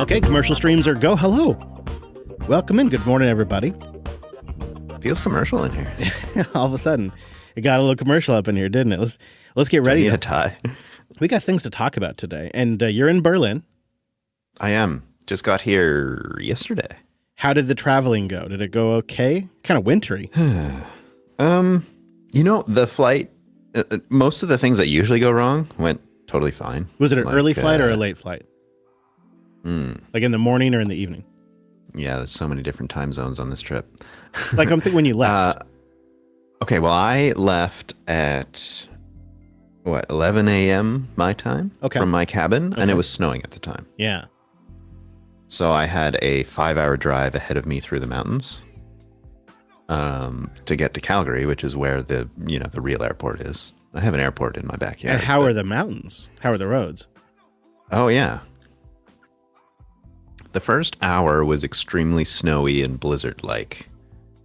Okay, commercial streams are go. Hello. Welcome in. Good morning, everybody. Feels commercial in here. All of a sudden, it got a little commercial up in here, didn't it? Let's get ready. Do I need a tie? We got things to talk about today. And you're in Berlin. I am. Just got here yesterday. How did the traveling go? Did it go okay? Kind of wintry. The flight, most of the things that usually go wrong went totally fine. Was it an early flight or a late flight? Like in the morning or in the evening? Yeah, there's so many different time zones on this trip. Like I'm thinking when you left. Okay, well, I left at, 11 a.m. my time from my cabin, and it was snowing at the time. Yeah. So I had a 5-hour drive ahead of me through the mountains to get to Calgary, which is where the real airport is. I have an airport in my backyard. And how are the mountains? How are the roads? Oh, yeah. The first hour was extremely snowy and blizzard-like.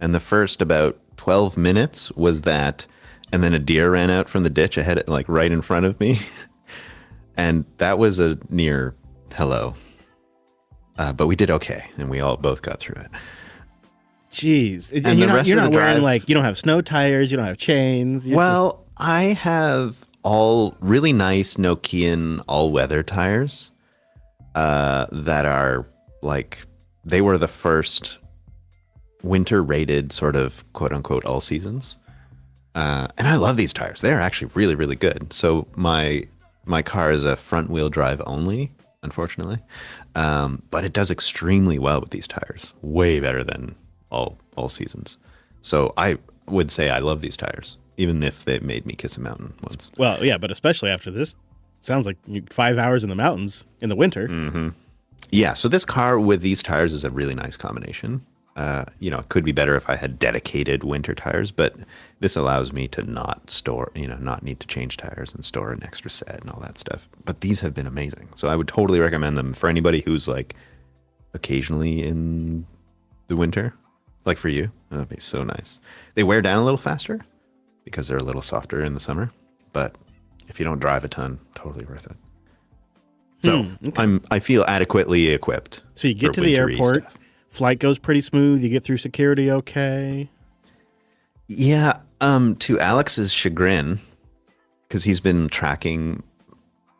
And the first about 12 minutes was that, and then a deer ran out from the ditch ahead, like right in front of me. And that was a near hello. But we did okay, and we all both got through it. Jeez. And you're not wearing, like, you don't have snow tires, you don't have chains. I have all really nice Nokian all-weather tires that are, like, they were the first winter-rated sort of quote-unquote all seasons. And I love these tires. They're actually really, really good. So my car is a front-wheel drive only, unfortunately. But it does extremely well with these tires. Way better than all seasons. So I would say I love these tires, even if they made me kiss a mountain once. Well, yeah, but especially after this. Sounds like 5 hours in the mountains in the winter. Mm-hmm. Yeah, so this car with these tires is a really nice combination. It could be better if I had dedicated winter tires, but this allows me to not need to change tires and store an extra set and all that stuff. But these have been amazing. So I would totally recommend them for anybody who's like occasionally in the winter. Like for you, that'd be so nice. They wear down a little faster because they're a little softer in the summer, but if you don't drive a ton, totally worth it. So I feel adequately equipped. So you get to the airport, flight goes pretty smooth. You get through security okay. Yeah. To Alex's chagrin, because he's been tracking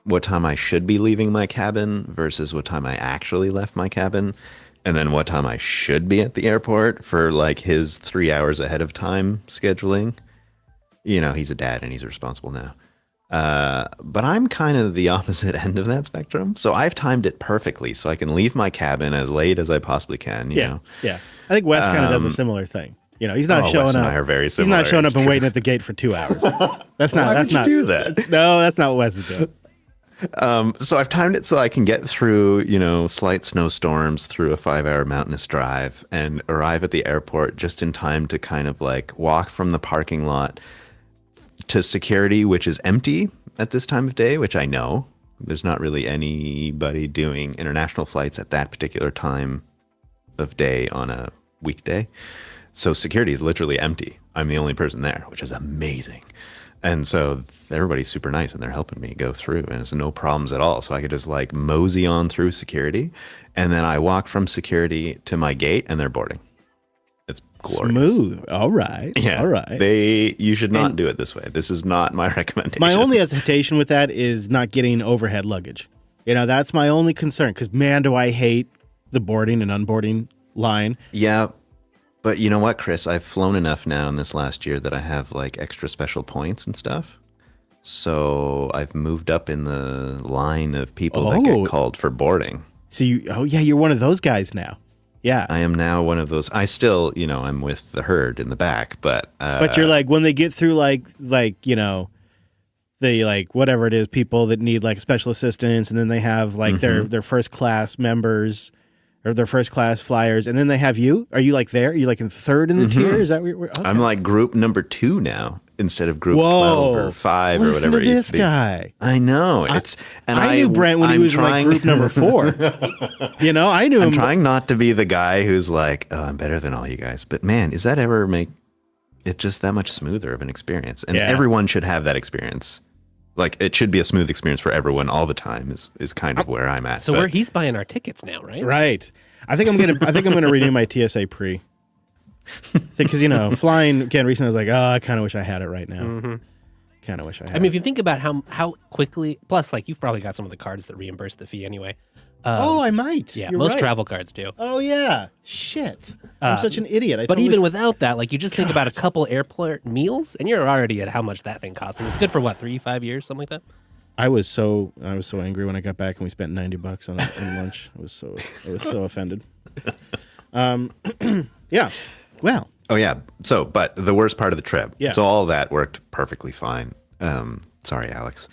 what time I should be leaving my cabin versus what time I actually left my cabin, and then what time I should be at the airport for like his 3 hours ahead of time scheduling. He's a dad and he's responsible now. But I'm kind of the opposite end of that spectrum. So I've timed it perfectly so I can leave my cabin as late as I possibly can. You know? Yeah. I think Wes kind of does a similar thing. He's not showing Wes up. And I are very similar. He's not showing up and waiting at the gate for 2 hours. That's not. Why that's would not. you do that? No, that's not what Wes is doing. So I've timed it so I can get through, slight snowstorms through a 5-hour mountainous drive and arrive at the airport just in time to kind of like walk from the parking lot to security, which is empty at this time of day, which I know there's not really anybody doing international flights at that particular time of day on a weekday. So security is literally empty. I'm the only person there, which is amazing. And so everybody's super nice and they're helping me go through and it's no problems at all. So I could just like mosey on through security. And then I walk from security to my gate and they're boarding. It's glorious. Smooth. All right. Yeah. All right. You should not do it this way. This is not my recommendation. My only hesitation with that is not getting overhead luggage. That's my only concern because, man, do I hate the boarding and unboarding line. Yeah. But you know what, Chris? I've flown enough now in this last year that I have like extra special points and stuff. So I've moved up in the line of people that get called for boarding. So you're one of those guys now. Yeah. I am now one of those. I still, I'm with the herd in the back, but you're like, when they get through they like whatever it is, people that need like special assistance, and then they have like their first class members or their first class flyers, and then they have you. Are you like there? Are you like in third in the tier? Is that where you're okay. I'm like group number 2 now instead of group 12 or 5 or whatever it used to be. Guy. I know. I knew Brent when he was like group number 4. I knew him. I'm trying not to be the guy who's like, oh, I'm better than all you guys. But man, does that ever make it just that much smoother of an experience? And everyone should have that experience. Like, it should be a smooth experience for everyone all the time is kind of where I'm at. So where he's buying our tickets now, right? Right. I think I'm gonna renew my TSA pre. Because flying again recently, I was like, oh, I kind of wish I had it right now. Mm-hmm. Kind of wish I had. I mean, if you think about how quickly, plus like you've probably got some of the cards that reimburse the fee anyway. I might. Yeah, You're most right. travel cards do. Oh yeah. Shit. I'm such an idiot. But even without that, like you just think about a couple airport meals, and you're already at how much that thing costs, and it's good for what 3-5 years, something like that. I was so angry when I got back and we spent $90 on lunch. I was so offended. Yeah. Well. Oh yeah. So, but the worst part of the trip. Yeah. So all that worked perfectly fine. Sorry, Alex.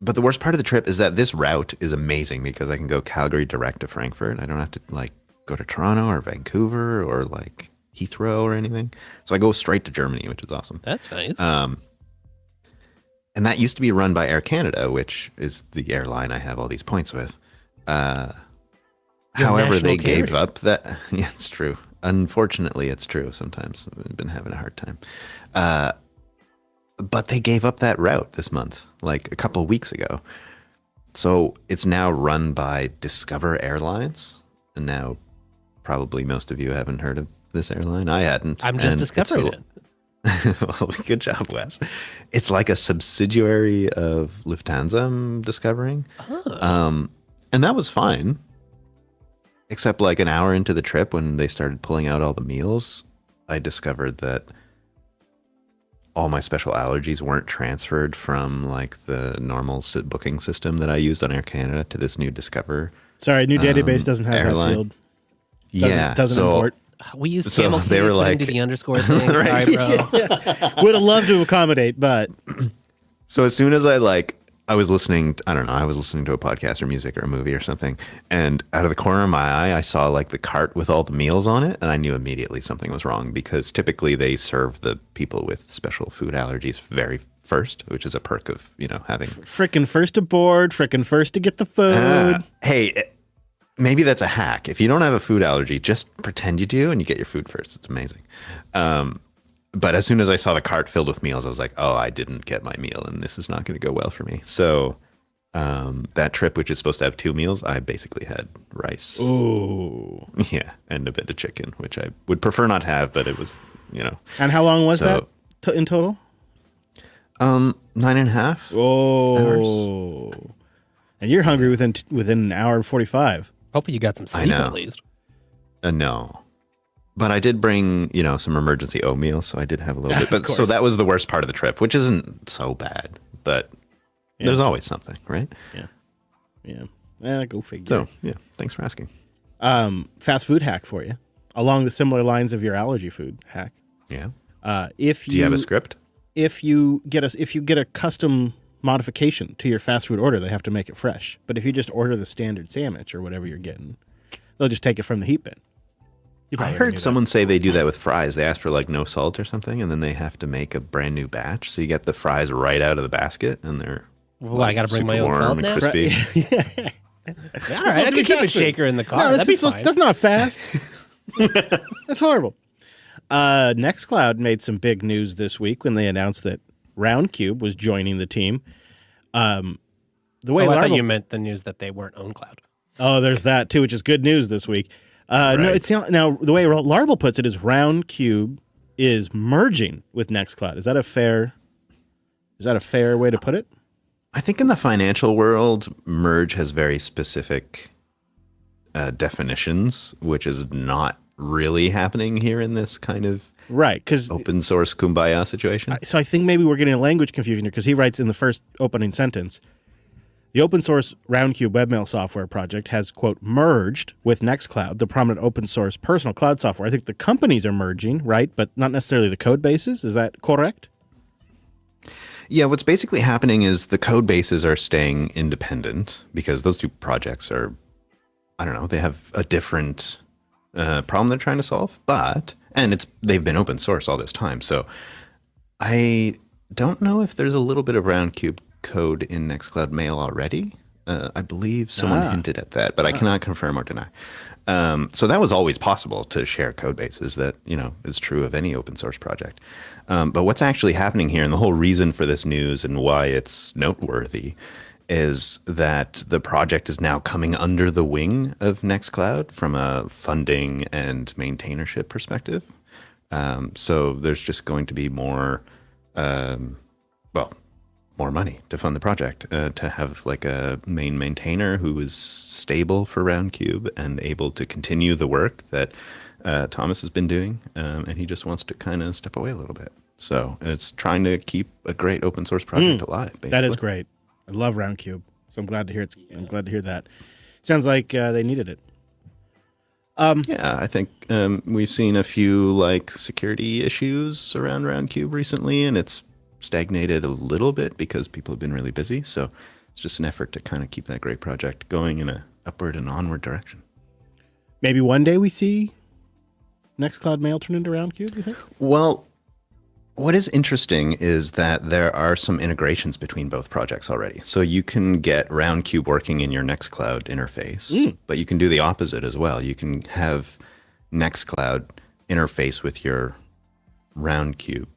But the worst part of the trip is that this route is amazing because I can go Calgary direct to Frankfurt. I don't have to like go to Toronto or Vancouver or like Heathrow or anything. So I go straight to Germany, which is awesome. That's nice. And that used to be run by Air Canada, which is the airline I have all these points with. However, they gave up that. Yeah, it's true. Unfortunately, it's true. Sometimes I've been having a hard time. But they gave up that route this month, like a couple of weeks ago. So it's now run by Discover Airlines. And now probably most of you haven't heard of this airline. I hadn't. I'm just discovering it. Well, good job, Wes. It's like a subsidiary of Lufthansa, I'm discovering. Oh. And that was fine. Except like an hour into the trip when they started pulling out all the meals, I discovered that all my special allergies weren't transferred from like the normal booking system that I used on Air Canada to this new Discover. Sorry, new database doesn't have airline. that field. Doesn't so import. We use So camel they were keys like- into the underscore thing. Right. Sorry, bro. Would have loved to accommodate, but So as soon as I was listening to a podcast or music or a movie or something, and out of the corner of my eye, I saw like the cart with all the meals on it, and I knew immediately something was wrong because typically they serve the people with special food allergies very first, which is a perk of, having frickin' first aboard, frickin' first to get the food. Hey, maybe that's a hack. If you don't have a food allergy, just pretend you do and you get your food first. It's amazing. But as soon as I saw the cart filled with meals, I was like, oh, I didn't get my meal and this is not going to go well for me. So that trip, which is supposed to have 2 meals, I basically had rice. Ooh. Yeah. And a bit of chicken, which I would prefer not have, but it was, And how long was that in total? 9.5 Oh. hours. And you're hungry within an hour and 45. Hopefully you got some sleep at least. No. But I did bring, some emergency oatmeal, so I did have a little bit. But so that was the worst part of the trip, which isn't so bad. But there's always something, right? Yeah. Go figure. So, yeah, thanks for asking. Fast food hack for you. Along the similar lines of your allergy food hack. Yeah. Do you have a script? If you get a custom modification to your fast food order, they have to make it fresh. But if you just order the standard sandwich or whatever you're getting, they'll just take it from the heat bin. I heard someone say they do that with fries. They ask for like no salt or something, and then they have to make a brand new batch. So you get the fries right out of the basket, and they're I got to bring my own warm salt and now? crispy. All right, I can keep a shaker in the car. No, That'd be fine. that's not fast. That's horrible. Nextcloud made some big news this week when they announced that Roundcube was joining the team. I thought you meant the news that they weren't OwnCloud. Oh, there's that too, which is good news this week. No, it's not, now the way Laravel puts it is Roundcube is merging with Nextcloud. Is that a fair way to put it? I think in the financial world, merge has very specific definitions, which is not really happening here in this kind of open source kumbaya situation. So I think maybe we're getting a language confusion here because he writes in the first opening sentence, the open source Roundcube webmail software project has, quote, merged with Nextcloud, the prominent open source personal cloud software. I think the companies are merging, right? But not necessarily the code bases. Is that correct? Yeah, what's basically happening is the code bases are staying independent because those two projects are, I don't know, they have a different problem they're trying to solve. They've been open source all this time. So I don't know if there's a little bit of Roundcube code in Nextcloud Mail already. I believe someone hinted at that, but I cannot confirm or deny. So that was always possible to share code bases. That is true of any open source project. But what's actually happening here, and the whole reason for this news and why it's noteworthy, is that the project is now coming under the wing of Nextcloud from a funding and maintainership perspective. So there's just going to be more money to fund the project, to have like a main maintainer who is stable for Roundcube and able to continue the work that Thomas has been doing. And he just wants to kind of step away a little bit. So it's trying to keep a great open source project alive, basically. That is great. I love Roundcube. So I'm glad to hear I'm glad to hear that. Sounds like they needed it. Yeah, I think we've seen a few like security issues around Roundcube recently, and it's stagnated a little bit because people have been really busy. So it's just an effort to kind of keep that great project going in a upward and onward direction. Maybe one day we see Nextcloud Mail turn into Roundcube, you think? Well, what is interesting is that there are some integrations between both projects already. So you can get Roundcube working in your Nextcloud interface, but you can do the opposite as well. You can have Nextcloud interface with your Roundcube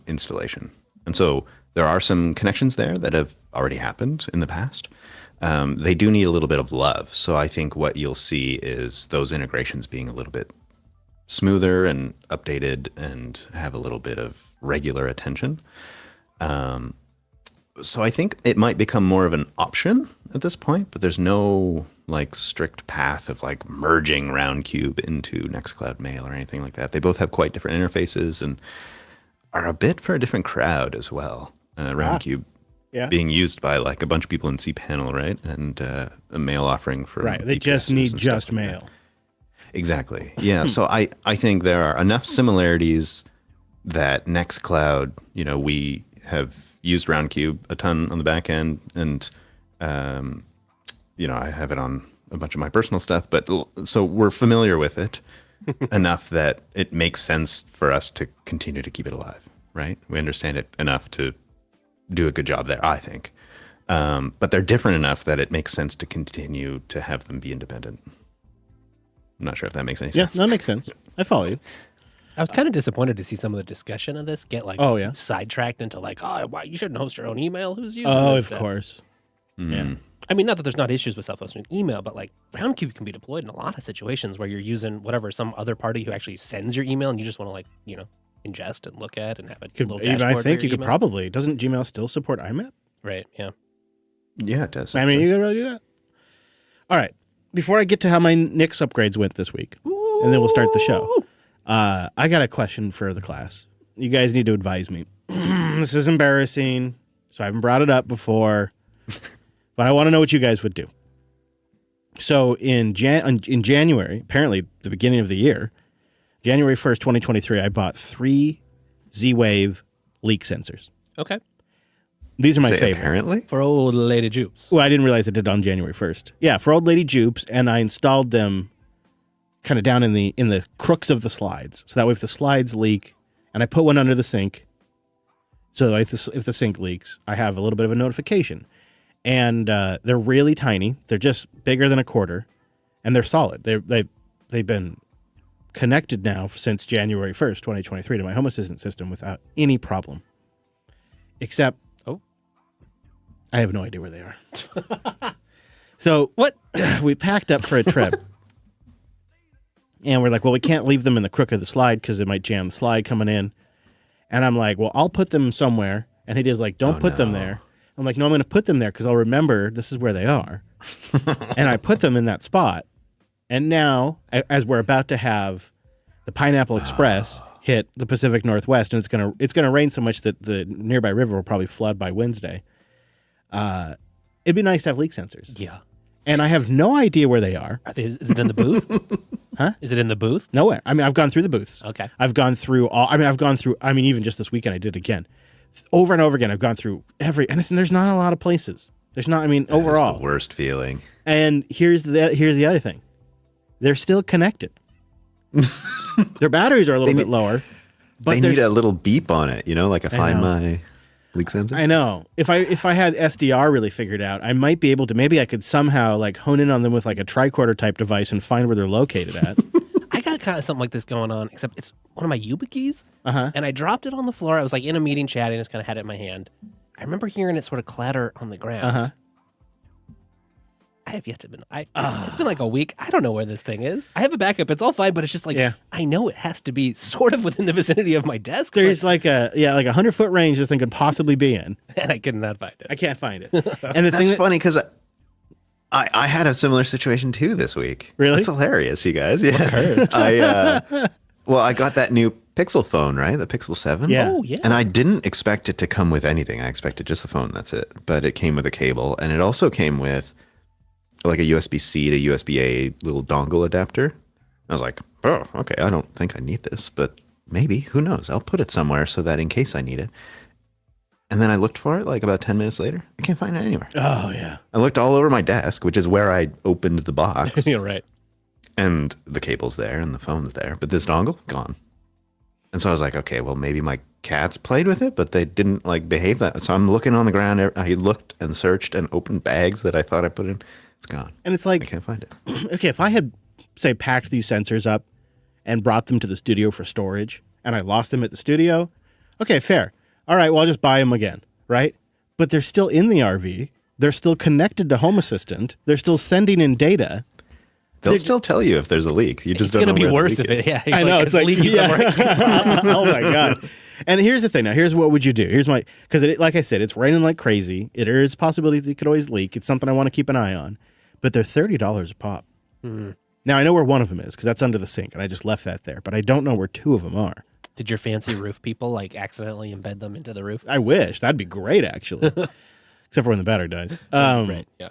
installation. And so there are some connections there that have already happened in the past. They do need a little bit of love. So I think what you'll see is those integrations being a little bit smoother and updated and have a little bit of regular attention. So I think it might become more of an option at this point, but there's no like strict path of like merging Roundcube into Nextcloud Mail or anything like that. They both have quite different interfaces and are a bit for a different crowd as well. Roundcube being used by like a bunch of people in cPanel, right? And a mail offering for They just need just like mail. Exactly. Yeah. So I think there are enough similarities that Nextcloud, we have used Roundcube a ton on the back end, and I have it on a bunch of my personal stuff, but so we're familiar with it enough that it makes sense for us to continue to keep it alive, right? We understand it enough to do a good job there, I think. But they're different enough that it makes sense to continue to have them be independent. I'm not sure if that makes any sense. Yeah, that makes sense. I follow you. I was kind of disappointed to see some of the discussion of this get sidetracked into like, why you shouldn't host your own email. Who's using this? Of course. Mm. Yeah. I mean, not that there's not issues with self-hosting email, but like Roundcube can be deployed in a lot of situations where you're using some other party who actually sends your email and you just want to ingest and look at and have a little dashboard. I think for you your could email. probably. Doesn't Gmail still support IMAP? Right, yeah. Yeah, it does. I mean, you could really do that. All right. Before I get to how my Nix upgrades went this week, and then we'll start the show, I got a question for the class. You guys need to advise me. This is embarrassing, so I haven't brought it up before, but I want to know what you guys would do. So in January, apparently the beginning of the year, January 1st, 2023, I bought 3 Z-Wave leak sensors. Okay. These are my favorite. Apparently? For old Lady Jupes. Well, I didn't realize it did on January 1st. Yeah, for old Lady Jupes, and I installed them kind of down in the crooks of the slides. So that way if the slides leak, and I put one under the sink, so if the sink leaks, I have a little bit of a notification. And they're really tiny. They're just bigger than a quarter, and they're solid. They've been connected now since January 1st, 2023 to my Home Assistant system without any problem. Except I have no idea where they are. So what? We packed up for a trip. And we're like, well, we can't leave them in the crook of the slide because it might jam the slide coming in. And I'm like, well, I'll put them somewhere. And he does like, don't put them there. I'm like, no, I'm going to put them there because I'll remember this is where they are. And I put them in that spot. And now, as we're about to have the Pineapple Express hit the Pacific Northwest, and it's gonna rain so much that the nearby river will probably flood by Wednesday. It'd be nice to have leak sensors. Yeah. And I have no idea where they are. Is it in the booth? Huh? Is it in the booth? Nowhere. I mean, I've gone through the booths. Okay. I've gone through even just this weekend I did again. Over and over again, I've gone through and there's not a lot of places. There's not, overall. That's the worst feeling. And here's the other thing. They're still connected. Their batteries are a little bit lower. But they need a little beep on it, like a Find My. leak sensor? I know. If I had SDR really figured out, I might be able to. Maybe I could somehow like hone in on them with like a tricorder type device and find where they're located at. I got kind of something like this going on, except it's one of my YubiKeys, Uh-huh. and I dropped it on the floor. I was like in a meeting chatting, just kind of had it in my hand. I remember hearing it sort of clatter on the ground. Uh-huh. I have yet to been. It's been like a week. I don't know where this thing is. I have a backup. It's all fine, but it's just like I know it has to be sort of within the vicinity of my desk. There's like a 100-foot range this thing could possibly be in, and I could not find it. I can't find it. And the That's funny because I had a similar situation too this week. Really? That's hilarious, you guys. Yeah. I got that new Pixel phone, right? The Pixel 7. Yeah. Oh, yeah. And I didn't expect it to come with anything. I expected just the phone. That's it. But it came with a cable, and it also came with like a USB-C to USB-A little dongle adapter. I was like, oh, okay. I don't think I need this, but maybe. Who knows? I'll put it somewhere so that in case I need it. And then I looked for it like about 10 minutes later. I can't find it anywhere. Oh, yeah. I looked all over my desk, which is where I opened the box. You're right. And the cable's there and the phone's there. But this dongle, gone. And so I was like, okay, well, maybe my cats played with it, but they didn't like behave that. So I'm looking on the ground. I looked and searched and opened bags that I thought I put in. It's gone. And it's like, I can't find it. okay, if I had, say, packed these sensors up and brought them to the studio for storage and I lost them at the studio, okay, fair. All right, well, I'll just buy them again, right? But they're still in the RV. They're still connected to Home Assistant. They're still sending in data. They'll still tell you if there's a leak. You just It's don't know going to be where the worse leak if is. it. Yeah, I know. It's like, leaking somewhere. oh my God. And here's the thing. Now, here's what would you do? Here's my, because like I said, it's raining like crazy. There is a possibility that it could always leak. It's something I want to keep an eye on. But they're $30 a pop. Mm. Now, I know where one of them is because that's under the sink and I just left that there. But I don't know where two of them are. Did your fancy roof people like accidentally embed them into the roof? I wish. That'd be great, actually. Except for when the battery dies. Right. Yeah.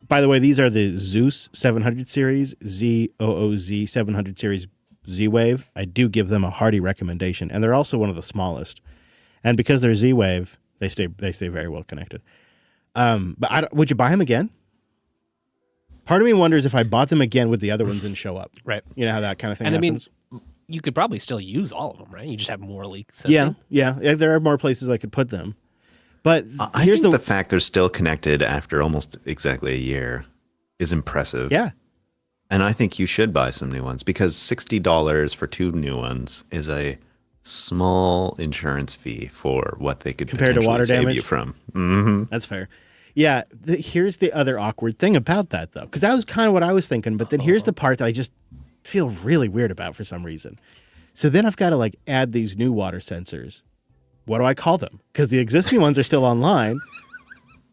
By the way, these are the Zeus 700 series, ZOOZ 700 series Z-Wave. I do give them a hearty recommendation. And they're also one of the smallest. And because they're Z-Wave, they stay very well connected. But would you buy them again? Part of me wonders if I bought them again, would the other ones then show up? Right. You know how that kind of thing And happens? I mean, you could probably still use all of them, right? You just have more leaks. Yeah. There are more places I could put them. But I here's think the fact they're still connected after almost exactly a year is impressive. Yeah. And I think you should buy some new ones because $60 for two new ones is a small insurance fee for what they could Compared to potentially water save damage? you from. Mm-hmm. That's fair. Yeah. Here's the other awkward thing about that, though, because that was kind of what I was thinking. But then here's the part that I just feel really weird about for some reason. So then I've got to like add these new water sensors. What do I call them? Because the existing ones are still online.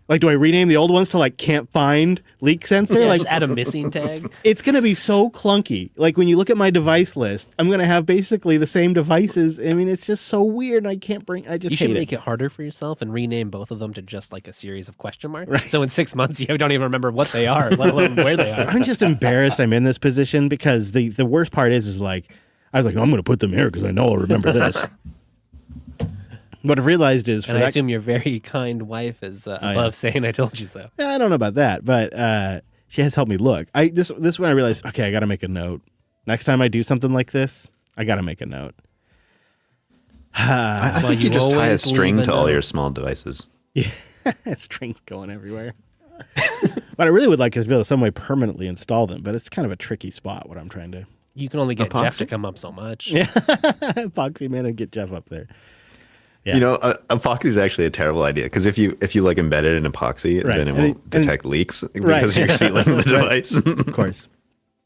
Like, do I rename the old ones to like can't find leak sensor? Yeah, like, just add a missing tag. it's going to be so clunky. Like when you look at my device list, I'm going to have basically the same devices. I mean, it's just so weird. I just You should hate make it harder for yourself and rename both of them to just like a series of question marks. Right. So in 6 months, you don't even remember what they are, let alone where they are. I'm just embarrassed I'm in this position because the worst part is like, I was like, no, I'm going to put them here because I know I'll remember this. What I've realized is, and I assume your very kind wife is above saying I told you so. I don't know about that, but she has helped me look. This is when I realized, okay, I got to make a note. Next time I do something like this, I got to make a note. I think you just tie a string to all your small devices. Yeah, strings going everywhere. What I really would like is to be able to some way permanently install them, but it's kind of a tricky spot. What I'm trying to. You can only get Epoxy? Jeff to come up so much. Yeah, epoxy man and get Jeff up there. Yeah. You know, epoxy is actually a terrible idea because if you like embed it in epoxy, then it won't detect leaks because you're sealing the device. Of course.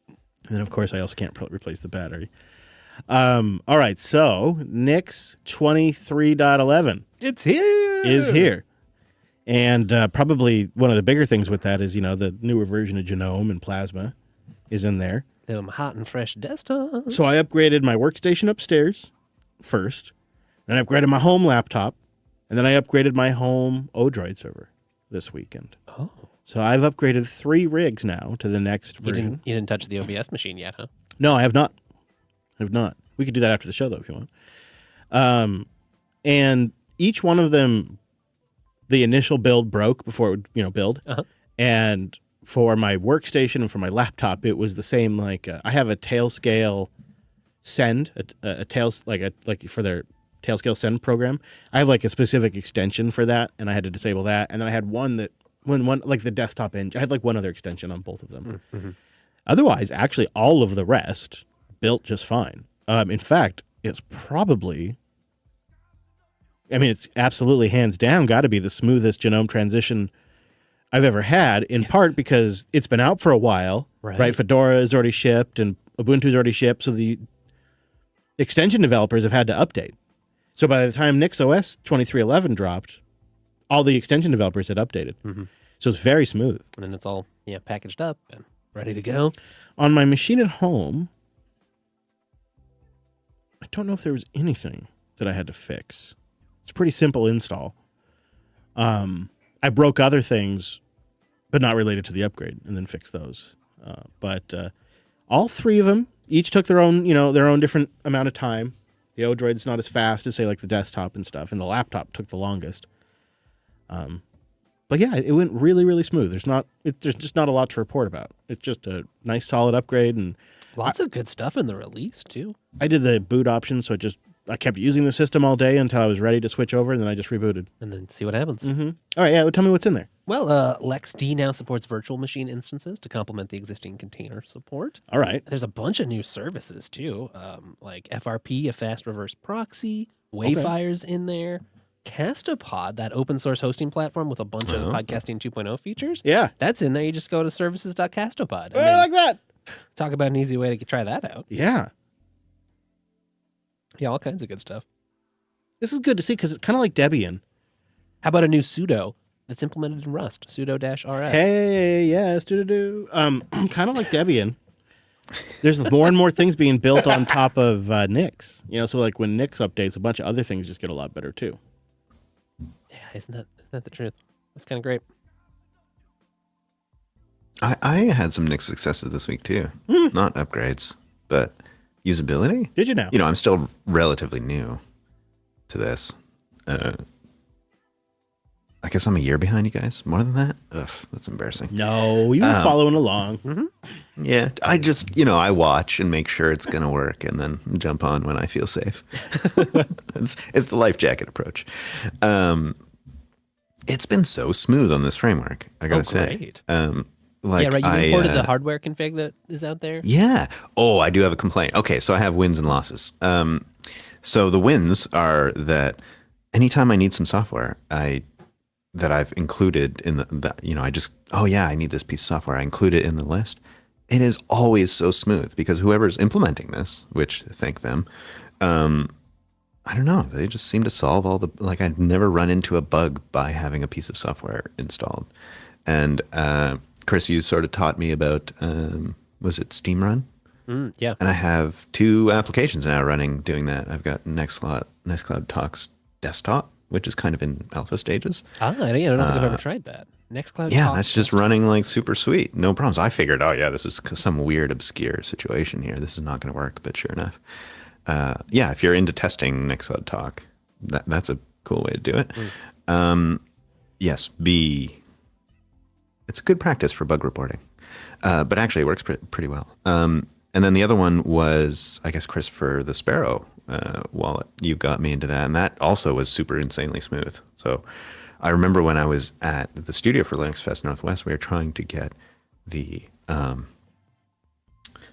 And then, of course, I also can't replace the battery. All right, so Nix 23.11 is here. And probably one of the bigger things with that is, the newer version of Genome and Plasma is in there. Them hot and fresh desktops. So I upgraded my workstation upstairs first. Then I upgraded my home laptop, and then I upgraded my home Odroid server this weekend. Oh. So I've upgraded 3 rigs now to the next version. You didn't touch the OBS machine yet, huh? No, I have not. We could do that after the show, though, if you want. And each one of them, the initial build broke before it would, build. Uh-huh. And for my workstation and for my laptop, it was the same. Like I have a tail scale send, a tail like for their Tailscale Send program. I have like a specific extension for that, and I had to disable that. And then I had one that when one like the desktop engine, I had like one other extension on both of them. Mm-hmm. Otherwise, actually, all of the rest built just fine. In fact, it's probably, I mean, it's absolutely hands down got to be the smoothest genome transition I've ever had, in part because it's been out for a while, right? Fedora is already shipped and Ubuntu's already shipped, so the extension developers have had to update. So by the time NixOS 23.11 dropped, all the extension developers had updated. Mm-hmm. So it's very smooth. And then it's all packaged up and ready to go. On my machine at home, I don't know if there was anything that I had to fix. It's a pretty simple install. I broke other things, but not related to the upgrade, and then fixed those. But all three of them each took their own different amount of time. The Odroid's not as fast as, say, like the desktop and stuff, and the laptop took the longest. But yeah, it went really, really smooth. There's just not a lot to report about. It's just a nice, solid upgrade, and Lots of good stuff in the release too. I did the boot option, so I kept using the system all day until I was ready to switch over, and then I just rebooted. And then see what happens. Mm-hmm. All right, yeah, tell me what's in there. Well, LexD now supports virtual machine instances to complement the existing container support. All right. There's a bunch of new services too, like FRP, a fast reverse proxy, Wayfire's in there, Castopod, that open source hosting platform with a bunch of podcasting 2.0 features. Yeah. That's in there. You just go to services.castopod. I like that. Talk about an easy way to try that out. Yeah. Yeah, all kinds of good stuff. This is good to see because it's kind of like Debian. How about a new sudo that's implemented in Rust, sudo-rs? Hey, yes, do. Kind of like Debian. There's more and more things being built on top of Nix. So like when Nix updates, a bunch of other things just get a lot better too. Yeah, isn't that the truth? That's kind of great. I had some Nix successes this week too. Not upgrades, but usability. Did you now? I'm still relatively new to this. I guess I'm a year behind you guys. More than that? Ugh, that's embarrassing. No, you were following along. Mm-hmm. Yeah, I just, I watch and make sure it's going to work and then jump on when I feel safe. It's the life jacket approach. It's been so smooth on this framework, I got to say. Great. Like You imported the hardware config that is out there? Yeah. Oh, I do have a complaint. Okay, so I have wins and losses. So the wins are that anytime I need some software, that I've included in I need this piece of software, I include it in the list. It is always so smooth because whoever's implementing this, which thank them, I don't know, they just seem to solve all the, like I've never run into a bug by having a piece of software installed. And Chris, you sort of taught me about, was it Steam Run? Yeah. And I have 2 applications now running doing that. I've got Nextcloud Talks Desktop, which is kind of in alpha stages. I don't think I've ever tried that. Nextcloud Yeah, Talks that's just running like super sweet. No problems. I figured, this is some weird, obscure situation here. This is not going to work, but sure enough. If you're into testing Nextcloud Talk, that's a cool way to do it. Yes, it's good practice for bug reporting, but actually it works pretty well. And then the other one was, I guess, Chris, for the Sparrow wallet. You got me into that, and that also was super insanely smooth. So I remember when I was at the studio for LinuxFest Northwest, we were trying to get the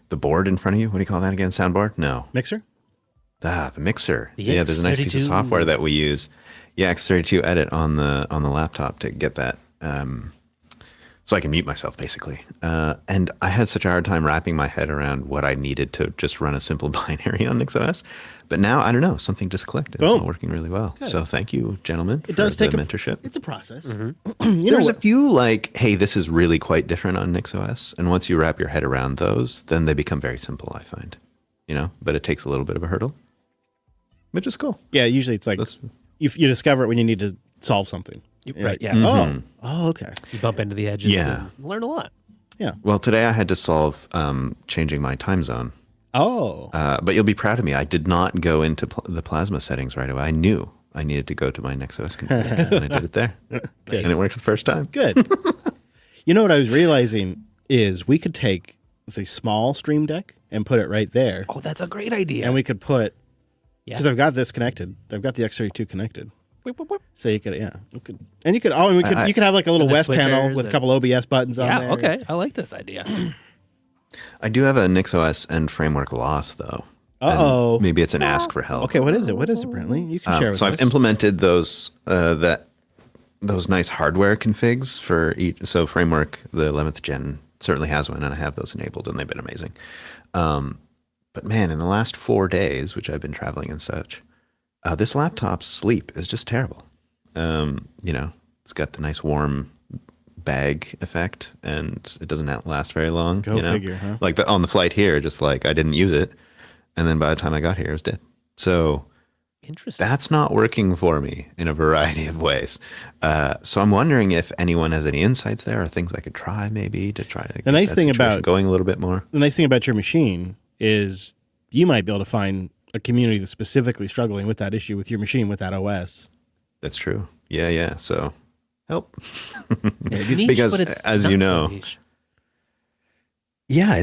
board in front of you. What do you call that again? Soundboard? No. Mixer? The mixer. The Yeah, there's a nice piece of X32. software that we use. Yeah, X32 Edit on the laptop to get that. So I can mute myself, basically. And I had such a hard time wrapping my head around what I needed to just run a simple binary on NixOS. But now, I don't know, something just clicked. It's all working really well. Good. So thank you, gentlemen, It does for take the mentorship. It's a process. There's a few like, hey, this is really quite different on NixOS. And once you wrap your head around those, then they become very simple, I find. But it takes a little bit of a hurdle, which is cool. Yeah, usually it's like you discover it when you need to solve something. Right, yeah. Oh, okay. You bump into the edges Yeah. and learn a lot. Yeah. Well, today I had to solve changing my time zone. Oh. But you'll be proud of me. I did not go into the Plasma settings right away. I knew I needed to go to my NextOS config, and I did it there. And it worked the first time. Good. What I was realizing is we could take the small Stream Deck and put it right there. Oh, that's a great idea. And we could put Yeah. Because I've got this connected. I've got the X32 connected. Whip, whip, whip. So you could, you could have like a little And the West panel switchers with a and- couple OBS buttons on Yeah, there. okay. I like this idea. I do have a NixOS and framework loss though. Uh-oh. And maybe it's an ask for help. Okay, what is it? What is it, Brentley? You can share with So us. I've implemented those those nice hardware configs for each. So framework, the 11th gen certainly has one, and I have those enabled, and they've been amazing. But man, in the last 4 days, which I've been traveling and such, this laptop's sleep is just terrible. It's got the nice warm bag effect, and it doesn't last very long. Go figure, huh? Like on the flight here, just like I didn't use it, and then by the time I got here, it was dead. So Interesting. that's not working for me in a variety of ways. So I'm wondering if anyone has any insights there or things I could try maybe to try to get nice that thing situation about- going a little bit more. The nice thing about your machine is you might be able to find a community that's specifically struggling with that issue with your machine with that OS. That's true. Yeah. So help. It's niche, because but it's as not you so know, niche. yeah,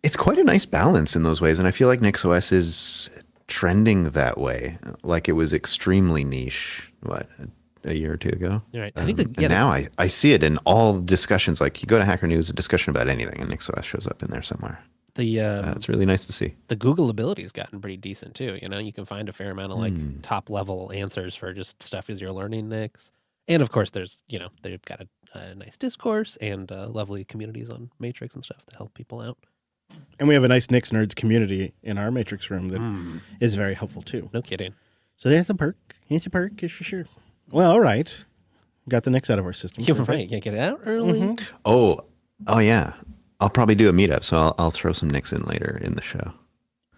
it's quite a nice balance in those ways. And I feel like NixOS is trending that way. Like it was extremely niche, a year or two ago? You're right. I think And now I see it in all discussions. Like you go to Hacker News, a discussion about anything, and NixOS shows up in there somewhere. It's really nice to see. the Google ability's gotten pretty decent too. You can find a fair amount of like top level answers for just stuff as you're learning Nix. And of course, there's they've got a nice discourse and lovely communities on Matrix and stuff to help people out. And we have a nice Nix Nerds community in our Matrix room that is very helpful too. No kidding. So there's a perk. It's a perk, for sure. Well, all right. Got the Nix out of our system. You're right. You can't get it out early. Oh yeah. I'll probably do a meetup, so I'll throw some Nix in later in the show.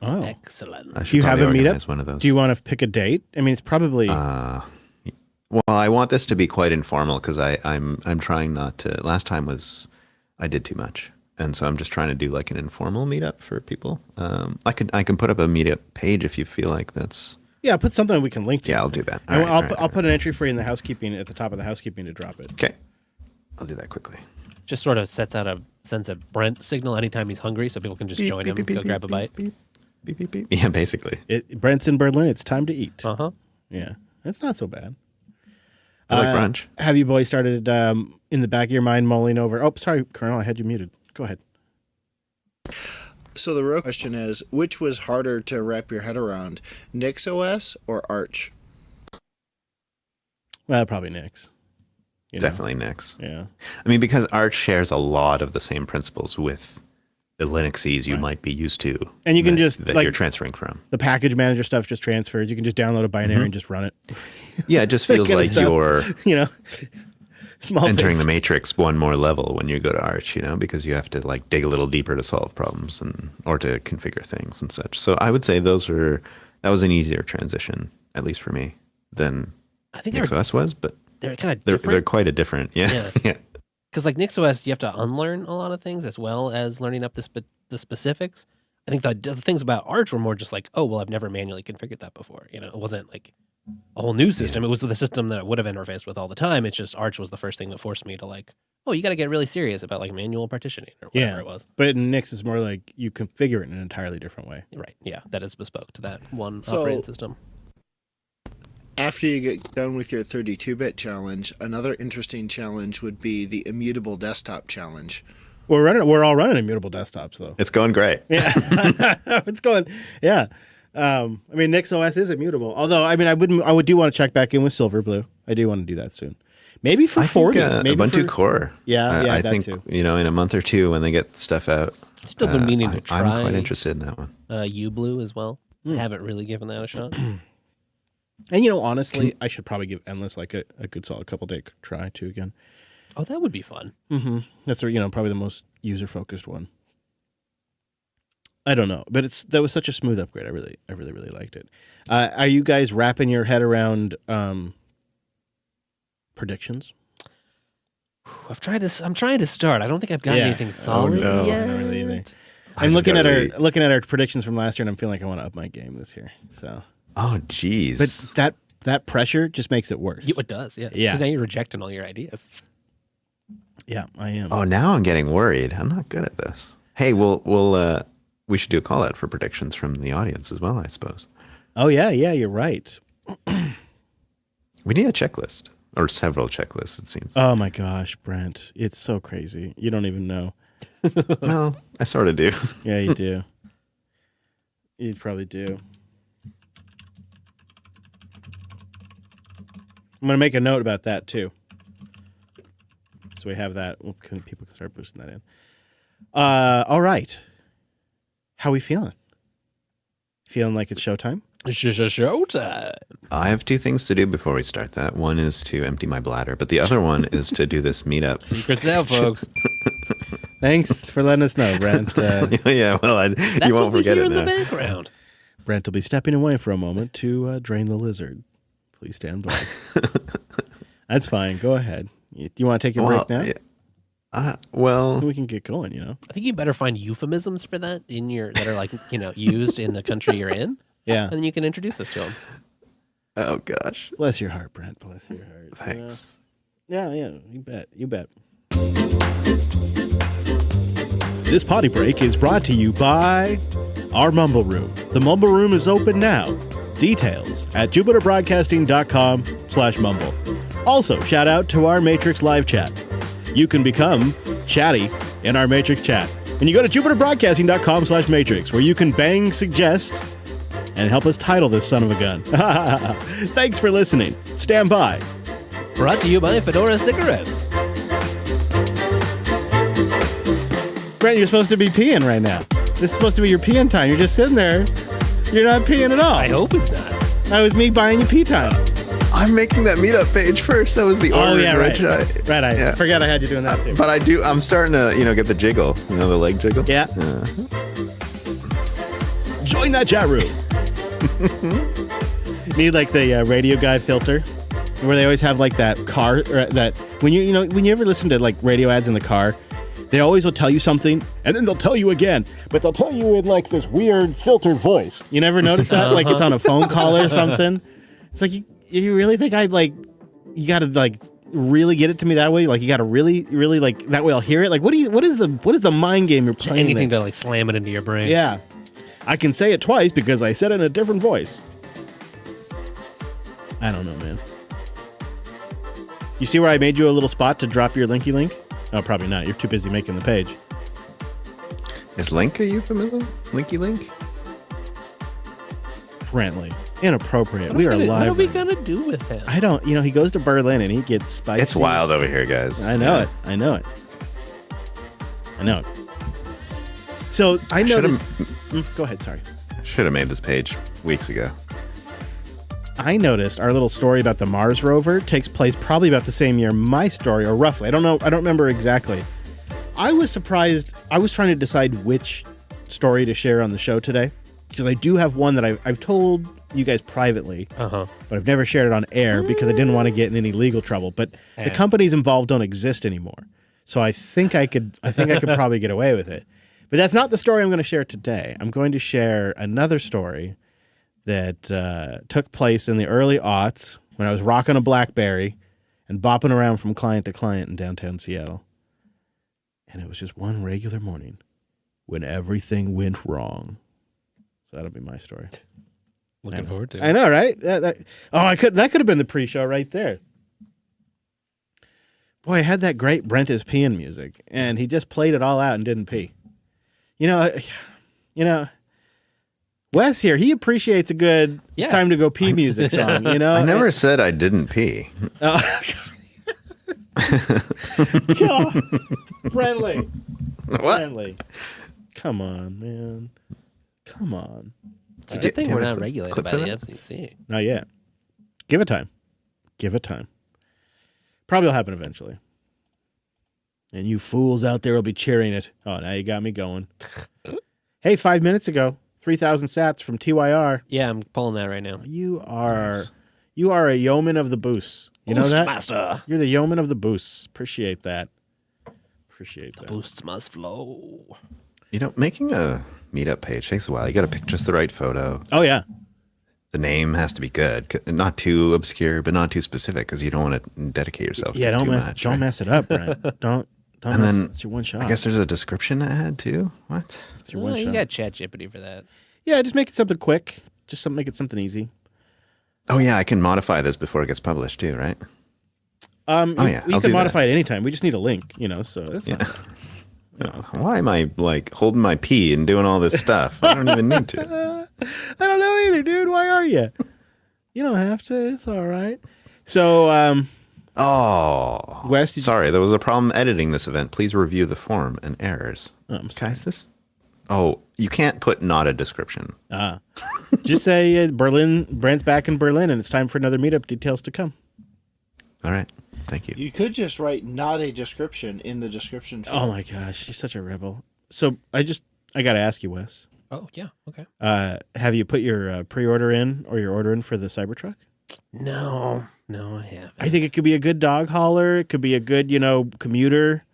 Oh. Excellent. I should Do you have a probably organize meetup? one of those. Do you want to pick a date? I mean, it's probably... Well, I want this to be quite informal because I'm trying not to. Last time I did too much, and so I'm just trying to do like an informal meetup for people. I can put up a meetup page if you feel like that's. Yeah, put something we can link to. Yeah, I'll do that. And All right. I'll put an entry for you in the housekeeping at the top of the housekeeping to drop it. Okay, I'll do that quickly. Just sort of sends a Brent signal anytime he's hungry, so people can just join him, go grab a bite. Beep, beep, beep. Yeah, basically. Brent's in Berlin. It's time to eat. Uh-huh. Yeah, it's not so bad. I like brunch. Have you boys started in the back of your mind mulling over? Oh, sorry, Colonel, I had you muted. Go ahead. So the real question is, which was harder to wrap your head around, NixOS or Arch? Well, probably Nix. You know? Definitely Nix. Yeah. I mean, because Arch shares a lot of the same principles with the Linuxes you might be used to, And you can just, that like- you're transferring from. The package manager stuff just transfers. You can just download a binary and just run it. Yeah, it just feels kind of like stuff. you're You know, small entering things. the matrix one more level when you go to Arch, because you have to like dig a little deeper to solve problems or to configure things and such. So I would say that was an easier transition, at least for me, than I think NixOS was, but they're kind of they're different. quite a different. Yeah. Yeah. Because like NixOS, you have to unlearn a lot of things as well as learning up the specifics. I think the things about Arch were more just like, oh, well, I've never manually configured that before. It wasn't like a whole new system. It was the system that I would have interfaced with all the time. It's just Arch was the first thing that forced me to like, oh, you got to get really serious about like manual partitioning or whatever it was. But in Nix, it's more like you configure it in an entirely different way. Right. Yeah. That is bespoke to that one So- operating system. After you get done with your 32-bit challenge, another interesting challenge would be the immutable desktop challenge. We're all running immutable desktops though. It's going great. Yeah, it's going. Yeah, I mean NixOS is immutable. Although I do want to check back in with Silverblue. I do want to do that soon. Maybe for I 40. think maybe Ubuntu for, Core. Yeah, I that think too. in a month or two when they get stuff out. Still been meaning to try. I'm quite interested in that one. uBlue as well. I haven't really given that a shot. And honestly, I should probably give Endless like a good solid couple day try too again. Oh, that would be fun. Mm-hmm. That's probably the most user focused one. I don't know, but that was such a smooth upgrade. I really liked it. Are you guys wrapping your head around predictions? I'm trying to start. I don't think I've got anything solid no. yet. Not really either. I I'm just looking gotta at our predictions from last year, and I'm feeling like I want to up my game this year. So, Oh, geez. but that pressure just makes it worse. It does, yeah. Yeah. Because now you're rejecting all your ideas. Yeah, I am. Oh, now I'm getting worried. I'm not good at this. Hey, we should do a call out for predictions from the audience as well, I suppose. Oh, yeah, you're right. We need a checklist, or several checklists, it seems. Oh, my gosh, Brent. It's so crazy. You don't even know. Well, I sort of do. Yeah, you do. You probably do. I'm going to make a note about that, too. So we have that. People can start boosting that in. All right. How we feeling? Feeling like it's showtime? Showtime. I have two things to do before we start that. One is to empty my bladder, but the other one is to do this meetup. Secrets out, folks. Thanks for letting us know, Brent. Yeah, well, That's you won't what we forget hear it in the now. background. Brent will be stepping away for a moment to drain the lizard. Please stand by. That's fine. Go ahead. Do you want to take your break now? Well, We can get going, you know? I think you better find euphemisms for that that are like, used in the country you're in. Yeah. And then you can introduce us to them. oh gosh. Bless your heart, Brent. Bless your heart. Thanks. Yeah, you bet. This potty break is brought to you by our Mumble Room. The Mumble Room is open now. Details at jupiterbroadcasting.com/mumble. Also, shout out to our Matrix live chat. You can become chatty in our Matrix chat. And you go to jupiterbroadcasting.com/matrix, where you can bang, suggest, and help us title this son of a gun. Thanks for listening. Stand by. Brought to you by Fedora Cigarettes. Brent, you're supposed to be peeing right now. This is supposed to be your peeing time. You're just sitting there. You're not peeing at all. I hope it's not. That was me buying you pee time. I'm making that meetup page first. That was the order. Oh, yeah, right. Right. I forgot I had you doing that too. But I'm starting to, get the jiggle. The leg jiggle. Yeah. Join that chat room. Need like the radio guy filter, where they always have like that car, or that when you ever listen to like radio ads in the car, they always will tell you something and then they'll tell you again, but they'll tell you in like this weird filtered voice. You never notice that? Like it's on a phone call or something. It's like you really think I'd like, you gotta like really get it to me that way? Like you gotta really, really like that way I'll hear it? Like what is the mind game you're playing? Anything to like slam it into your brain. Yeah. I can say it twice because I said it in a different voice. I don't know, man. You see where I made you a little spot to drop your linky link? Oh, probably not. You're too busy making the page. Is link a euphemism? Linky link? Brantley. Inappropriate. We are live. What are we right going to do with him? I don't, he goes to Berlin and he gets spicy. It's wild over here, guys. I know it. So I noticed. Go ahead. Sorry. Should have made this page weeks ago. I noticed our little story about the Mars Rover takes place probably about the same year my story, or roughly. I don't know. I don't remember exactly. I was surprised. I was trying to decide which story to share on the show today, because I do have one that I've told you guys privately, but I've never shared it on air because I didn't want to get in any legal trouble. But the companies involved don't exist anymore, so I think I could probably get away with it. But that's not the story I'm going to share today. I'm going to share another story that took place in the early aughts when I was rocking a BlackBerry and bopping around from client to client in downtown Seattle. And it was just one regular morning when everything went wrong. So that'll be my story. Looking forward to it. I know, right? That could have been the pre-show right there. Boy, I had that great Brent is peeing music, and he just played it all out and didn't pee. You know, Wes here, he appreciates a good it's time to go pee music song, you know? I never said I didn't pee. God, Brentley. What? Brentley. Come on, man. Come on. It's a good thing Do you we're have not a regulated clip by for the that? FCC. Not yet. Give it time. Probably will happen eventually. And you fools out there will be cheering it. Oh, now you got me going. Hey, 5 minutes ago, 3,000 sats from TYR. Yeah, I'm pulling that right now. You are a yeoman of the boosts. You know that? Master. You're the yeoman of the boosts. Appreciate that. Boosts must flow. Making a meetup page takes a while. You got to pick just the right photo. Oh, yeah. The name has to be good, not too obscure, but not too specific, because you don't want to dedicate yourself to too much. Don't mess it up, Brent. Don't And mess, then it's your one shot. I guess there's a description to add too. What? It's your one You shot. got ChatGPT for that. Yeah, just make it something quick. Just make it something easy. Oh yeah, I can modify this before it gets published too, right? You I'll can do modify that. it anytime. We just need a link, so that's not bad. Why am I like holding my pee and doing all this stuff? I don't even need to. I don't know either, dude. Why are you? You don't have to. It's all right. So, Oh, Wes, did you- sorry, there was a problem editing this event. Please review the form and errors. I'm sorry. Guys, this. Oh, you can't put not a description. Just say Brent's back in Berlin, and it's time for another meetup. Details to come. All right, thank you. You could just write not a description in the description field. Oh my gosh, she's such a rebel. So I got to ask you, Wes. Oh yeah, okay. Have you put your pre-order in or your order in for the Cybertruck? No, I haven't. I think it could be a good dog hauler. It could be a good, commuter.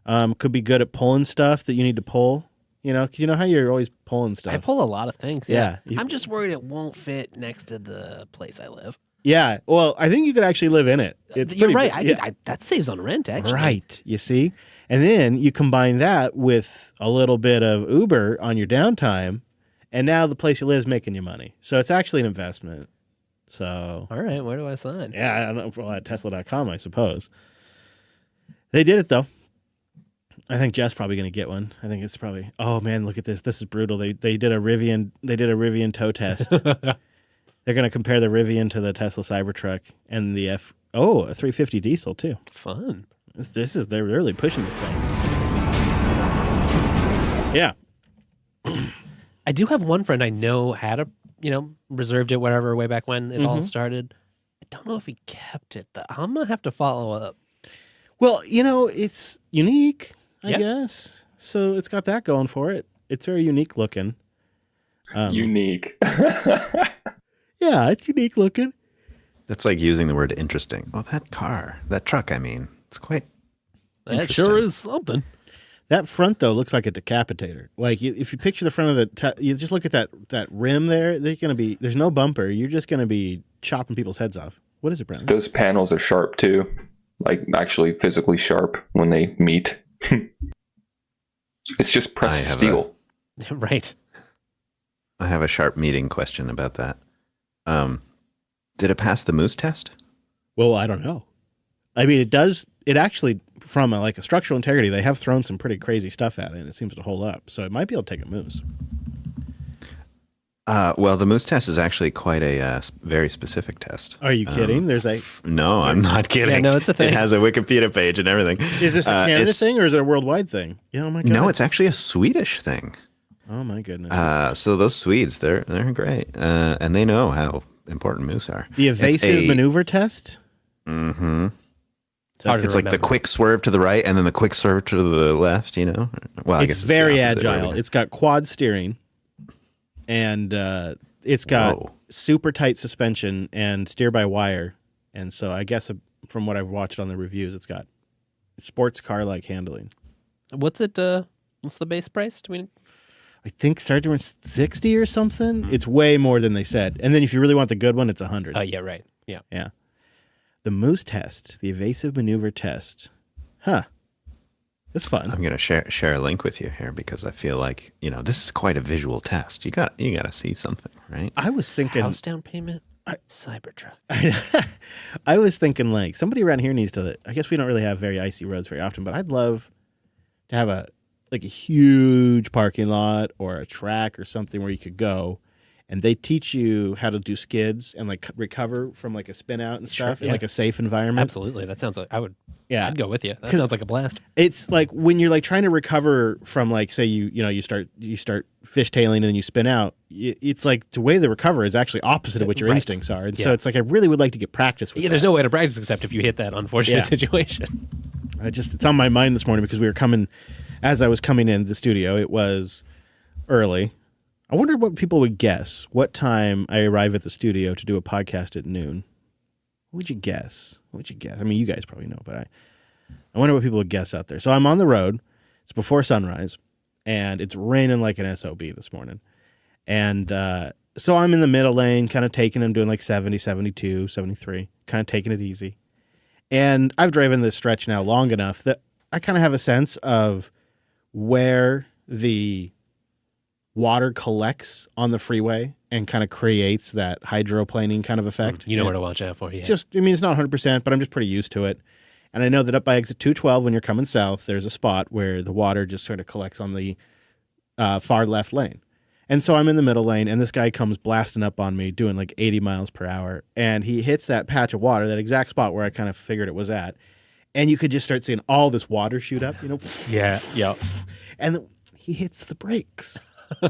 Could be good at pulling stuff that you need to pull. 'Cause you know how you're always pulling stuff. I pull a lot of things. Yeah. I'm just worried it won't fit next to the place I live. Yeah. Well, I think you could actually live in it. It's You're pretty right. big. That saves on rent, actually. Right. You see? And then you combine that with a little bit of Uber on your downtime, and now the place you live is making you money. So it's actually an investment. So, All right, where do I sign? yeah, I don't know. Well, at Tesla.com, I suppose. They did it, though. I think Jeff's probably going to get one. I think it's probably, oh, man, look at this. This is brutal. They did a Rivian tow test. They're going to compare the Rivian to the Tesla Cybertruck and the a 350 diesel, too. Fun. They're really pushing this thing. Yeah. I do have one friend I know had reserved it, whatever, way back when it all started. I don't know if he kept it, though. I'm going to have to follow up. Well, it's unique, I Yeah. guess. So it's got that going for it. It's very unique looking. Unique. Yeah, it's unique looking. That's like using the word interesting. Well, that truck, it's quite That interesting. sure is something. That front, though, looks like a decapitator. Like, if you picture the front of you just look at that rim there, there's no bumper. You're just going to be chopping people's heads off. What is it, Brent? Those panels are sharp too. Like actually physically sharp when they meet. It's just I pressed have steel. Right. I have a sharp meeting question about that. Did it pass the moose test? Well, I don't know. I mean, it does. It actually, from a structural integrity, they have thrown some pretty crazy stuff at it, and it seems to hold up. So it might be able to take a moose. Well, the moose test is actually quite a very specific test. Are you kidding? No, I'm not kidding. Yeah, no, it's a thing. It has a Wikipedia page and everything. Is this a Canada it's- thing or is it a worldwide thing? Yeah, oh my god. No, it's actually a Swedish thing. Oh my goodness. So those Swedes, they're great, and they know how important moose are. The evasive maneuver test? Mm-hmm. Hard to It's like the remember. quick swerve to the right and then the quick swerve to the left. Well, I guess It's the very opposite agile. way. It's got quad steering, and it's got Whoa. super tight suspension and steer by wire. And so I guess from what I've watched on the reviews, it's got sports car like handling. What's it? What's the base price? Do we? I think started around 60 or something. It's way more than they said. And then if you really want the good one, it's 100. Oh yeah, right. Yeah. Yeah. The moose test, the evasive maneuver test. Huh. That's fun. I'm gonna share a link with you here because I feel like this is quite a visual test. You got to see something, right? I was thinking House down payment. Cybertruck. I was thinking somebody around here needs to. I guess we don't really have very icy roads very often, but I'd love to have a huge parking lot or a track or something where you could go, and they teach you how to do skids and recover from a spin out and stuff in yeah. a safe environment. Absolutely. That sounds like I would. Yeah. I'd go with you. That 'Cause- sounds like a blast. It's like when you're trying to recover from say you start fishtailing and then you spin out. It's like the way to recover is actually opposite of what your Right. instincts are, and Yeah. so it's I really would like to get practice with Yeah, that. there's no way to practice except if you hit that unfortunate Yeah. situation. It's on my mind this morning because as I was coming into the studio, it was early. I wonder what people would guess. What time I arrive at the studio to do a podcast at noon? What would you guess? I mean, you guys probably know, but I wonder what people would guess out there. So I'm on the road. It's before sunrise, and it's raining like an SOB this morning. And so I'm in the middle lane, kind of doing 70, 72, 73, kind of taking it easy. And I've driven this stretch now long enough that I kind of have a sense of where the water collects on the freeway and kind of creates that hydroplaning kind of effect. You know where to watch out for. Yeah. I mean, it's not 100%, but I'm just pretty used to it. And I know that up by exit 212, when you're coming south, there's a spot where the water just sort of collects on the far left lane. And so I'm in the middle lane, and this guy comes blasting up on me doing like 80 miles per hour. And he hits that patch of water, that exact spot where I kind of figured it was at. And you could just start seeing all this water shoot up, Yeah. Yep. And he hits the brakes,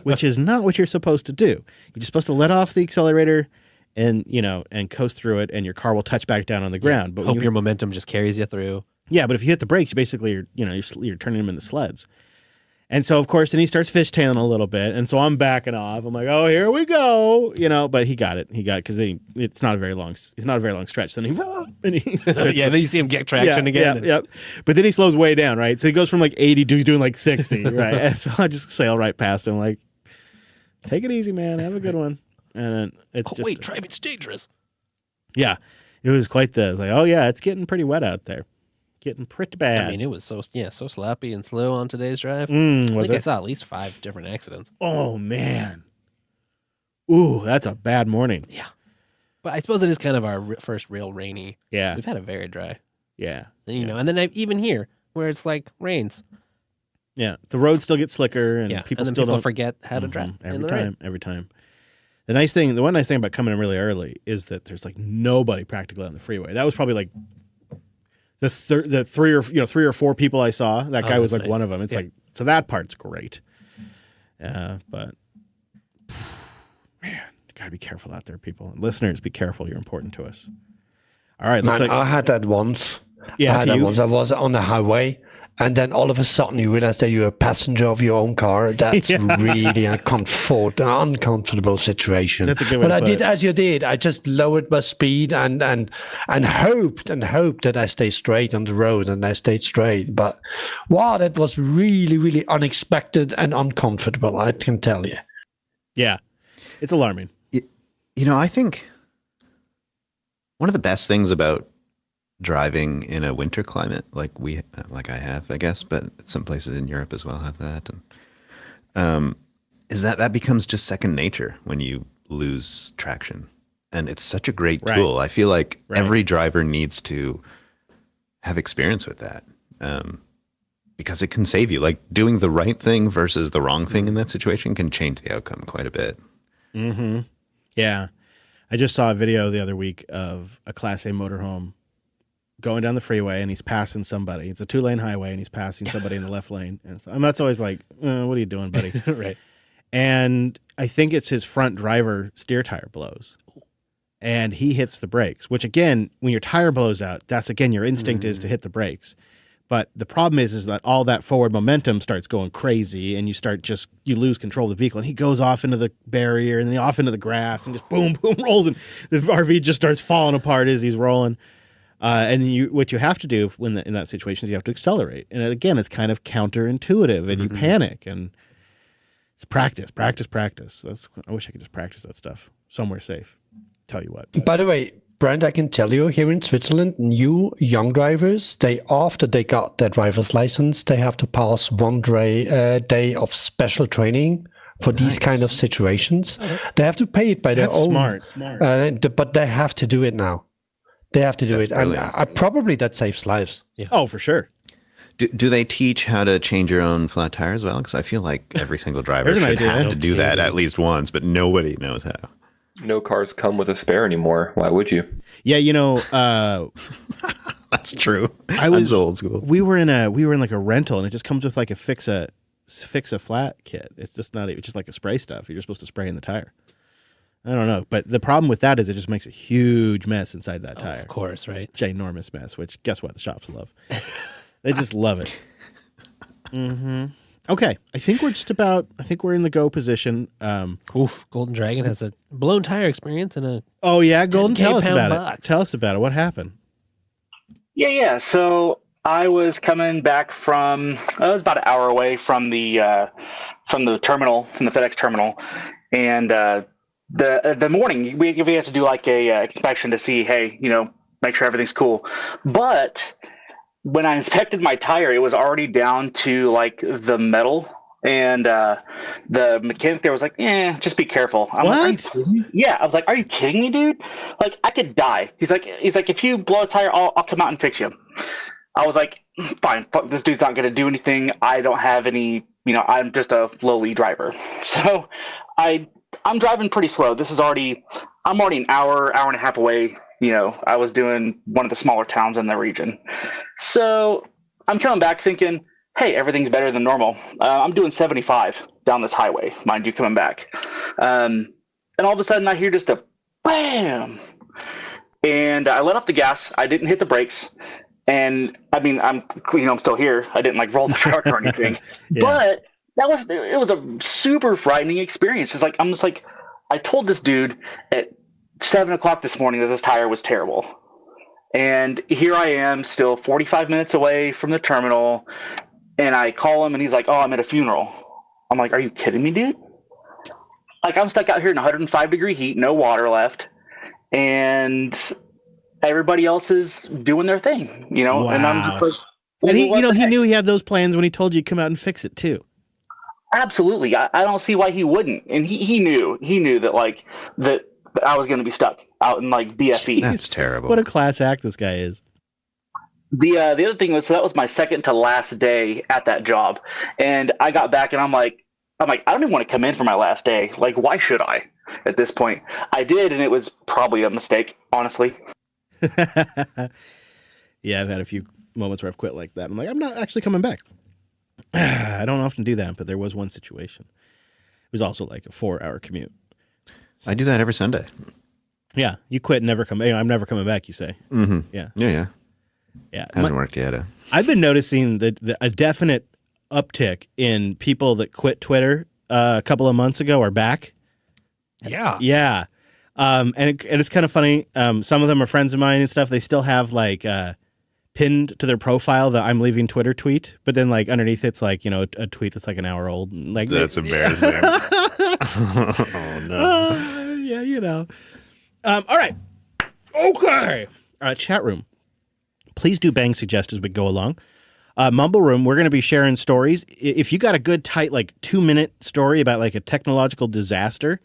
which is not what you're supposed to do. You're just supposed to let off the accelerator and, and coast through it, and your car will touch back down on the ground. But hope your momentum just carries you through. Yeah, but if you hit the brakes, you basically you're turning them into sleds. And so, of course, then he starts fishtailing a little bit, and so I'm backing off. I'm like, "Oh, here we go," But he got it. Because it's not a very long. It's not a very long stretch. Then he starts, then you see him get traction again. Yeah. But then he slows way down, right? So he goes from like 80 to he's doing like 60, right? And so I just sail right past him, like, "Take it easy, man. Have a good one." And it's just driving's dangerous. Yeah, it was quite the like. Oh yeah, it's getting pretty wet out there. Getting pretty bad. I mean, it was so sloppy and slow on today's drive. I saw at least 5 different accidents. Oh man. Ooh, that's a bad morning. Yeah. But I suppose it is kind of our first real rainy. Yeah. We've had a very dry. Yeah. And, and then even here where it's like rains. Yeah. The road still gets slicker and people still don't forget how to drive. Every time. The one nice thing about coming in really early is that there's like nobody practically on the freeway. That was probably like the 3 or 4 people I saw. That guy was like nice. One of them. It's like, so that part's great. But man, you gotta be careful out there, people. And listeners, be careful. You're important to us. All right. Looks like I had that once. Yeah, I had that once. I was on the highway, and then all of a sudden you realize that you're a passenger of your own car. That's really an uncomfortable situation. That's a good way to I put did it. as you did. I just lowered my speed and hoped that I stay straight on the road, and I stayed straight. But wow, that was really, really unexpected and uncomfortable, I can tell you. Yeah, it's alarming. I think one of the best things about driving in a winter climate like I have, I guess, but some places in Europe as well have that, and is that becomes just second nature when you lose traction, and it's such a great tool. I feel like every driver needs to have experience with that, because it can save you. Like doing the right thing versus the wrong thing in that situation can change the outcome quite a bit. Mm-hmm. Yeah, I just saw a video the other week of a Class A motorhome going down the freeway, and he's passing somebody. It's a 2-lane highway, and he's passing somebody in the left lane. And so, that's always like, what are you doing, buddy? Right. And I think it's his front driver steer tire blows. And he hits the brakes, which again, when your tire blows out, that's again, your instinct is to hit the brakes. But the problem is that all that forward momentum starts going crazy, and you lose control of the vehicle. And he goes off into the barrier and then off into the grass and just boom, boom, rolls. And the RV just starts falling apart as he's rolling. And what you have to do in that situation is you have to accelerate. And again, it's kind of counterintuitive, and you panic. And it's practice. I wish I could just practice that stuff somewhere safe. Tell you what. By the way, Brent, I can tell you here in Switzerland, new young drivers, after they got their driver's license, they have to pass 1 day of special training for these kind of situations. They have to pay it by their own. That's smart. But they have to do it now. They have to do it. Brilliant. And probably that saves lives. Yeah. Oh, for sure. Do they teach how to change your own flat tire as well? Because I feel like every single driver should have to do that at least once, but nobody knows how. No cars come with a spare anymore. Why would you? Yeah, that's true. I'm old school. We were in like a rental, and it just comes with like a fix a flat kit. It's just not. It's just like a spray stuff. You're supposed to spray in the tire. I don't know, but the problem with that is it just makes a huge mess inside that tire. Of course, right? Ginormous mess. Which guess what? The shops love. They just love it. Mm-hmm. Okay, I think we're in the go position. Golden Dragon has a blown tire experience and a. Oh yeah, Golden, tell us about box. it. Tell us about it. What happened? Yeah. So I was coming back from. I was about an hour away from the terminal, from the FedEx terminal, and the morning we have to do like a inspection to see, hey, make sure everything's cool. But when I inspected my tire, it was already down to like the metal And the mechanic there was like, just be careful. I'm like, are you kidding me? Yeah, I was like, are you kidding me, dude? Like, I could die. He's like, if you blow a tire, I'll come out and fix you. I was like, fine, fuck, this dude's not going to do anything. I don't have any, I'm just a lowly driver. So I'm driving pretty slow. I'm already an hour and a half away. I was doing one of the smaller towns in the region. So I'm coming back thinking, hey, everything's better than normal. I'm doing 75 down this highway, mind you, coming back. And all of a sudden I hear just a bam. And I let off the gas. I didn't hit the brakes. And I mean, I'm still here. I didn't like roll the truck or anything, but it was a super frightening experience. It's like, I told this dude at 7:00 this morning that this tire was terrible. And here I am still 45 minutes away from the terminal. And I call him and he's like, oh, I'm at a funeral. I'm like, are you kidding me, dude? Like, I'm stuck out here in 105-degree heat, no water left. And everybody else is doing their thing, Wow. And I'm just like, and he knew he had those plans when he told you to come out and fix it too. Absolutely. I don't see why he wouldn't. And he knew that that I was going to be stuck out in like BFE. That's terrible. What a class act this guy is. The other thing was, so that was my second to last day at that job. And I got back and I'm like, I don't even want to come in for my last day. Like, why should I at this point? I did. And it was probably a mistake, honestly. Yeah, I've had a few moments where I've quit like that. I'm like, I'm not actually coming back. I don't often do that, but there was one situation. It was also like a 4-hour commute. I do that every Sunday. Yeah, you quit and never come. I'm never coming back, you say. Mm-hmm. Yeah. Yeah. Hasn't worked yet. I've been noticing a definite uptick in people that quit Twitter a couple of months ago are back. Yeah. Yeah. And it's kind of funny. Some of them are friends of mine and stuff. They still have like pinned to their profile the I'm leaving Twitter tweet, but then like underneath it's like, a tweet that's like an hour old. And, like, That's embarrassing. Oh no. Yeah, all right. Okay. Chat room. Please do bang suggest as we go along. Mumble Room, we're going to be sharing stories. If you got a good, tight, like 2-minute story about like a technological disaster,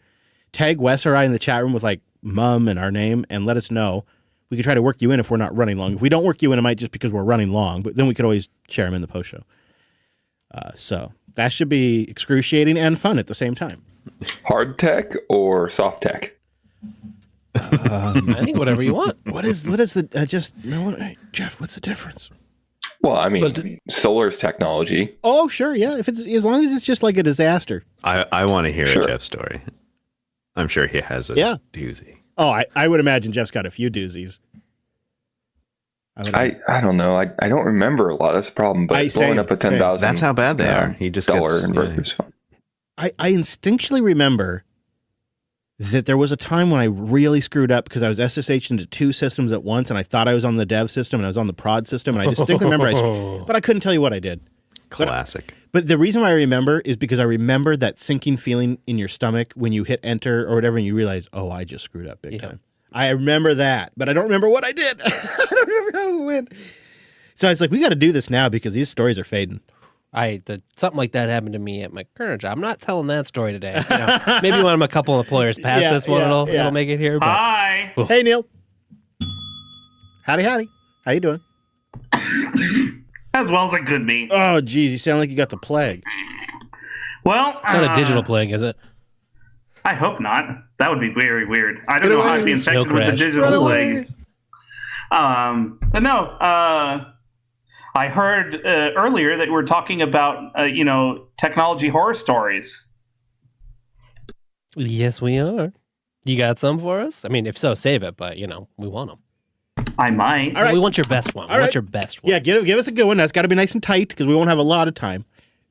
tag Wes or I in the chat room with like mum and our name and let us know. We could try to work you in if we're not running long. If we don't work you in, it might just because we're running long, but then we could always share them in the post show. So that should be excruciating and fun at the same time. Hard tech or soft tech? I think whatever you want. What is the Jeff? What's the difference? Well, I mean, solar's technology. Oh, sure, yeah. If it's as long as it's just like a disaster. I want to hear Sure. Jeff's story. I'm sure he has a doozy. Oh, I would imagine Jeff's got a few doozies. I don't know. I don't remember a lot. That's the problem. But blowing up a 10,000. That's how bad they are. He just dollar gets inverter's fun. I instinctually remember that there was a time when I really screwed up because I was SSH into 2 systems at once, and I thought I was on the dev system and I was on the prod system, and I distinctly remember but I couldn't tell you what I did. Classic. But the reason why I remember is because I remember that sinking feeling in your stomach when you hit enter or whatever and you realize, oh, I just screwed up big time. I remember that, but I don't remember what I did. I don't remember how it went. So I was like, we got to do this now because these stories are fading. Something like that happened to me at my current job. I'm not telling that story today. Maybe when I'm a couple of employers past this one, it'll make it here. But, Hi. Hey, Neil. Howdy. How you doing? As well as it could be. Oh, geez, you sound like you got the plague. Well, it's not a digital plague, is it? I hope not. That would be very weird. I don't know how I'd be infected with the digital plague. But no, I heard earlier that we're talking about, technology horror stories. Yes, we are. You got some for us? I mean, if so, save it, but, we want them. I might. All right. We want your best one. We want your best one. Yeah, give us a good one. That's got to be nice and tight because we won't have a lot of time.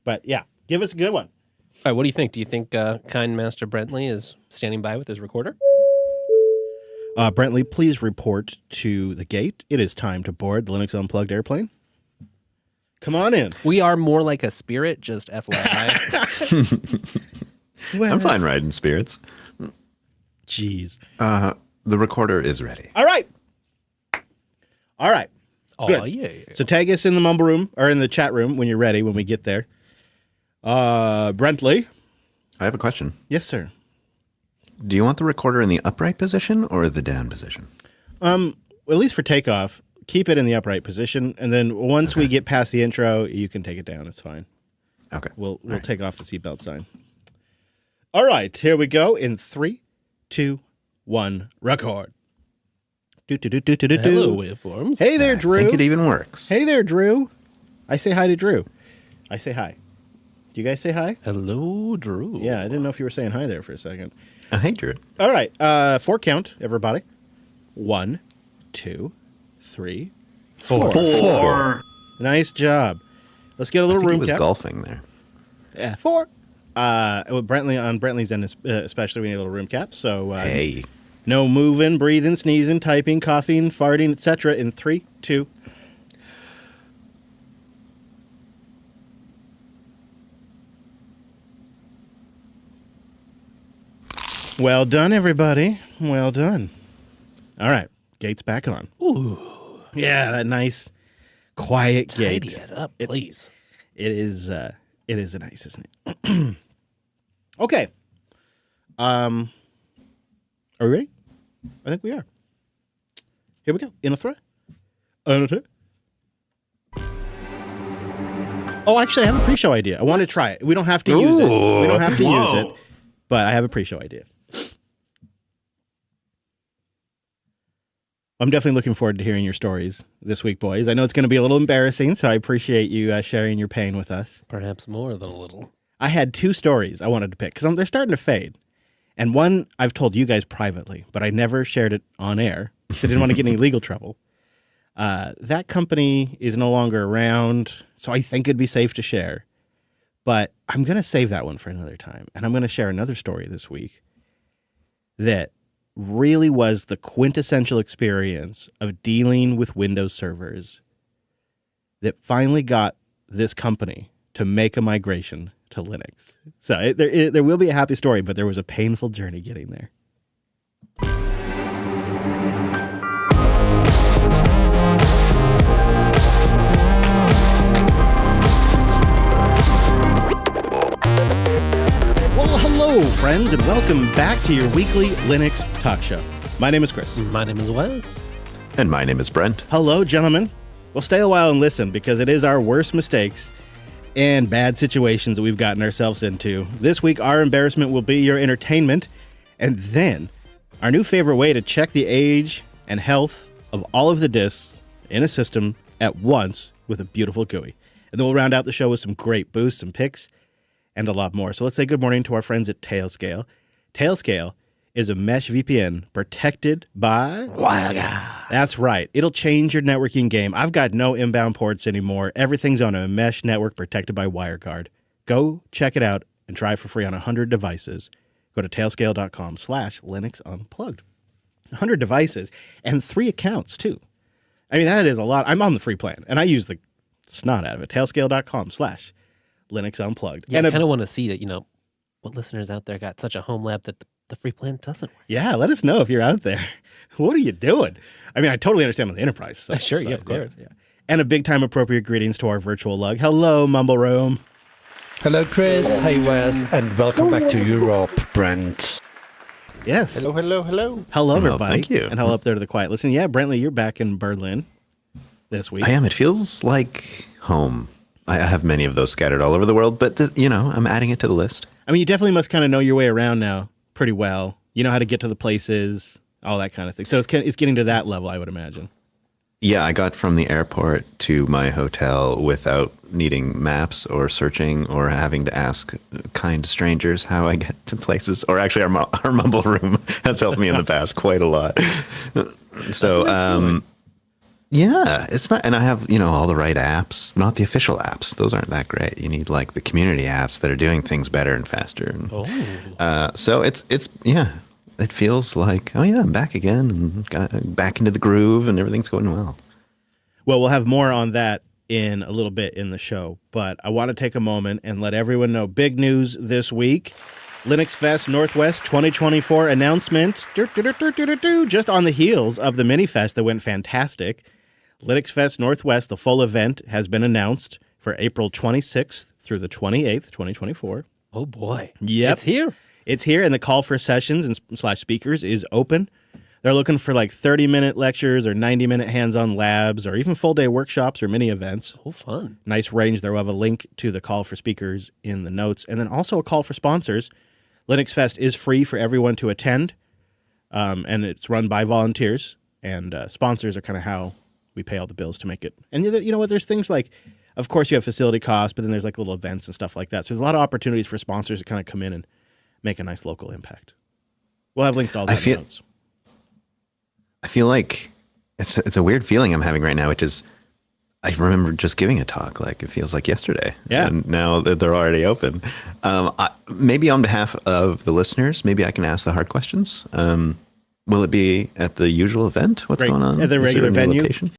But yeah, give us a good one. All right, what do you think? Do you think kind Master Brentley is standing by with his recorder? Brentley, please report to the gate. It is time to board the Linux Unplugged airplane. Come on in. We are more like a Spirit, just FYI. I'm fine riding Spirits. Jeez. The recorder is ready. All right. Oh, Good. yeah. So tag us in the mumble room or in the chat room when you're ready, when we get there. Brentley. I have a question. Yes, sir. Do you want the recorder in the upright position or the down position? At least for takeoff, keep it in the upright position, and then once we get past the intro, you can take it down. It's fine. Okay. We'll take off the seatbelt sign. All right, here we go in 3, 2, 1, record. Hello, waveforms. Hey there, Drew. I think it even works. Hey there, Drew. I say hi to Drew. I say hi. Do you guys say hi? Hello, Drew. Yeah, I didn't know if you were saying hi there for a second. Hey, Drew. All right, 4 count, everybody. 1, 2, 3, 4. 4. Nice job. Let's get a little I think room he was cap. golfing there. Yeah, 4. With Brentley on Brentley's end, especially, we need a little room cap. So Hey. no moving, breathing, sneezing, typing, coughing, farting, etc. In 3, 2. Well done, everybody. Well done. All right, gate's back on. Ooh. Yeah, that nice, quiet Tidy gate. it up, please. It is nice, isn't it? Okay. Are we ready? I think we are. Here we go. In a thread. Oh, actually, I have a pre-show idea. I want to try it. We don't have to use it. We don't have to use it. But I have a pre-show idea. I'm definitely looking forward to hearing your stories this week, boys. I know it's going to be a little embarrassing, so I appreciate you sharing your pain with us. Perhaps more than a little. I had 2 stories I wanted to pick because they're starting to fade. And one I've told you guys privately, but I never shared it on air because I didn't want to get any legal trouble. That company is no longer around, so I think it'd be safe to share. But I'm going to save that one for another time. And I'm going to share another story this week that really was the quintessential experience of dealing with Windows servers that finally got this company to make a migration to Linux. So there will be a happy story, but there was a painful journey getting there. Well, hello, friends, and welcome back to your weekly Linux talk show. My name is Chris. My name is Wes. And my name is Brent. Hello, gentlemen. Well, stay a while and listen because it is our worst mistakes and bad situations that we've gotten ourselves into. This week, our embarrassment will be your entertainment, and then our new favorite way to check the age and health of all of the disks in a system at once with a beautiful GUI. And then we'll round out the show with some great boosts and picks and a lot more. So let's say good morning to our friends at Tailscale. Tailscale is a mesh VPN protected by WireGuard. That's right. It'll change your networking game. I've got no inbound ports anymore. Everything's on a mesh network protected by WireGuard. Go check it out and try it for free on 100 devices. Go to tailscale.com/Linux Unplugged. 100 devices and 3 accounts too. I mean, that is a lot. I'm on the free plan and I use the snot out of it. Tailscale.com/Linux Unplugged. Yeah, I kind of want to see that, what listeners out there got such a home lab that the free plan doesn't work. Yeah, let us know if you're out there. What are you doing? I mean, I totally understand on the enterprise side. Sure, yeah, of course. Yeah. And a big time appropriate greetings to our virtual lug. Hello, Mumble Room. Hello, Chris. Hey, Wes. And welcome back to Europe, Brent. Yes. Hello. Hello, everybody. Thank you. And hello up there to the quiet listen. Yeah, Brentley, you're back in Berlin this week. I am. It feels like home. I have many of those scattered all over the world, but, I'm adding it to the list. I mean, you definitely must kind of know your way around now pretty well. You know how to get to the places, all that kind of thing. So it's getting to that level, I would imagine. Yeah, I got from the airport to my hotel without needing maps or searching or having to ask kind strangers how I get to places. Or actually, our Mumble Room has helped me in the past quite a lot. So, yeah, it's not, and I have, all the right apps, not the official apps. Those aren't that great. You need like the community apps that are doing things better and faster. And, so it feels like, oh yeah, I'm back again and got back into the groove and everything's going well. Well, we'll have more on that in a little bit in the show, but I want to take a moment and let everyone know big news this week. LinuxFest Northwest 2024 announcement, just on the heels of the mini-fest that went fantastic. LinuxFest Northwest, the full event, has been announced for April 26th through the 28th, 2024. Oh boy. Yep. It's here. It's here, and the call for sessions and / speakers is open. They're looking for like 30-minute lectures or 90-minute hands-on labs or even full-day workshops or mini events. Oh, fun. Nice range there. We'll have a link to the call for speakers in the notes. And then also a call for sponsors. LinuxFest is free for everyone to attend, and it's run by volunteers. And sponsors are kind of how we pay all the bills to make it. And you know what? There's things like, of course, you have facility costs, but then there's like little events and stuff like that. So there's a lot of opportunities for sponsors to kind of come in and make a nice local impact. We'll have links to all that in the notes. I feel like it's a weird feeling I'm having right now, which is I remember just giving a talk, like it feels like yesterday. Yeah. And now that they're already open. Maybe on behalf of the listeners, maybe I can ask the hard questions. Will it be at the usual event? What's going on? At the regular venue? Location?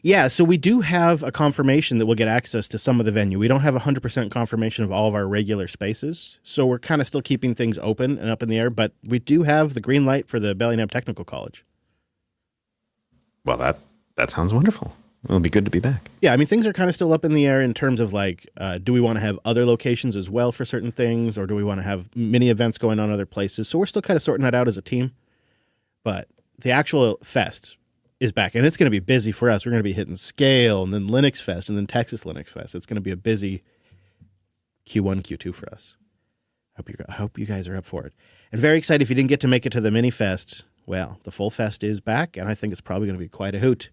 Yeah, so we do have a confirmation that we'll get access to some of the venue. We don't have 100% confirmation of all of our regular spaces, so we're kind of still keeping things open and up in the air, but we do have the green light for the Bellingham Technical College. Well, that sounds wonderful. It'll be good to be back. Yeah, I mean, things are kind of still up in the air in terms of like, do we want to have other locations as well for certain things, or do we want to have mini events going on other places? So we're still kind of sorting that out as a team, but the actual fest is back, and it's going to be busy for us. We're going to be hitting Scale, and then LinuxFest, and then Texas LinuxFest. It's going to be a busy Q1, Q2 for us. I hope you guys are up for it. And very excited if you didn't get to make it to the mini fest. Well, the full fest is back, and I think it's probably going to be quite a hoot.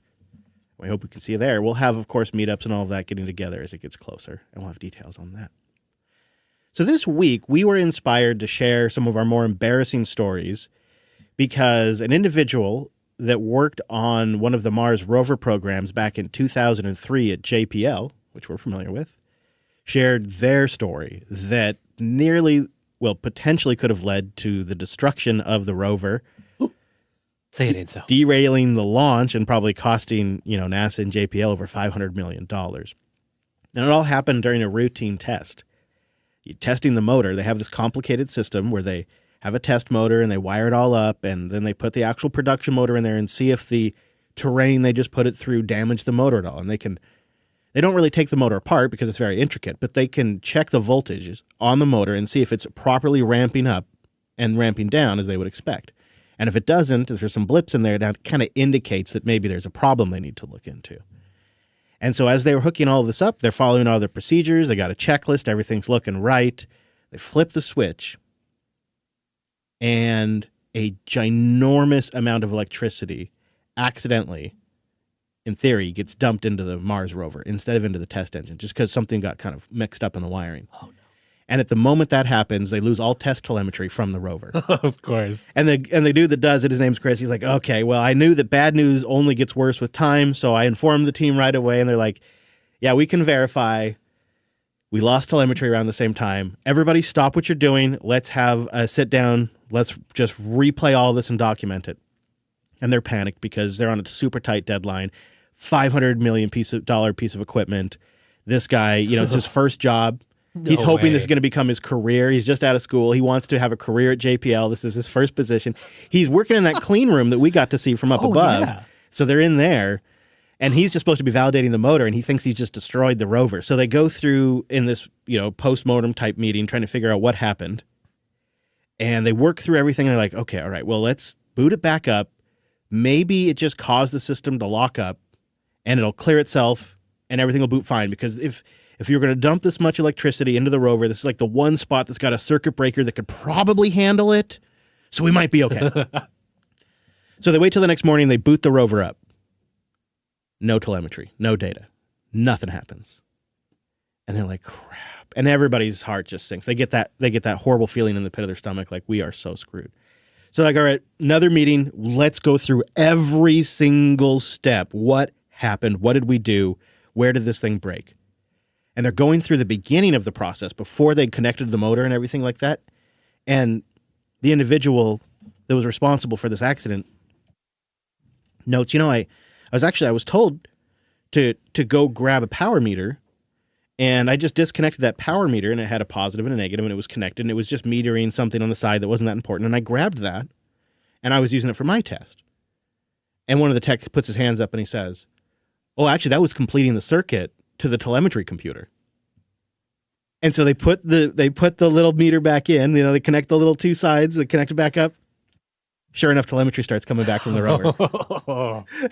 We hope we can see you there. We'll have, of course, meetups and all of that getting together as it gets closer, and we'll have details on that. So this week, we were inspired to share some of our more embarrassing stories because an individual that worked on one of the Mars Rover programs back in 2003 at JPL, which we're familiar with, shared their story that potentially could have led to the destruction of the rover. Say it ain't so. Derailing the launch and probably costing, NASA and JPL over $500 million. And it all happened during a routine test. You're testing the motor. They have this complicated system where they have a test motor and they wire it all up, and then they put the actual production motor in there and see if the terrain they just put it through damaged the motor at all. And they don't really take the motor apart because it's very intricate, but they can check the voltages on the motor and see if it's properly ramping up and ramping down as they would expect. And if it doesn't, if there's some blips in there, that kind of indicates that maybe there's a problem they need to look into. And so as they were hooking all of this up, they're following all the procedures. They got a checklist. Everything's looking right. They flip the switch, and a ginormous amount of electricity accidentally, in theory, gets dumped into the Mars rover instead of into the test engine, just because something got kind of mixed up in the wiring. Oh, no. And at the moment that happens, they lose all test telemetry from the rover. Of course. And the dude that does it, his name's Chris. He's like, okay, well, I knew that bad news only gets worse with time, so I informed the team right away, and they're like, yeah, we can verify. We lost telemetry around the same time. Everybody stop what you're doing. Let's have a sit down. Let's just replay all this and document it. And they're panicked because they're on a super tight deadline, $500 million piece of equipment. This guy, it's his first job. He's hoping this is going to become his career. He's just out of school. He wants to have a career at JPL. This is his first position. He's working in that clean room that we got to see from up above. Yeah. So they're in there, and he's just supposed to be validating the motor, and he thinks he's just destroyed the rover. So they go through in this, post-mortem type meeting trying to figure out what happened. And they work through everything. And they're like, okay, all right, well, let's boot it back up. Maybe it just caused the system to lock up, and it'll clear itself, and everything will boot fine. Because if you're going to dump this much electricity into the rover, this is like the one spot that's got a circuit breaker that could probably handle it. So we might be okay. So they wait till the next morning. They boot the rover up. No telemetry, no data. Nothing happens. And they're like, crap. And everybody's heart just sinks. They get that horrible feeling in the pit of their stomach, like we are so screwed. So like, all right, another meeting. Let's go through every single step. What happened? What did we do? Where did this thing break? And they're going through the beginning of the process before they connected the motor and everything like that. And the individual that was responsible for this accident notes, I was told to go grab a power meter, and I just disconnected that power meter, and it had a positive and a negative, and it was connected, and it was just metering something on the side that wasn't that important. And I grabbed that, and I was using it for my test. And one of the techs puts his hands up and he says, oh, actually, that was completing the circuit to the telemetry computer. And so they put the little meter back in. They connect the little two sides. They connect it back up. Sure enough, telemetry starts coming back from the rover.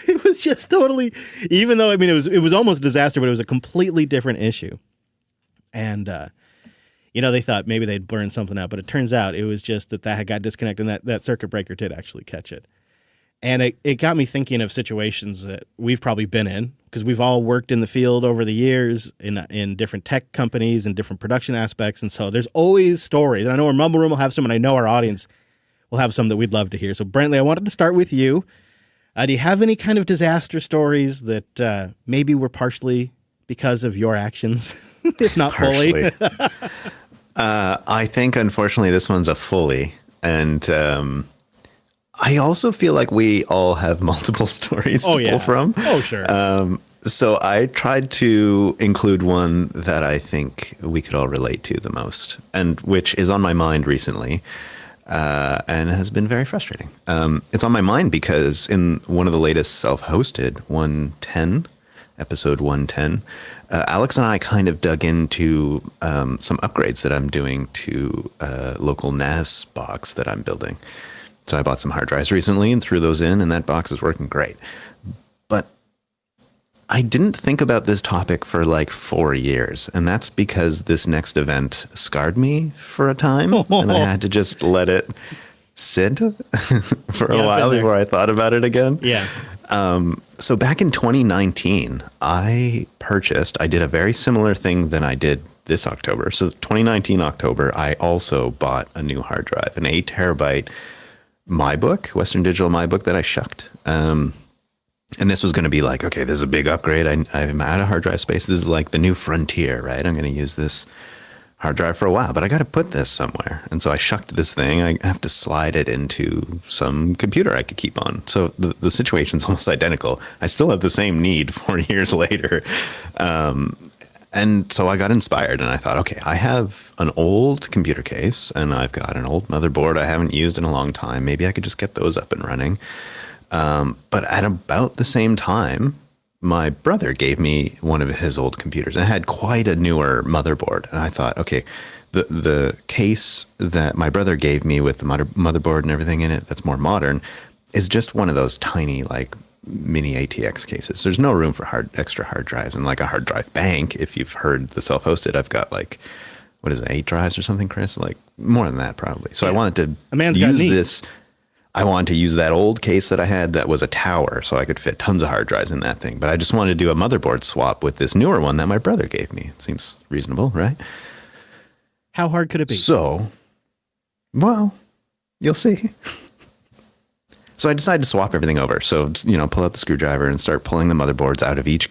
It was just totally, even though it was almost a disaster, but it was a completely different issue. And they thought maybe they'd burn something out, but it turns out it was just that had got disconnected, and that circuit breaker did actually catch it. And it got me thinking of situations that we've probably been in, because we've all worked in the field over the years in different tech companies and different production aspects. And so there's always stories. And I know our Mumble Room will have some, and I know our audience will have some that we'd love to hear. So Brentley, I wanted to start with you. Do you have any kind of disaster stories that maybe were partially because of your actions, if not fully? I think, unfortunately, this one's a fully. And I also feel like we all have multiple stories to pull from. Oh, sure. So I tried to include one that I think we could all relate to the most, and which is on my mind recently. And has been very frustrating. It's on my mind because in one of the latest self-hosted 110, episode 110, Alex and I kind of dug into some upgrades that I'm doing to a local NAS box that I'm building. So I bought some hard drives recently and threw those in, and that box is working great. But I didn't think about this topic for like 4 years, and that's because this next event scarred me for a time, and I had to just let it sit for a while before I thought about it again. Yeah. So back in 2019, I did a very similar thing than I did this October. So 2019 October, I also bought a new hard drive, an 8 terabyte MyBook, Western Digital MyBook that I shucked. And this was going to be like, okay, this is a big upgrade. I'm out of hard drive space. This is like the new frontier, right? I'm going to use this hard drive for a while, but I got to put this somewhere. And so I shucked this thing. I have to slide it into some computer I could keep on. So the situation's almost identical. I still have the same need 4 years later. And so I got inspired and I thought, okay, I have an old computer case and I've got an old motherboard I haven't used in a long time. Maybe I could just get those up and running. But at about the same time, my brother gave me one of his old computers and it had quite a newer motherboard. And I thought, okay, the case that my brother gave me with the motherboard and everything in it that's more modern is just one of those tiny, like, mini ATX cases. There's no room for extra hard drives, and like a hard drive bank. If you've heard the self-hosted, I've got like, what is it, 8 drives or something, Chris? Like more than that probably. So I wanted to use this. I wanted to use that old case that I had that was a tower, so I could fit tons of hard drives in that thing. But I just wanted to do a motherboard swap with this newer one that my brother gave me. It seems reasonable, right? How hard could it be? So, well, you'll see. So I decided to swap everything over. So, pull out the screwdriver and start pulling the motherboards out of each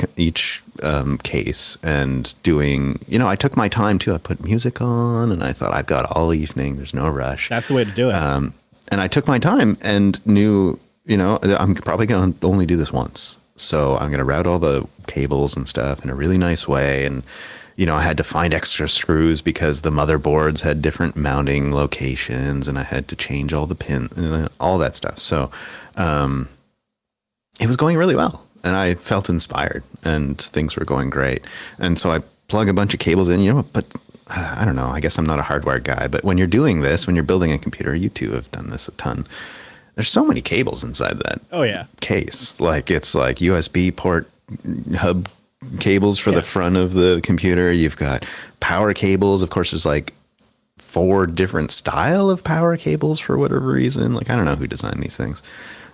case and doing, I took my time too. I put music on and I thought I've got all evening. There's no rush. That's the way to do it. And I took my time and knew, I'm probably going to only do this once. So I'm going to route all the cables and stuff in a really nice way. And, I had to find extra screws because the motherboards had different mounting locations and I had to change all the pins, all that stuff. So it was going really well and I felt inspired and things were going great. And so I plug a bunch of cables in, but I don't know, I guess I'm not a hardware guy, but when you're doing this, when you're building a computer, you two have done this a ton. There's so many cables inside that case. Like it's like USB port hub cables for the front of the computer. You've got power cables. Of course, there's like 4 different style of power cables for whatever reason. Like, I don't know who designed these things.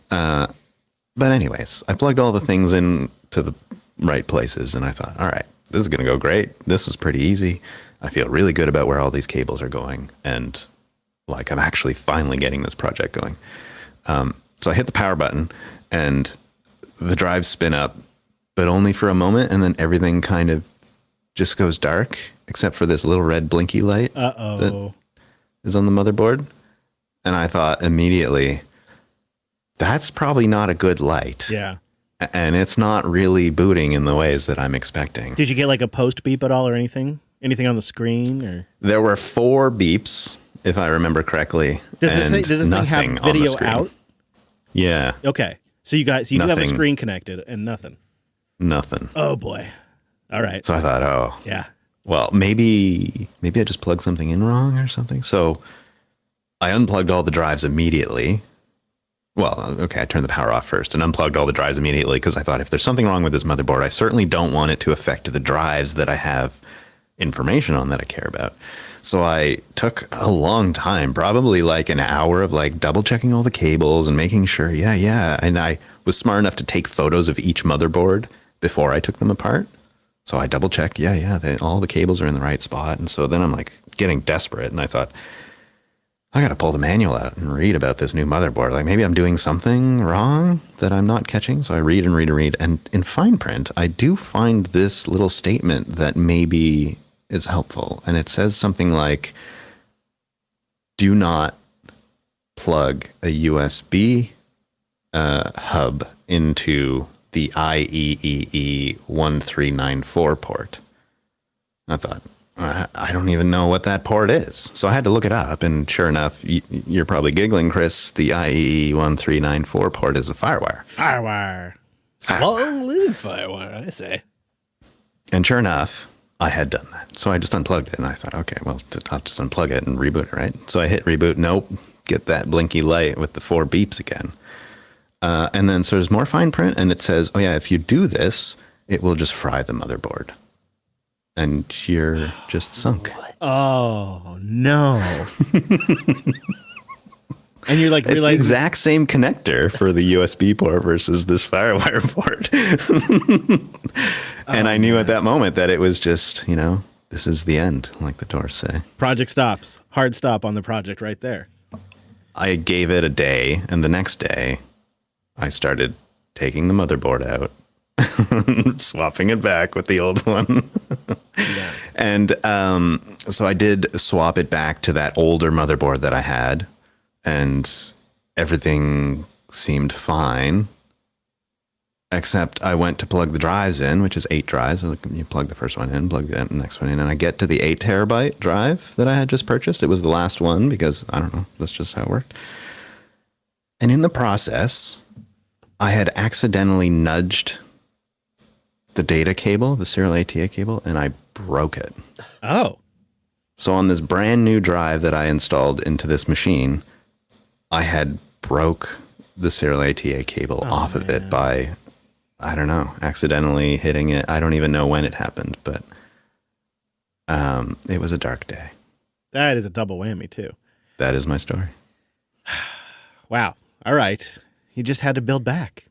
But anyways, I plugged all the things in to the right places and I thought, all right, this is going to go great. This was pretty easy. I feel really good about where all these cables are going. And like, I'm actually finally getting this project going. So I hit the power button and the drives spin up, but only for a moment. And then everything kind of just goes dark, except for this little red blinky light that is on the motherboard. And I thought immediately, that's probably not a good light. Yeah. And it's not really booting in the ways that I'm expecting. Did you get like a post beep at all or anything? Anything on the screen? Or there were 4 beeps, if I remember correctly. Does this thing have video out? Yeah. Okay. So you do have a screen connected and nothing. Nothing. Oh boy. All right. So I thought, yeah. well, maybe I just plugged something in wrong or something. So I unplugged all the drives immediately. Well, okay, I turned the power off first and unplugged all the drives immediately because I thought if there's something wrong with this motherboard, I certainly don't want it to affect the drives that I have information on that I care about. So I took a long time, probably like an hour of like double checking all the cables and making sure, yeah. And I was smart enough to take photos of each motherboard before I took them apart. So I double checked, all the cables are in the right spot. And so then I'm like getting desperate and I thought, I got to pull the manual out and read about this new motherboard. Like maybe I'm doing something wrong that I'm not catching. So I read and read and read. And in fine print, I do find this little statement that maybe is helpful. And it says something like, do not plug a USB hub into the IEEE 1394 port. I thought, I don't even know what that port is. So I had to look it up. And sure enough, you're probably giggling, Chris, the IEEE 1394 port is a FireWire. Firewire. Long live Firewire, I say. And sure enough, I had done that. So I just unplugged it and I thought, okay, well, I'll just unplug it and reboot it, right? So I hit reboot. Nope. Get that blinky light with the 4 beeps again. And then so there's more fine print and it says, oh yeah, if you do this, it will just fry the motherboard. And you're just sunk. What? Oh, no. And you're like, it's the exact same connector for the USB port versus this FireWire port. And I knew at that moment that it was just, this is the end, like the doors say. Project stops. Hard stop on the project right there. I gave it a day, and the next day, I started taking the motherboard out, swapping it back with the old one. Yeah. And so I did swap it back to that older motherboard that I had, and everything seemed fine. Except I went to plug the drives in, which is 8 drives. You plug the first one in, plug the next one in, and I get to the 8 terabyte drive that I had just purchased. It was the last one because, I don't know, that's just how it worked. And in the process, I had accidentally nudged the data cable, the serial ATA cable, and I broke it. Oh. So on this brand new drive that I installed into this machine, I had broke the serial ATA cable off of it by, I don't know, accidentally hitting it. I don't even know when it happened, but it was a dark day. That is a double whammy, too. That is my story. Wow. All right. You just had to build back.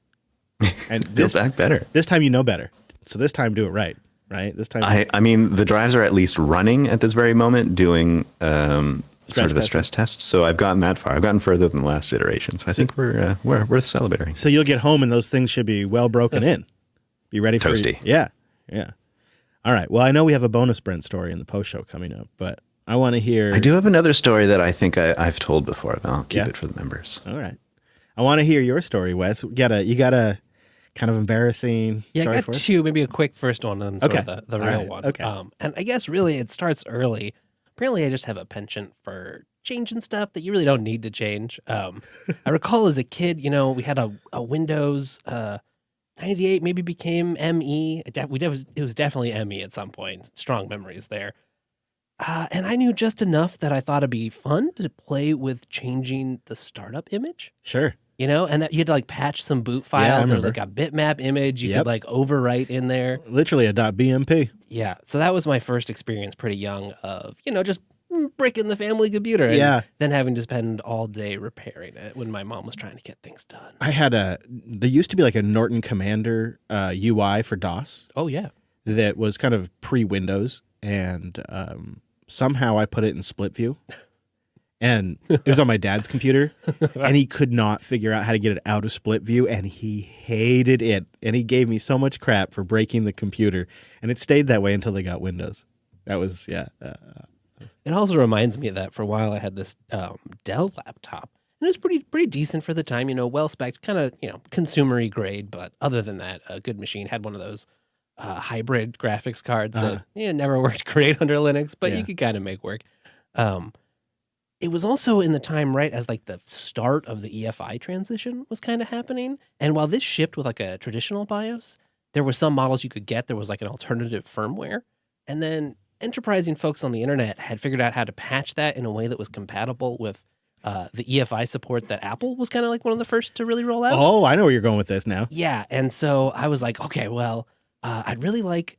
And Build back better. This time you know better. So this time do it right? This time. I mean, the drives are at least running at this very moment doing sort of a stress test. So I've gotten that far. I've gotten further than the last iteration. So I think we're celebrating. So you'll get home and those things should be well broken in. Be ready for toasty. Yeah. All right. Well, I know we have a bonus Brent story in the post show coming up, but I want to hear. I do have another story that I think I've told before, but I'll keep it for the members. All right. I want to hear your story, Wes. You got a kind of embarrassing. Yeah, story I got 2. Maybe a quick first one and sort of the real one. Okay. And I guess really it starts early. Apparently, I just have a penchant for changing stuff that you really don't need to change. I recall as a kid, we had a Windows 98, maybe became ME. It was definitely ME at some point. Strong memories there. And I knew just enough that I thought it'd be fun to play with changing the startup image. Sure. And that you had to patch some boot files. There was a bitmap image you could overwrite in there. Literally a .bmp. Yeah. So that was my first experience pretty young of, just bricking the family computer and then having to spend all day repairing it when my mom was trying to get things done. I had there used to be a Norton Commander UI for DOS. Oh, yeah. That was kind of pre-Windows and somehow I put it in split view. And it was on my dad's computer, and he could not figure out how to get it out of split view, and he hated it. And he gave me so much crap for breaking the computer, and it stayed that way until they got Windows. That was, It also reminds me of that for a while I had this Dell laptop, and it was pretty decent for the time, well-spec'd, kind of, consumer-y grade, but other than that, a good machine. Had one of those hybrid graphics cards that never worked great under Linux, but you could kind of make work. It was also in the time, right, as the start of the EFI transition was kind of happening. And while this shipped with a traditional BIOS, there were some models you could get. There was an alternative firmware. And then enterprising folks on the internet had figured out how to patch that in a way that was compatible with the EFI support that Apple was kind of like one of the first to really roll out. Oh, I know where you're going with this now. Yeah, and so I was like, okay, well, I'd really like,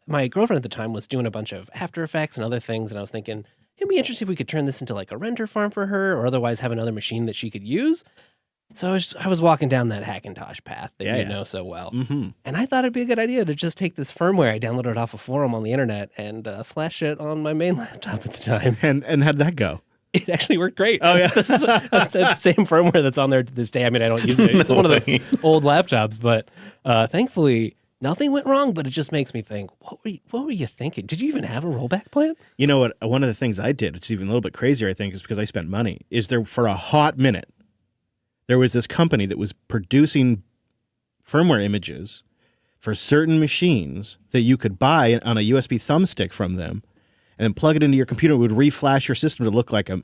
my girlfriend at the time was doing a bunch of After Effects and other things, and I was thinking, it'd be interesting if we could turn this into like a render farm for her, or otherwise have another machine that she could use. So I was walking down that Hackintosh path that you know so well. Mm-hmm. And I thought it'd be a good idea to just take this firmware I downloaded off a forum on the internet and flash it on my main laptop at the time. And how'd that go? It actually worked great. Oh, yeah. This is the same firmware that's on there to this day. I mean, I don't use it. It's one of those old laptops, but thankfully nothing went wrong, but it just makes me think, what were you thinking? Did you even have a rollback plan? You know what? One of the things I did, it's even a little bit crazier, I think, is because I spent money, is there for a hot minute, there was this company that was producing firmware images for certain machines that you could buy on a USB thumbstick from them, and then plug it into your computer. It would reflash your system to look like a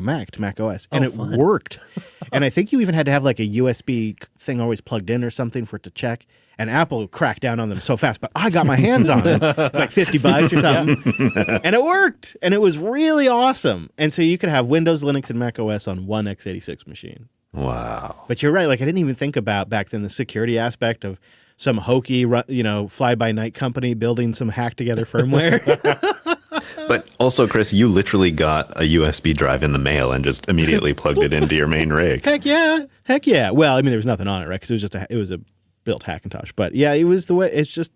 Mac, to Mac OS, and fun. Worked. And I think you even had to have like a USB thing always plugged in or something for it to check. And Apple cracked down on them so fast, but I got my hands on it. It's like $50 or something, and it worked, and it was really awesome. And so you could have Windows, Linux, and Mac OS on one x86 machine. Wow. But you're right. Like, I didn't even think about back then the security aspect of some hokey, fly-by-night company building some hack-together firmware. But also, Chris, you literally got a USB drive in the mail and just immediately plugged it into your main rig. Heck yeah. Well, I mean, there was nothing on it, right? Because it was a built Hackintosh. But yeah, it was the way. It's just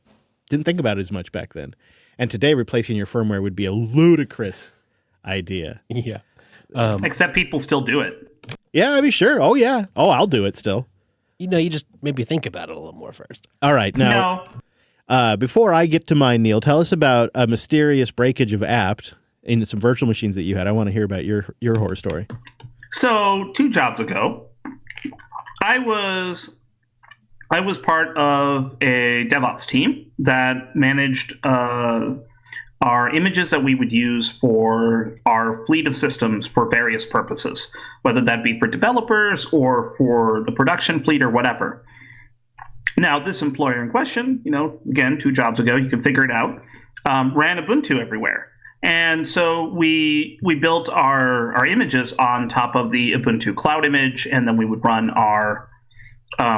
didn't think about it as much back then. And today, replacing your firmware would be a ludicrous idea. Yeah. Except people still do it. Yeah, I mean, sure. Oh, yeah. Oh, I'll do it still. You just maybe think about it a little more first. All right. Now, before I get to mine, Neil, tell us about a mysterious breakage of apt in some virtual machines that you had. I want to hear about your horror story. So 2 jobs ago, I was part of a DevOps team that managed our images that we would use for our fleet of systems for various purposes, whether that be for developers or for the production fleet or whatever. Now, this employer in question, again, 2 jobs ago, you can figure it out, ran Ubuntu everywhere. And so we built our images on top of the Ubuntu cloud image, and then we would run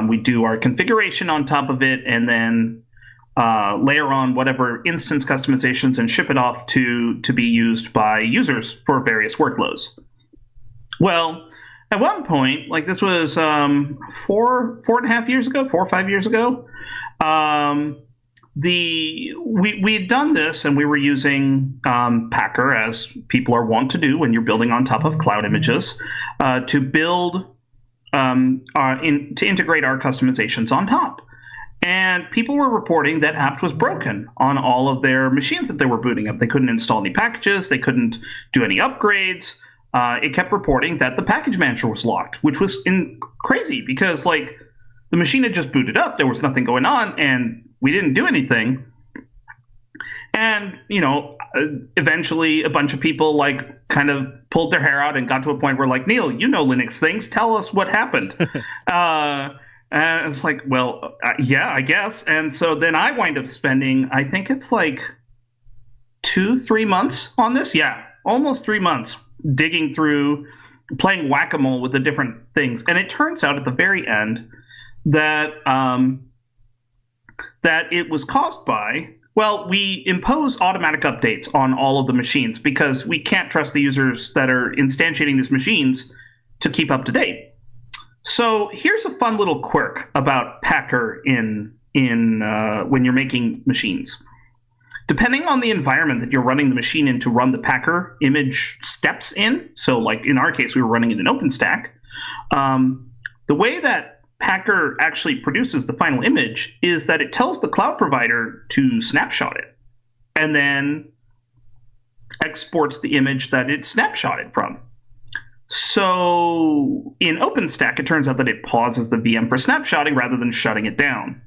we do our configuration on top of it, and then layer on whatever instance customizations and ship it off to be used by users for various workloads. Well, at one point, like this was 4 or 5 years ago, we had done this, and we were using Packer, as people are wont to do when you're building on top of cloud images, to build to integrate our customizations on top. And people were reporting that apt was broken on all of their machines that they were booting up. They couldn't install any packages. They couldn't do any upgrades. It kept reporting that the package manager was locked, which was crazy because the machine had just booted up. There was nothing going on, and we didn't do anything. And, eventually a bunch of people kind of pulled their hair out and got to a point where Neil, Linux things, tell us what happened. And it's yeah, I guess. And so then I wind up spending, I think it's 2-3 months on this. Yeah, almost 3 months digging through, playing whack-a-mole with the different things. And it turns out at the very end that that it was caused by, we impose automatic updates on all of the machines because we can't trust the users that are instantiating these machines to keep up to date. So here's a fun little quirk about Packer in when you're making machines. Depending on the environment that you're running the machine in to run the Packer image steps in, so in our case, we were running it in OpenStack, the way that Packer actually produces the final image is that it tells the cloud provider to snapshot it and then exports the image that it snapshotted from. So in OpenStack, it turns out that it pauses the VM for snapshotting rather than shutting it down.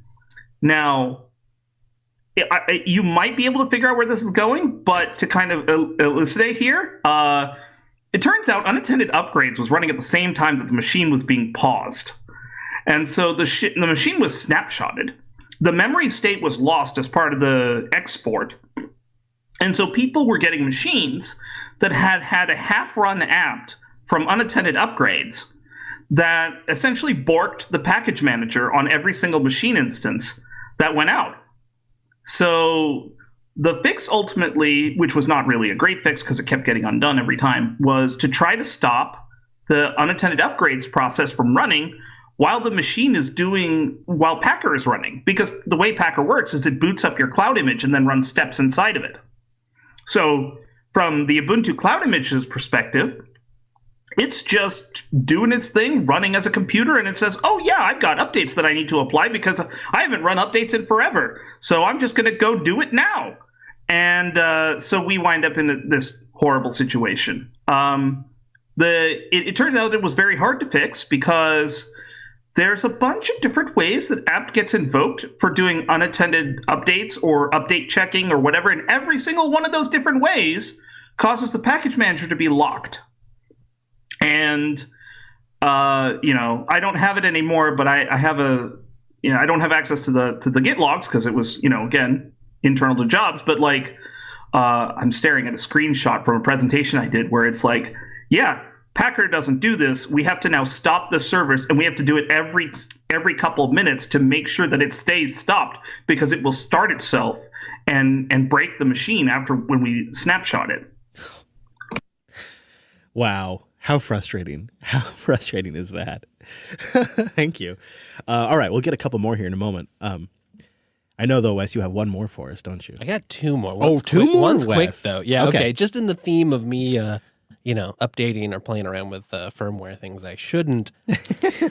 Now, you might be able to figure out where this is going, but to kind of elucidate here, it turns out unattended upgrades was running at the same time that the machine was being paused. And so the machine was snapshotted. The memory state was lost as part of the export. And so people were getting machines that had a half-run apt from unattended upgrades that essentially borked the package manager on every single machine instance that went out. So the fix ultimately, which was not really a great fix because it kept getting undone every time, was to try to stop the unattended upgrades process from running while the machine is while Packer is running. Because the way Packer works is it boots up your cloud image and then runs steps inside of it. So from the Ubuntu Cloud Image's perspective, it's just doing its thing, running as a computer, and it says, oh yeah, I've got updates that I need to apply because I haven't run updates in forever. So I'm just going to go do it now. And so we wind up in this horrible situation. It turned out it was very hard to fix because there's a bunch of different ways that apt gets invoked for doing unattended updates or update checking or whatever, and every single one of those different ways causes the package manager to be locked. And I don't have it anymore, but I have I don't have access to the Git logs because it was, again, internal to jobs. But I'm staring at a screenshot from a presentation I did where it's like, yeah, Packer doesn't do this. We have to now stop the service, and we have to do it every couple of minutes to make sure that it stays stopped because it will start itself and break the machine when we snapshot it. Wow. How frustrating. How frustrating is that? Thank you. All right, we'll get a couple more here in a moment. I know, though, Wes, you have one more for us, don't you? I got two more. Two more, One's Wes. quick, though. Yeah, okay. Just in the theme of me, updating or playing around with firmware things I shouldn't.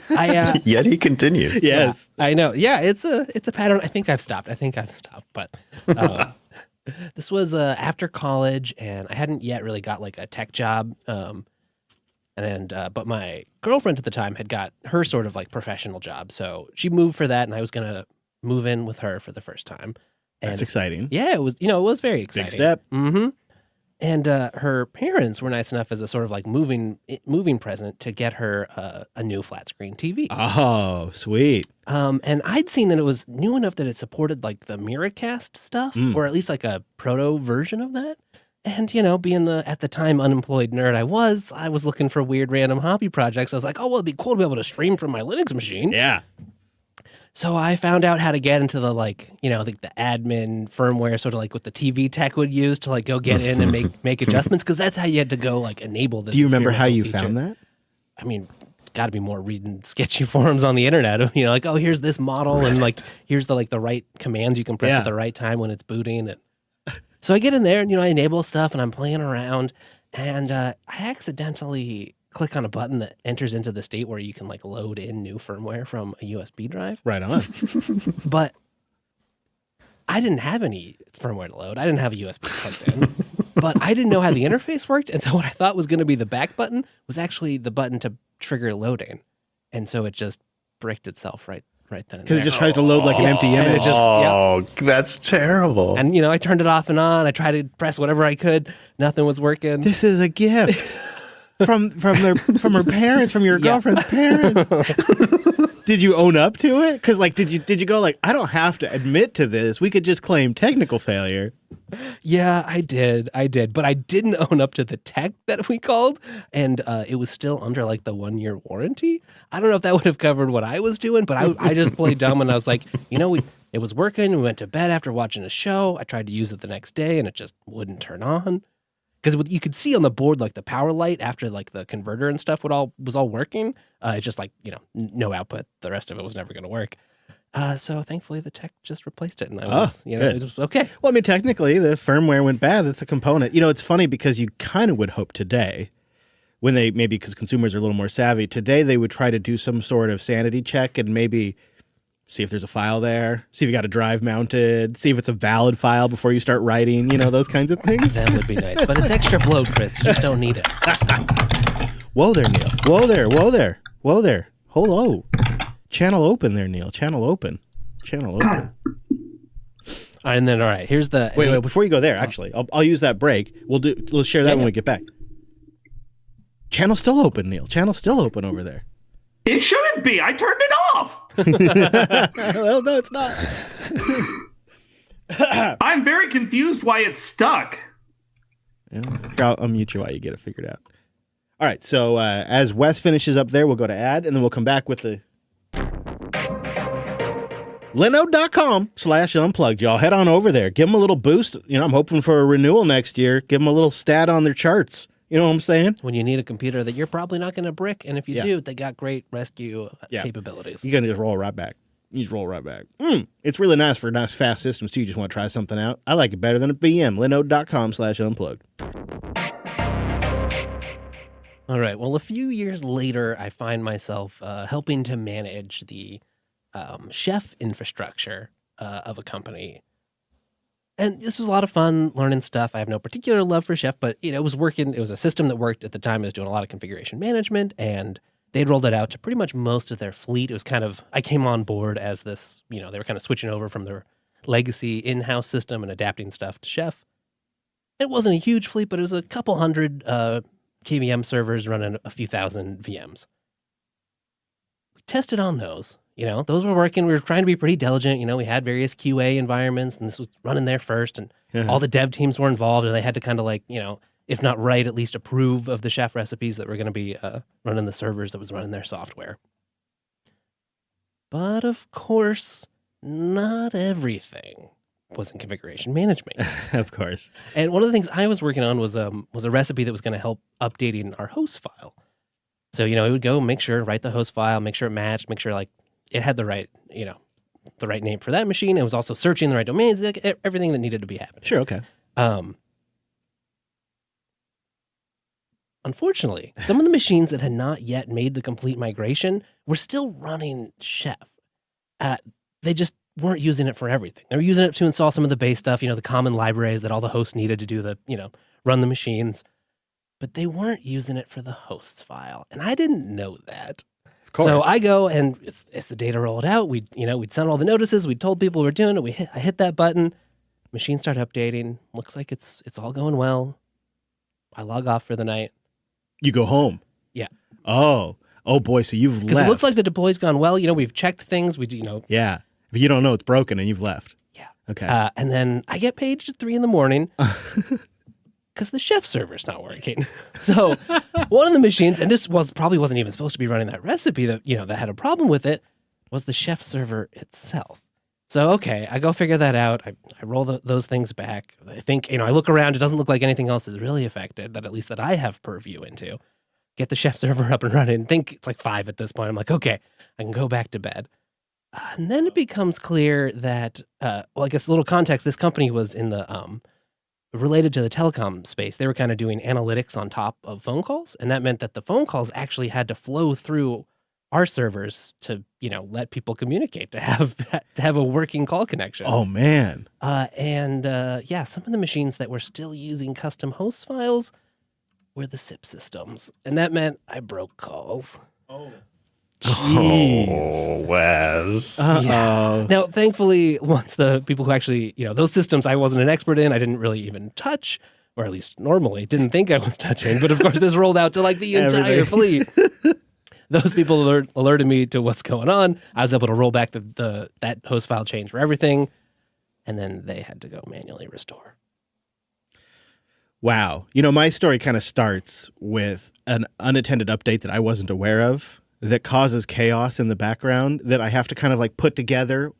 Yet he continues. Yes. Yeah, I know. Yeah, it's a pattern. I think I've stopped. But this was after college, and I hadn't yet really got a tech job. But my girlfriend at the time had got her sort of professional job. So she moved for that, and I was going to move in with her for the first time. And that's exciting. Yeah, it was, it was very exciting. Big step. Mm-hmm. And her parents were nice enough as a sort of moving present to get her a new flat screen TV. Oh, sweet. And I'd seen that it was new enough that it supported the Miracast stuff, or at least a proto version of that. And, being the, at the time, unemployed nerd I was looking for weird random hobby projects. I was like, oh, well, it'd be cool to be able to stream from my Linux machine. Yeah. So I found out how to get into the, the admin firmware, sort of what the TV tech would use to, go get in and make adjustments, because that's how you had to go, enable this. Do you remember how you feature. found that? I mean, got to be more reading sketchy forums on the internet. Oh, here's this model, and, here's the right commands you can press at the right time when it's booting, and so I get in there and, I enable stuff and I'm playing around, and I accidentally click on a button that enters into the state where you can load in new firmware from a USB drive. Right on. But I didn't have any firmware to load. I didn't have a USB plugged in, but I didn't know how the interface worked. And so what I thought was going to be the back button was actually the button to trigger loading. And so it just bricked itself right then. Because it just tries to load an empty image. That's terrible. And, I turned it off and on. I tried to press whatever I could. Nothing was working. This is a gift from her parents, from your girlfriend's parents. Did you own up to it? Because did you go I don't have to admit to this. We could just claim technical failure. Yeah, I did. But I didn't own up to the tech that we called, and it was still under the 1-year warranty. I don't know if that would have covered what I was doing, but I just played dumb, and I was like, it was working. We went to bed after watching a show. I tried to use it the next day, and it just wouldn't turn on. Because you could see on the board the power light after the converter and stuff was all working. It's just no output. The rest of it was never going to work. So thankfully the tech just replaced it, and I was it was okay. Well, I mean, technically the firmware went bad. That's a component. It's funny because you kind of would hope today, when they maybe because consumers are a little more savvy today, they would try to do some sort of sanity check and maybe see if there's a file there, see if you got a drive mounted, see if it's a valid file before you start writing, those kinds of things. That would be nice, but it's extra bloat, Chris. You just don't need it. Whoa there, Neil. Whoa there. Hello. Channel open there, Neil. Channel open. And then, all right, here's the... Wait, before you go there, actually, I'll use that break. We'll share that when we get back. Channel's still open, Neil. Channel's still open over there. It shouldn't be. I turned it off. Well, no, it's not. I'm very confused why it's stuck. Yeah. I'll mute you while you get it figured out. All right, so as Wes finishes up there, we'll go to ad, and then we'll come back with the Linode.com/unplugged. Y'all head on over there. Give them a little boost. I'm hoping for a renewal next year. Give them a little stat on their charts. You know what I'm saying? When you need a computer that you're probably not going to brick, and if you do, they got great rescue capabilities. You're going to just roll right back. You just roll right back. It's really nice for nice fast systems, too. You just want to try something out. I like it better than a VM. Linode.com/unplugged. All right. Well, a few years later, I find myself helping to manage the chef infrastructure of a company. And this was a lot of fun learning stuff. I have no particular love for Chef, but it was working. It was a system that worked at the time. It was doing a lot of configuration management, and they'd rolled it out to pretty much most of their fleet. It was kind of, I came on board as this, they were kind of switching over from their legacy in-house system and adapting stuff to Chef. It wasn't a huge fleet, but it was a couple hundred KVM servers running a few thousand VMs. We tested on those. Those were working. We were trying to be pretty diligent. We had various QA environments, and this was running there first, and all the dev teams were involved, and they had to kind of if not write, at least approve of the chef recipes that were going to be running the servers that was running their software. But of course, not everything was in configuration management. Of course. And one of the things I was working on was a recipe that was going to help updating our host file. So, it would go make sure, write the host file, make sure it matched, make sure it had the right, the right name for that machine. It was also searching the right domains, everything that needed to be happening. Sure, okay. Unfortunately, some of the machines that had not yet made the complete migration were still running Chef. They just weren't using it for everything. They were using it to install some of the base stuff, the common libraries that all the hosts needed to do the, run the machines. But they weren't using it for the hosts file. And I didn't know that. Of course. So I go and it's the data rolled out. We'd sent all the notices. We told people we were doing it. I hit that button. Machines start updating. Looks like it's all going well. I log off for the night. You go home. Yeah. Oh boy. So you've left. Because it looks like the deploy's gone well. We've checked things. Yeah. But you don't know it's broken and you've left. Yeah. Okay. And then I get paged at 3 a.m. because the chef server's not working. So one of the machines, and this probably wasn't even supposed to be running that recipe that had a problem with it, was the chef server itself. So, okay, I go figure that out. I roll those things back. I think, I look around. It doesn't look like anything else is really affected, that at least that I have purview into. Get the chef server up and running. Think it's like 5 at this point. I'm like, okay, I can go back to bed. And then it becomes clear that, I guess a little context, this company was in the, related to the telecom space. They were kind of doing analytics on top of phone calls. And that meant that the phone calls actually had to flow through our servers to, let people communicate, to have a working call connection. Oh, man. Some of the machines that were still using custom host files were the SIP systems. And that meant I broke calls. Oh. Jeez. Oh, Wes. Yeah. Now, thankfully, once the people who actually, those systems I wasn't an expert in, I didn't really even touch, or at least normally didn't think I was touching. But of course, this rolled out to the entire fleet. Those people alerted me to what's going on. I was able to roll back that host file change for everything, and then they had to go manually restore. Wow. My story kind of starts with an unattended update that I wasn't aware of that causes chaos in the background that I have to kind of put together.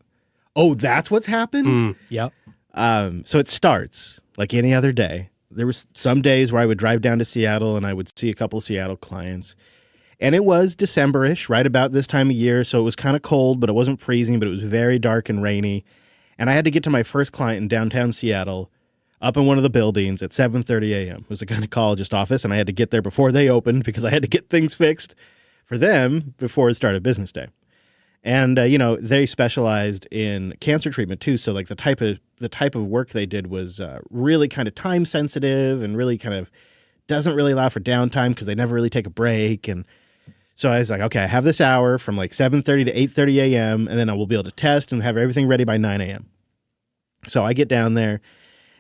Oh, that's what's happened? Yep. So it starts like any other day. There was some days where I would drive down to Seattle and I would see a couple of Seattle clients. And it was December-ish, right about this time of year. So it was kind of cold, but it wasn't freezing, but it was very dark and rainy. And I had to get to my first client in downtown Seattle up in one of the buildings at 7:30 a.m. It was a gynecologist office, and I had to get there before they opened because I had to get things fixed for them before it started business day. And, they specialized in cancer treatment too. So the type of work they did was really kind of time sensitive and really kind of doesn't really allow for downtime because they never really take a break. And so I was like, okay, I have this hour from 7:30 to 8:30 a.m. and then I will be able to test and have everything ready by 9 a.m. So I get down there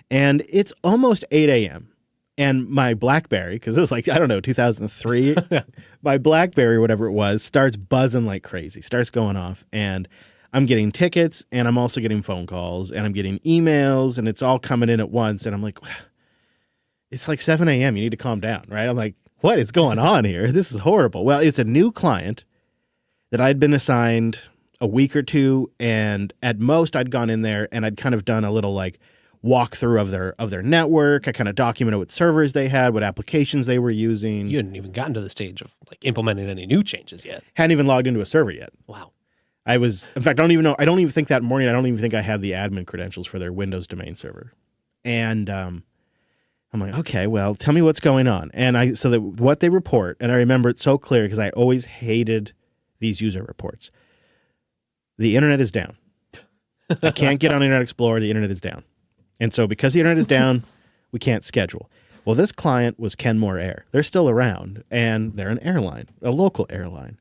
and it's almost 8 a.m. And my BlackBerry, because it was 2003, my BlackBerry, whatever it was, starts buzzing like crazy, starts going off. And I'm getting tickets, and I'm also getting phone calls, and I'm getting emails, and it's all coming in at once. And I'm like, it's like 7 a.m. You need to calm down, right? I'm like, what is going on here? This is horrible. Well, it's a new client that I'd been assigned a week or two, and at most I'd gone in there and I'd kind of done a little like walkthrough of their network. I kind of documented what servers they had, what applications they were using. You hadn't even gotten to the stage of like implementing any new changes yet. Hadn't even logged into a server yet. Wow. In fact, I don't even think that morning, I don't even think I had the admin credentials for their Windows domain server. And I'm like, okay, well, tell me what's going on. And what they report, and I remember it so clear because I always hated these user reports. The internet is down. I can't get on Internet Explorer. The internet is down. And so because the internet is down, we can't schedule. Well, this client was Kenmore Air. They're still around, and they're an airline, a local airline.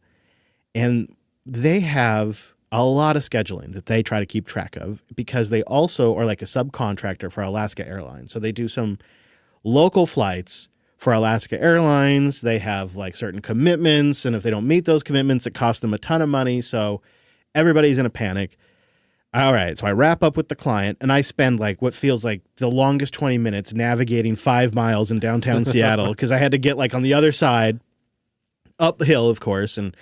And they have a lot of scheduling that they try to keep track of because they also are like a subcontractor for Alaska Airlines. So they do some local flights for Alaska Airlines. They have like certain commitments, and if they don't meet those commitments, it costs them a ton of money. So everybody's in a panic. All right, so I wrap up with the client, and I spend like what feels like the longest 20 minutes navigating 5 miles in downtown Seattle because I had to get like on the other side, uphill, of course, and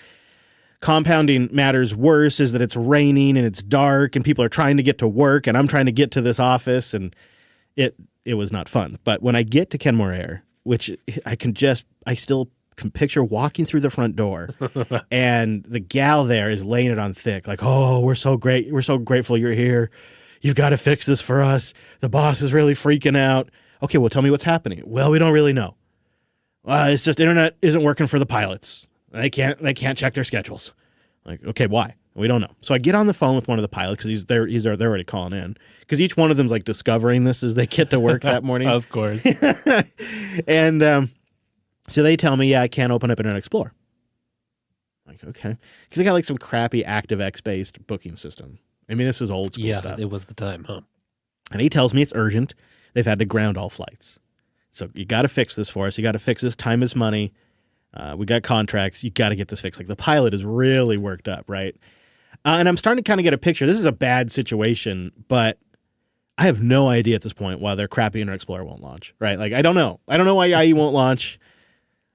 compounding matters worse is that it's raining and it's dark and people are trying to get to work and I'm trying to get to this office, and it was not fun. But when I get to Kenmore Air, which I still can picture walking through the front door and the gal there is laying it on thick. Like, oh, we're so great. We're so grateful you're here. You've got to fix this for us. The boss is really freaking out. Okay, well, tell me what's happening. Well, we don't really know. It's just internet isn't working for the pilots. They can't check their schedules. Like, okay, why? We don't know. So I get on the phone with one of the pilots because they're already calling in because each one of them's like discovering this as they get to work that morning. Of course. And so they tell me, yeah, I can't open up Internet Explorer. I'm like, okay. Because they got like some crappy ActiveX-based booking system. I mean, this is old school stuff. Yeah, it was the time, huh? And he tells me it's urgent. They've had to ground all flights. So you got to fix this for us. You got to fix this. Time is money. We got contracts. You got to get this fixed. Like the pilot is really worked up, right? And I'm starting to kind of get a picture. This is a bad situation, but I have no idea at this point why their crappy Internet Explorer won't launch, right? Like, I don't know. I don't know why IE won't launch.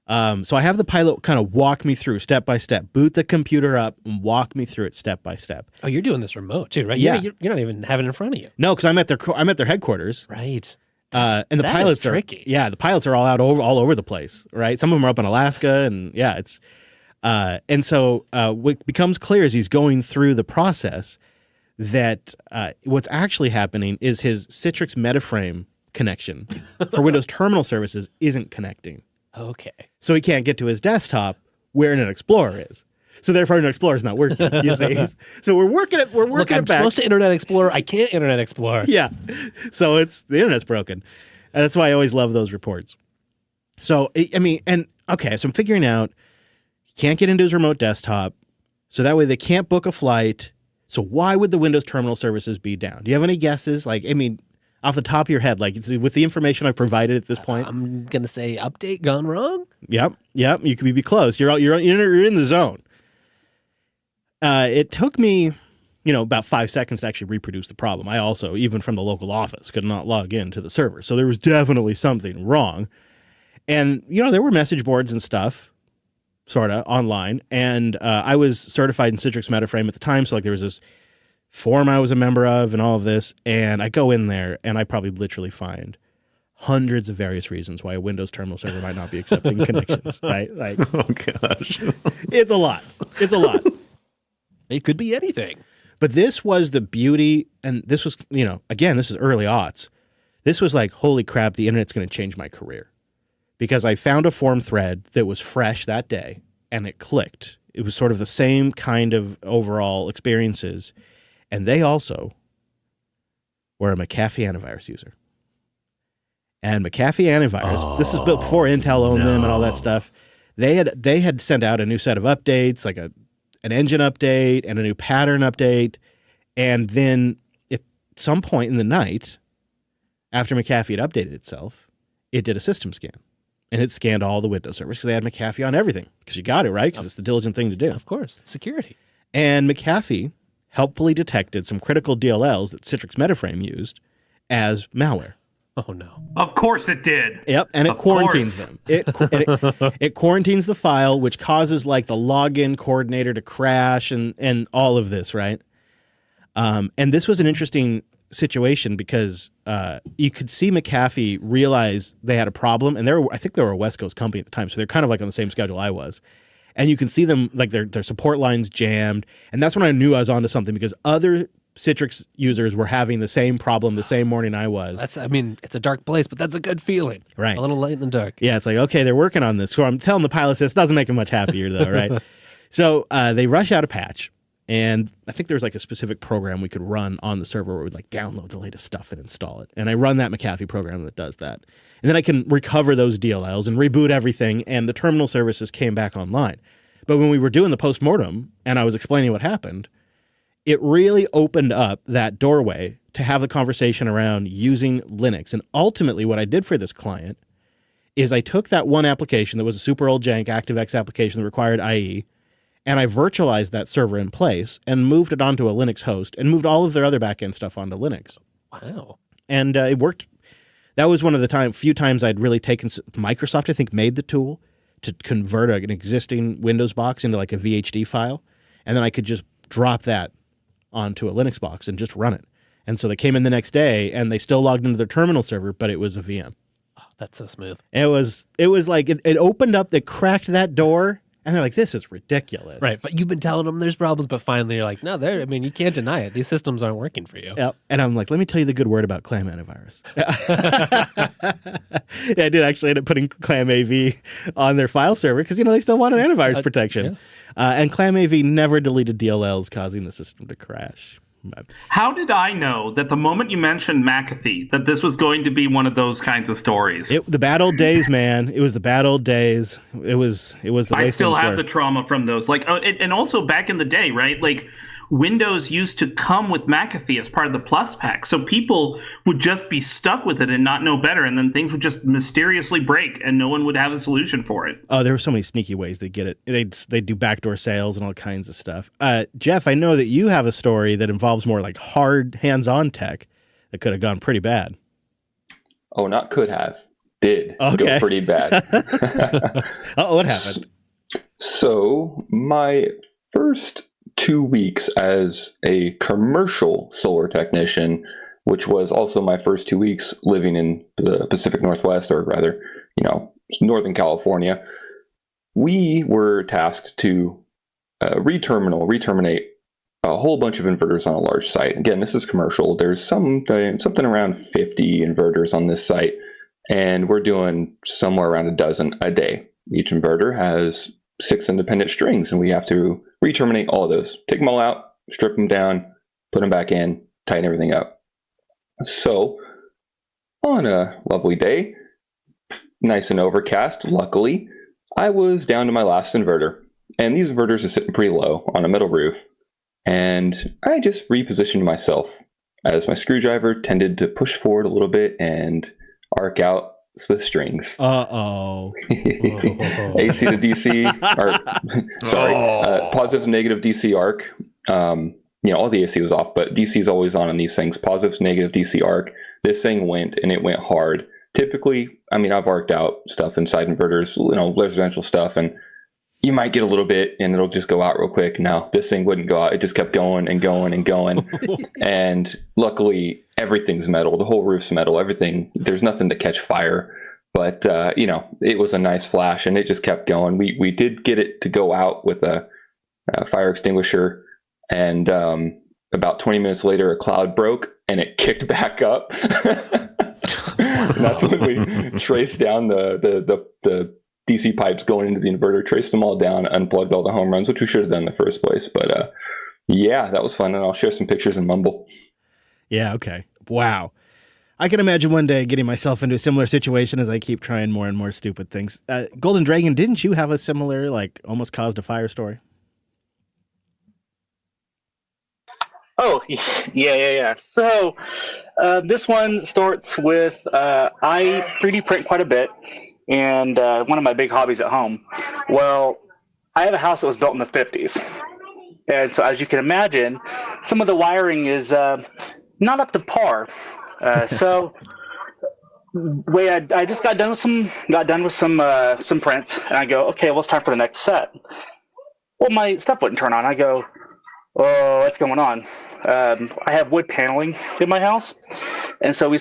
So I have the pilot kind of walk me through step by step, boot the computer up and walk me through it step by step. Oh, you're doing this remote too, right? Yeah. You're not even having it in front of you. No, because I'm at their headquarters. Right. And the pilots are tricky. Yeah, the pilots are all over the place, right? Some of them are up in Alaska, and yeah, it's and so what becomes clear as he's going through the process that what's actually happening is his Citrix Metaframe connection for Windows Terminal Services isn't connecting. Okay. So he can't get to his desktop where Internet Explorer is. So therefore, Internet Explorer is not working. You see, so we're working it. Look, I'm back. supposed to Internet Explorer. I can't Internet Explorer. Yeah, so the internet's broken, and that's why I always love those reports. So I mean, and okay, so I'm figuring out he can't get into his remote desktop, so that way they can't book a flight. So why would the Windows Terminal Services be down? Do you have any guesses? Like, I mean, off the top of your head, like with the information I've provided at this point, I'm gonna say update gone wrong. Yep. You could be close. You're in the zone. It took me, about 5 seconds to actually reproduce the problem. I also, even from the local office, could not log into the server. So there was definitely something wrong. And, there were message boards and stuff, sort of, online. And I was certified in Citrix Metaframe at the time. So, there was this forum I was a member of and all of this. And I go in there, and I probably literally find hundreds of various reasons why a Windows terminal server might not be accepting connections, right? Like, oh, gosh. It's a lot. It could be anything. But this was the beauty, and this was, again, this is early aughts. This was like, holy crap, the internet's going to change my career. Because I found a forum thread that was fresh that day, and it clicked. It was sort of the same kind of overall experiences. And they also were a McAfee antivirus user. And McAfee antivirus, this is built before Intel owned them and all that stuff. They had sent out a new set of updates, like an engine update and a new pattern update. And then at some point in the night, after McAfee had updated itself, it did a system scan. And it scanned all the Windows servers because they had McAfee on everything. Because you got it, right? Because it's the diligent thing to do. Of course. Security. And McAfee helpfully detected some critical DLLs that Citrix Metaphone used as malware. Oh no! Of course it did. Yep, and it quarantines them. It quarantines the file, which causes like the login coordinator to crash and all of this, right? And this was an interesting situation because you could see McAfee realize they had a problem, and I think they were a West Coast company at the time, so they're kind of like on the same schedule I was. And you can see them like their support lines jammed, and that's when I knew I was onto something because other Citrix users were having the same problem the same morning I was. It's a dark place, but that's a good feeling. Right. A little light in the dark. Yeah, it's like, okay, they're working on this. So I'm telling the pilots this doesn't make them much happier though, right? So they rush out a patch. And I think there's like a specific program we could run on the server where we'd like download the latest stuff and install it. And I run that McAfee program that does that. And then I can recover those DLLs and reboot everything, and the terminal services came back online. But when we were doing the postmortem and I was explaining what happened, it really opened up that doorway to have the conversation around using Linux. And ultimately what I did for this client is I took that one application that was a super old jank ActiveX application that required IE, and I virtualized that server in place and moved it onto a Linux host and moved all of their other backend stuff onto Linux. Wow. And it worked. That was one of the few times I'd really taken. Microsoft, I think, made the tool to convert an existing Windows box into like a VHD file. And then I could just drop that onto a Linux box and just run it. And so they came in the next day and they still logged into their terminal server, but it was a VM. Oh, that's so smooth. It was like it opened up, they cracked that door. And they're like, this is ridiculous. Right. But you've been telling them there's problems, but finally you're like, no, you can't deny it. These systems aren't working for you. Yep. And I'm like, let me tell you the good word about Clam Antivirus. Yeah, I did actually end up putting Clam AV on their file server because, they still want an antivirus protection. Yeah. And Clam AV never deleted DLLs, causing the system to crash. How did I know that the moment you mentioned McAfee, that this was going to be one of those kinds of stories? The bad old days, man. It was the bad old days. It was the way I still things have were. the trauma from those. And also back in the day, right? Like Windows used to come with McAfee as part of the Plus pack, so people would just be stuck with it and not know better, and then things would just mysteriously break, and no one would have a solution for it. Oh, there were so many sneaky ways they get it. They do backdoor sales and all kinds of stuff. Jeff, I know that you have a story that involves more like hard hands-on tech that could have gone pretty bad. Oh, not could have. Did go pretty bad. What happened? So my first 2 weeks as a commercial solar technician, which was also my first 2 weeks living in the Pacific Northwest, or rather, Northern California, we were tasked to re-terminate a whole bunch of inverters on a large site. Again, this is commercial. There's something around 50 inverters on this site, and we're doing somewhere around a dozen a day. Each inverter has 6 independent strings, and we have to re-terminate all of those. Take them all out, strip them down, put them back in, tighten everything up. So, on a lovely day, nice and overcast, luckily, I was down to my last inverter. And these inverters are sitting pretty low on a metal roof. And I just repositioned myself as my screwdriver tended to push forward a little bit and arc out the strings. Uh-oh. AC to DC, positive and negative DC arc. All the AC was off, but DC is always on these things. Positive, negative DC arc. This thing went, and it went hard. Typically, I've arced out stuff inside inverters, residential stuff, and you might get a little bit and it'll just go out real quick. No, this thing wouldn't go out. It just kept going and going and going. And luckily, everything's metal. The whole roof's metal. Everything, there's nothing to catch fire. But, it was a nice flash and it just kept going. We did get it to go out with a fire extinguisher. And about 20 minutes later, a cloud broke and it kicked back up. And that's when we traced down the DC pipes going into the inverter, traced them all down, unplugged all the home runs, which we should have done in the first place. But that was fun, and I'll share some pictures in Mumble. Yeah, okay. Wow. I can imagine one day getting myself into a similar situation as I keep trying more and more stupid things. Golden Dragon, didn't you have a similar, almost caused a fire story? Oh, yeah. So this one starts with I 3D print quite a bit. And one of my big hobbies at home. Well, I have a house that was built in the 50s. And so, as you can imagine, some of the wiring is not up to par. So, I just got done with some prints, and I go, okay, well, it's time for the next set. Well, my stuff wouldn't turn on. I go, oh, what's going on? I have wood paneling in my house, and so we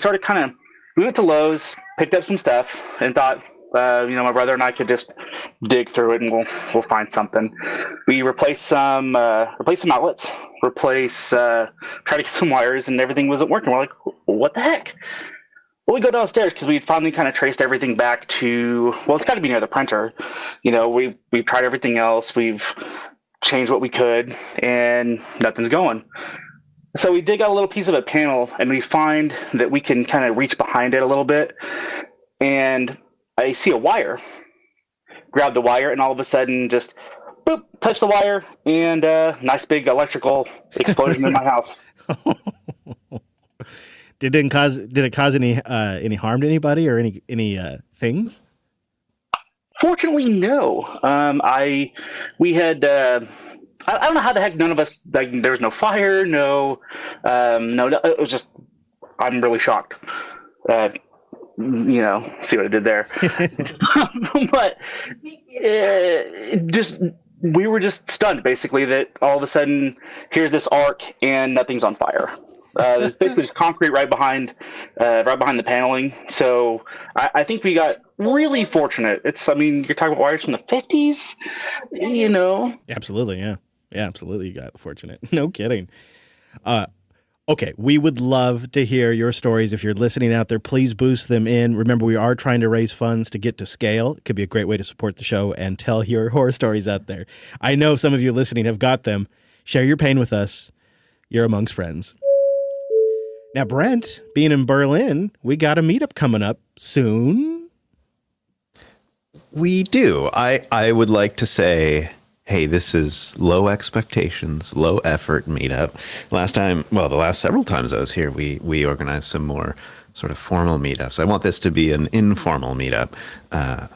went to Lowe's, picked up some stuff, and thought, my brother and I could just dig through it and we'll find something. We replaced some outlets, try to get some wires, and everything wasn't working. We're like, what the heck? Well, we go downstairs because we finally kind of traced everything back to, well, it's got to be near the printer. We've tried everything else. We've changed what we could, and nothing's going. So we dig out a little piece of a panel, and we find that we can kind of reach behind it a little bit, and I see a wire. Grab the wire, and all of a sudden, just boop, touch the wire, and nice big electrical explosion in my house. Did it cause any harm to anybody or any things? Fortunately, no. We had. I don't know how the heck none of us, there was no fire, no, it was just, I'm really shocked. See what I did there. But we were just stunned, basically, that all of a sudden, here's this arc and nothing's on fire. There's basically just concrete right behind the paneling. So I think we got really fortunate. You're talking about wires from the 50s, Absolutely, yeah. Yeah, absolutely. You got fortunate. No kidding. Okay, we would love to hear your stories. If you're listening out there, please boost them in. Remember, we are trying to raise funds to get to scale. It could be a great way to support the show and tell your horror stories out there. I know some of you listening have got them. Share your pain with us. You're amongst friends. Now, Brent, being in Berlin, we got a meetup coming up soon. We do. I would like to say, hey, this is low expectations, low effort meetup. The last several times I was here, we organized some more sort of formal meetups. I want this to be an informal meetup. I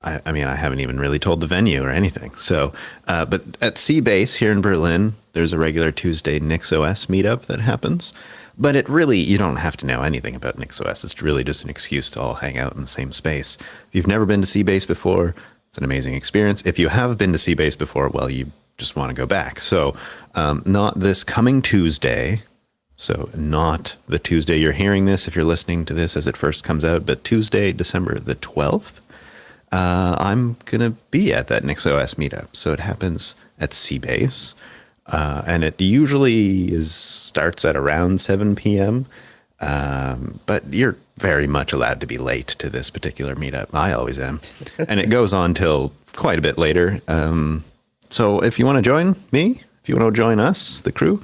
haven't even really told the venue or anything. So, but at C-Base here in Berlin, there's a regular Tuesday NixOS meetup that happens. But you don't have to know anything about NixOS. It's really just an excuse to all hang out in the same space. If you've never been to C-Base before, it's an amazing experience. If you have been to C-Base before, well, you just want to go back. So not this coming Tuesday, so not the Tuesday you're hearing this if you're listening to this as it first comes out, but Tuesday, December the 12th, I'm going to be at that NixOS meetup. So it happens at C-Base. And it usually starts at around 7 p.m., but you're very much allowed to be late to this particular meetup. I always am. And it goes on till quite a bit later. So if you want to join me, if you want to join us, the crew,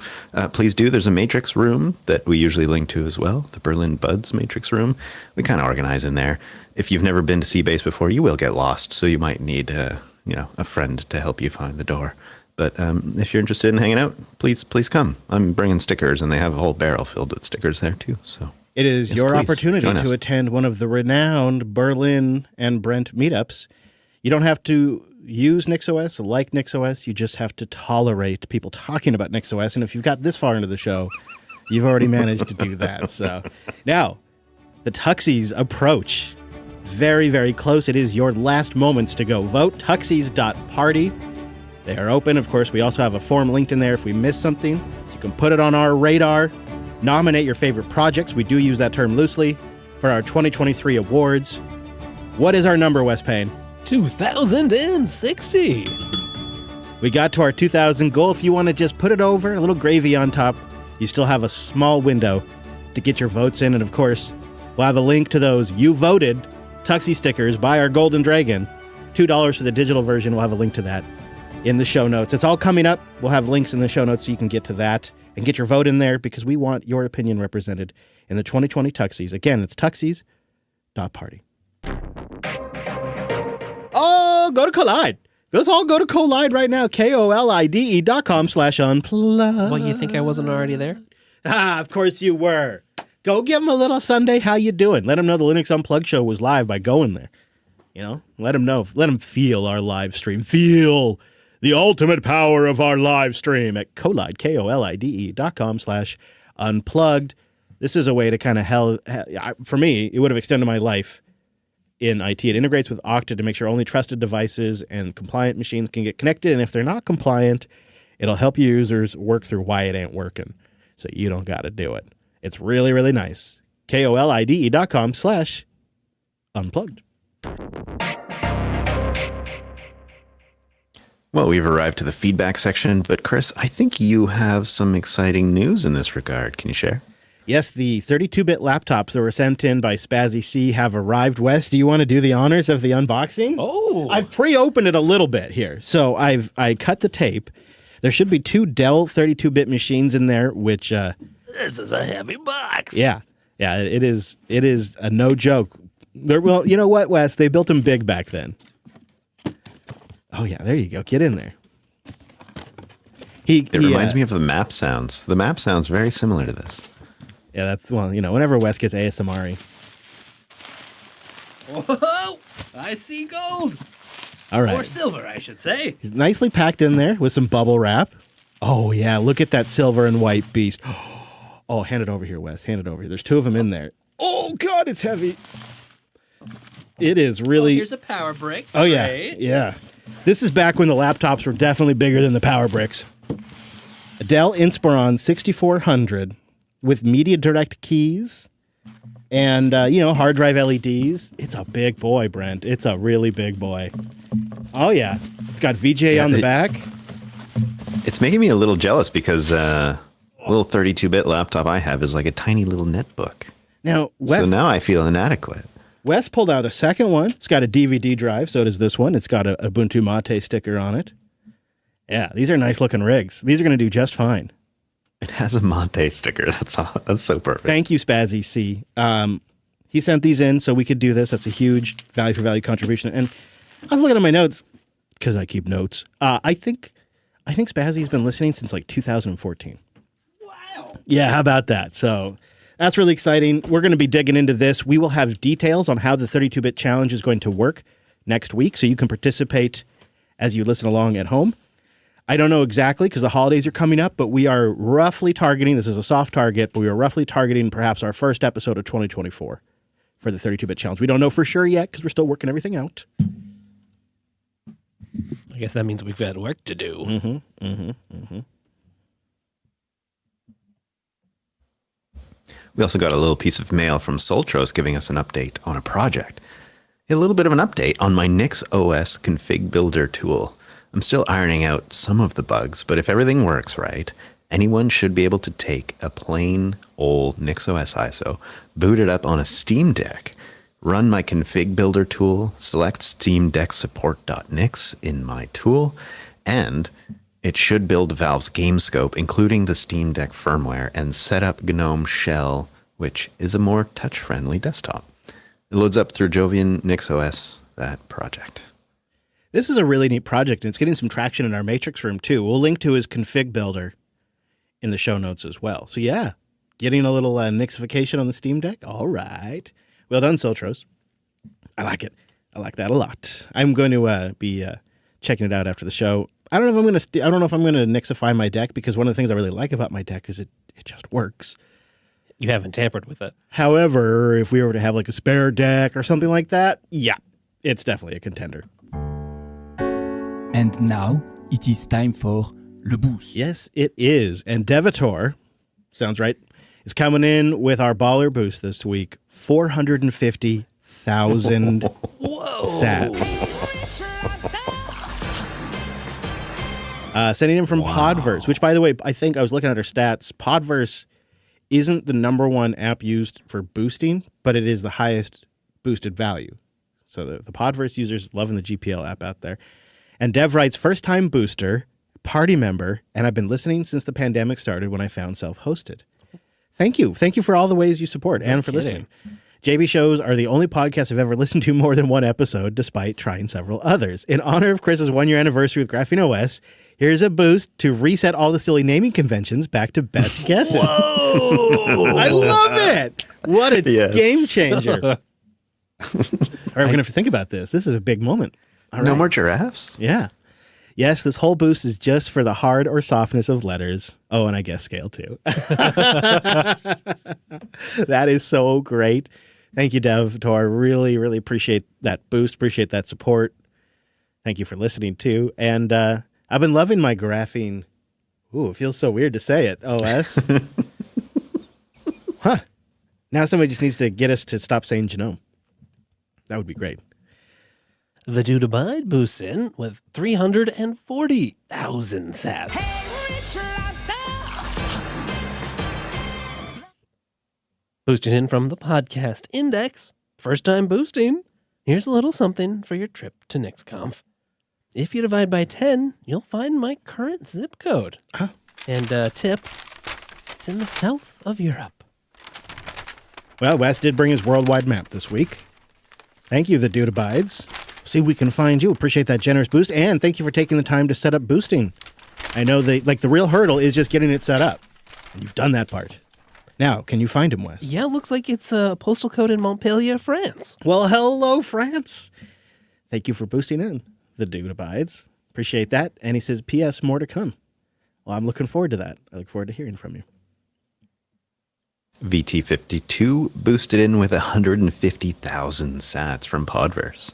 please do. There's a Matrix room that we usually link to as well, the Berlin Buds Matrix room. We kind of organize in there. If you've never been to C-Base before, you will get lost, so you might need a friend to help you find the door. But if you're interested in hanging out, please come. I'm bringing stickers, and they have a whole barrel filled with stickers there, too. So it is your opportunity to attend one of the renowned Berlin and Brent meetups. You don't have to use NixOS, like NixOS. You just have to tolerate people talking about NixOS. And if you've got this far into the show, you've already managed to do that. So now, the Tuxies approach. Very, very close. It is your last moments to go vote. Tuxies.party. They are open. Of course, we also have a form linked in there if we miss something. So you can put it on our radar. Nominate your favorite projects. We do use that term loosely for our 2023 awards. What is our number, Wes Payne? 2060. We got to our 2000 goal. If you want to just put it over, a little gravy on top, you still have a small window to get your votes in. And of course, we'll have a link to those You Voted Tuxie stickers by our Golden Dragon. $2 for the digital version. We'll have a link to that in the show notes. It's all coming up. We'll have links in the show notes so you can get to that and get your vote in there because we want your opinion represented in the 2020 Tuxies. Again, it's tuxies.party. Oh, go to Collide. Let's all go to Collide right now. KOLIDE.com/unplug. Well, you think I wasn't already there? Of course you were. Go give them a little Sunday. How you doing? Let them know the Linux Unplugged show was live by going there. Let them know. Let them feel our live stream. Feel the ultimate power of our live stream at Kolide, KOLIDE.com/unplugged. This is a way to kind of for me, it would have extended my life in IT. It integrates with Okta to make sure only trusted devices and compliant machines can get connected. And if they're not compliant, it'll help your users work through why it ain't working. So you don't got to do it. It's really, really nice. KOLIDE.com/unplugged. Well, we've arrived to the feedback section, but Chris, I think you have some exciting news in this regard. Can you share? Yes, the 32-bit laptops that were sent in by Spazzy C have arrived. Wes, do you want to do the honors of the unboxing? Oh. I've pre-opened it a little bit here. So I cut the tape. There should be 2 Dell 32-bit machines in there, which... this is a heavy box. Yeah, it is a no joke. Well, you know what, Wes? They built them big back then. Oh, yeah, there you go. Get in there. It reminds me of the map sounds. The map sounds very similar to this. Yeah, that's, well, whenever Wes gets ASMR-y. Whoa! I see gold. All right. Or silver, I should say. He's nicely packed in there with some bubble wrap. Oh, yeah, look at that silver and white beast. Oh, hand it over here, Wes. Hand it over here. There's 2 of them in there. Oh, God, it's heavy. It is really... Oh, here's a power brick. Oh, yeah. Great. Yeah. This is back when the laptops were definitely bigger than the power bricks. A Dell Inspiron 6400 with Media Direct keys and, hard drive LEDs. It's a big boy, Brent. It's a really big boy. Oh, yeah. It's got VGA on the back. It's making me a little jealous because little 32-bit laptop I have is like a tiny little netbook. Now, Wes, so now I feel inadequate. Wes pulled out a second one. It's got a DVD drive, so does this one. It's got a Ubuntu Mate sticker on it. Yeah, these are nice-looking rigs. These are going to do just fine. It has a Mate sticker. That's so perfect. Thank you, Spazzy C. He sent these in so we could do this. That's a huge value-for-value contribution. And I was looking at my notes, because I keep notes. I think Spazzy's been listening since like 2014. Wow. Yeah, how about that? So that's really exciting. We're going to be digging into this. We will have details on how the 32-bit challenge is going to work next week, so you can participate as you listen along at home. I don't know exactly because the holidays are coming up, but we are roughly targeting, this is a soft target, but we are roughly targeting perhaps our first episode of 2024 for the 32-bit challenge. We don't know for sure yet because we're still working everything out. I guess that means we've got work to do. We also got a little piece of mail from Soltros giving us an update on a project. A little bit of an update on my NixOS config builder tool. I'm still ironing out some of the bugs, but if everything works right, anyone should be able to take a plain old NixOS ISO, boot it up on a Steam Deck, run my config builder tool, select Steam Deck support.nix in my tool, and it should build Valve's game scope, including the Steam Deck firmware, and set up GNOME Shell, which is a more touch-friendly desktop. It loads up through Jovian NixOS, that project. This is a really neat project, and it's getting some traction in our Matrix room, too. We'll link to his config builder in the show notes as well. So, yeah, getting a little Nixification on the Steam Deck. All right. Well done, Soltros. I like it. I like that a lot. I'm going to be checking it out after the show. I don't know if I'm going to Nixify my deck, because one of the things I really like about my deck is it just works. You haven't tampered with it. However, if we were to have like a spare deck or something like that, yeah, it's definitely a contender. And now it is time for Le Boost. Yes, it is. And Devator, sounds right, is coming in with our baller boost this week. 450,000 sats. Sending in from Podverse, which, by the way, I think I was looking at our stats. Podverse isn't the #1 app used for boosting, but it is the highest boosted value. So the Podverse users loving the GPL app out there. And Dev writes, first-time booster, party member, and I've been listening since the pandemic started when I found self-hosted. Thank you. Thank you for all the ways you support and for listening. JB shows are the only podcast I've ever listened to more than one episode, despite trying several others. In honor of Chris's 1-year anniversary with Graphene OS, here's a boost to reset all the silly naming conventions back to best guesses. Whoa! I love it. What a game changer. All right, we're going to have to think about this. This is a big moment. All No right. more giraffes? Yeah. Yes, this whole boost is just for the hard or softness of letters. Oh, and I guess scale too. That is so great. Thank you, Dev Tor. Really, really appreciate that boost. Appreciate that support. Thank you for listening too. And I've been loving my graphene. Ooh, it feels so weird to say it. OS. Huh. Now somebody just needs to get us to stop saying genome. That would be great. The Dude Abide boosts in with 340,000 sats. Boosting in from the podcast index. First time boosting. Here's a little something for your trip to NixConf. If you divide by 10, you'll find my current zip code. Huh. And tip, it's in the south of Europe. Well, Wes did bring his worldwide map this week. Thank you, the Dude Abides. See if we can find you. Appreciate that generous boost. And thank you for taking the time to set up boosting. I know the real hurdle is just getting it set up. And you've done that part. Now, can you find him, Wes? Yeah, looks like it's a postal code in Montpellier, France. Well, hello, France. Thank you for boosting in, the Dude Abides. Appreciate that. And he says, P.S. more to come. Well, I'm looking forward to that. I look forward to hearing from you. VT52 boosted in with 150,000 sats from Podverse.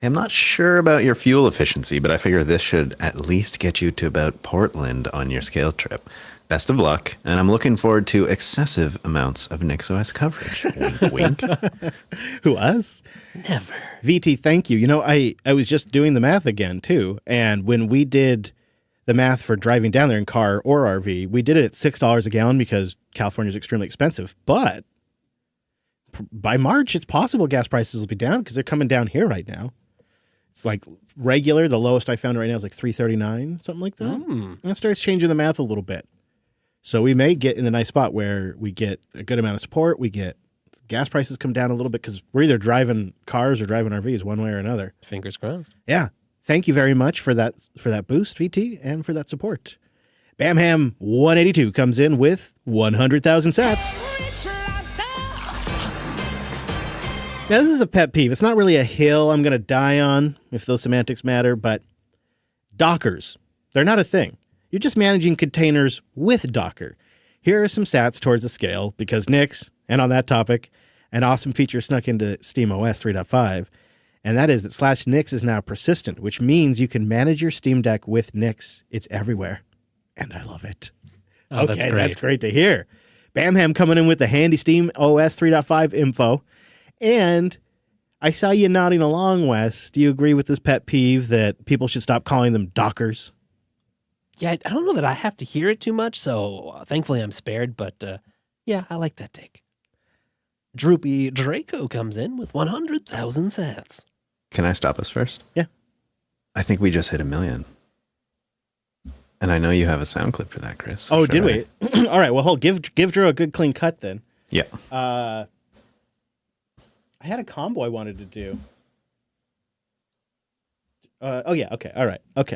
I'm not sure about your fuel efficiency, but I figure this should at least get you to about Portland on your scale trip. Best of luck, and I'm looking forward to excessive amounts of NixOS coverage. Wink, wink. Who, us? Never. VT, thank you. You know, I was just doing the math again, too. And when we did the math for driving down there in car or RV, we did it at $6 a gallon because California is extremely expensive. But by March, it's possible gas prices will be down because they're coming down here right now. It's like regular. The lowest I found right now is like $3.39, something like that. And it starts changing the math a little bit. So we may get in the nice spot where we get a good amount of support. We get gas prices come down a little bit because we're either driving cars or driving RVs one way or another. Fingers crossed. Yeah. Thank you very much for that boost, VT, and for that support. Bamham 182 comes in with 100,000 sats. Now, this is a pet peeve. It's not really a hill I'm going to die on, if those semantics matter, but Dockers, they're not a thing. You're just managing containers with Docker. Here are some sats towards the scale, because Nix, and on that topic, an awesome feature snuck into SteamOS 3.5, and that is that /Nix is now persistent, which means you can manage your Steam Deck with Nix. It's everywhere, and I love it. Oh, okay, that's great to hear. Bamham coming in with the handy SteamOS 3.5 info. And I saw you nodding along, Wes. Do you agree with this pet peeve that people should stop calling them Dockers? Yeah, I don't know that I have to hear it too much, so thankfully I'm spared, but yeah, I like that take. Droopy Draco comes in with 100,000 sats. Can I stop us first? Yeah. I think we just hit 1 million. And I know you have a sound clip for that, Chris. Oh, did we? All right, well, give Drew a good clean cut then. Yeah. I had a combo I wanted to do. Oh, yeah. Okay. All right. Okay.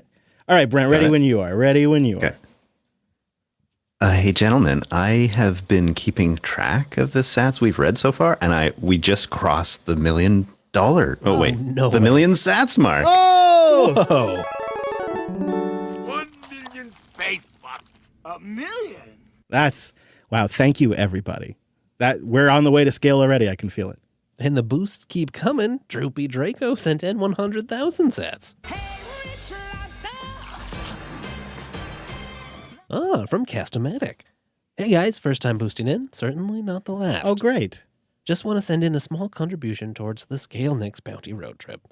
All right, Brent, ready when you are. Ready when you are. Hey, gentlemen, I have been keeping track of the sats we've read so far, and we just crossed the $1 million. Oh, wait. No the way. 1 million sats mark. Oh! Whoa. 1 million space bucks. 1 million? That's, wow. Thank you, everybody. We're on the way to scale already. I can feel it. And the boosts keep coming. Droopy Draco sent in 100,000 sats. From Castomatic. Hey guys, first time boosting in. Certainly not the last. Oh, great. Just want to send in a small contribution towards the Scale Nix Bounty road trip.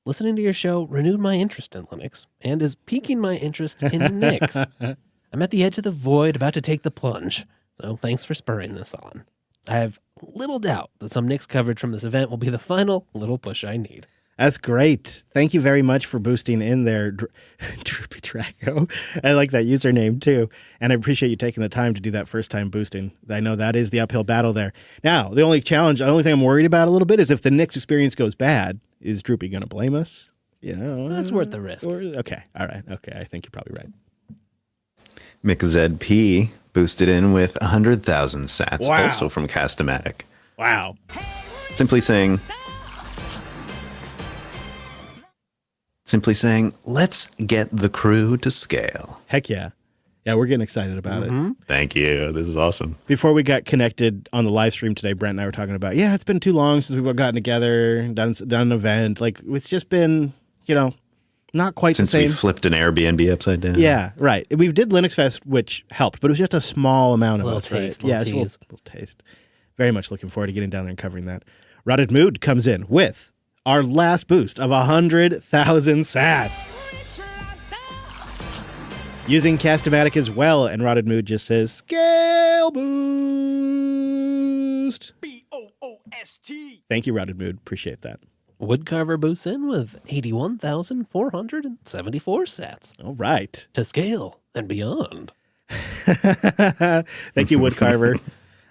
Listening to your show renewed my interest in Linux and is piquing my interest in Nix. I'm at the edge of the void about to take the plunge, so thanks for spurring this on. I have little doubt that some Nix coverage from this event will be the final little push I need. That's great. Thank you very much for boosting in there, Droopy Draco. I like that username too. And I appreciate you taking the time to do that first time boosting. I know that is the uphill battle there. Now, the only thing I'm worried about a little bit is if the Nix experience goes bad, is Droopy going to blame us? You know, That's worth the risk. Okay. All right. Okay. I think you're probably right. McZP boosted in with 100,000 sats, Wow. also from Castomatic. Wow. Simply saying, simply saying, let's get the crew to scale. Heck yeah. Yeah, we're getting excited about it. Thank you. This is awesome. Before we got connected on the live stream today, Brent and I were talking about, it's been too long since we've gotten together, done an event. Like, it's just been, not quite since the same. We flipped an Airbnb upside down. Yeah, right. We did LinuxFest, which helped, but it was just a small amount of us, right? Yeah, it's a little taste. Very much looking forward to getting down there and covering that. Rotted Mood comes in with our last boost of 100,000 sats. Using Cast-O-Matic as well, and Rotted Mood just says, scale boost. B-O-O-S-T. Thank you, Rotted Mood. Appreciate that. Woodcarver boosts in with 81,474 sats. All right. To scale and beyond. Thank you, Woodcarver.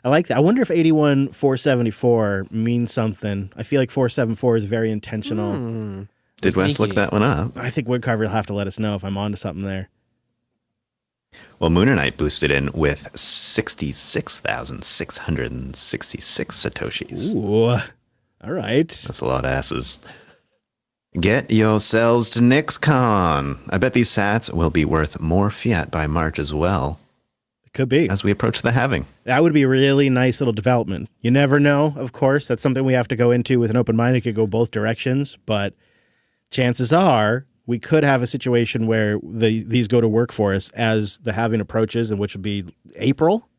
I like that. I wonder if 81,474 means something. I feel like 474 is very intentional. Did Wes look that one up? I think Woodcarver will have to let us know if I'm onto something there. Well, Mooner Knight boosted in with 66,666 Satoshis. Ooh. All right. That's a lot of asses. Get yourselves to NixCon. I bet these sats will be worth more fiat by March as well. It could be. As we approach the halving. That would be a really nice little development. You never know, of course. That's something we have to go into with an open mind. It could go both directions, but chances are we could have a situation where these go to work for us as the halving approaches, and which would be April.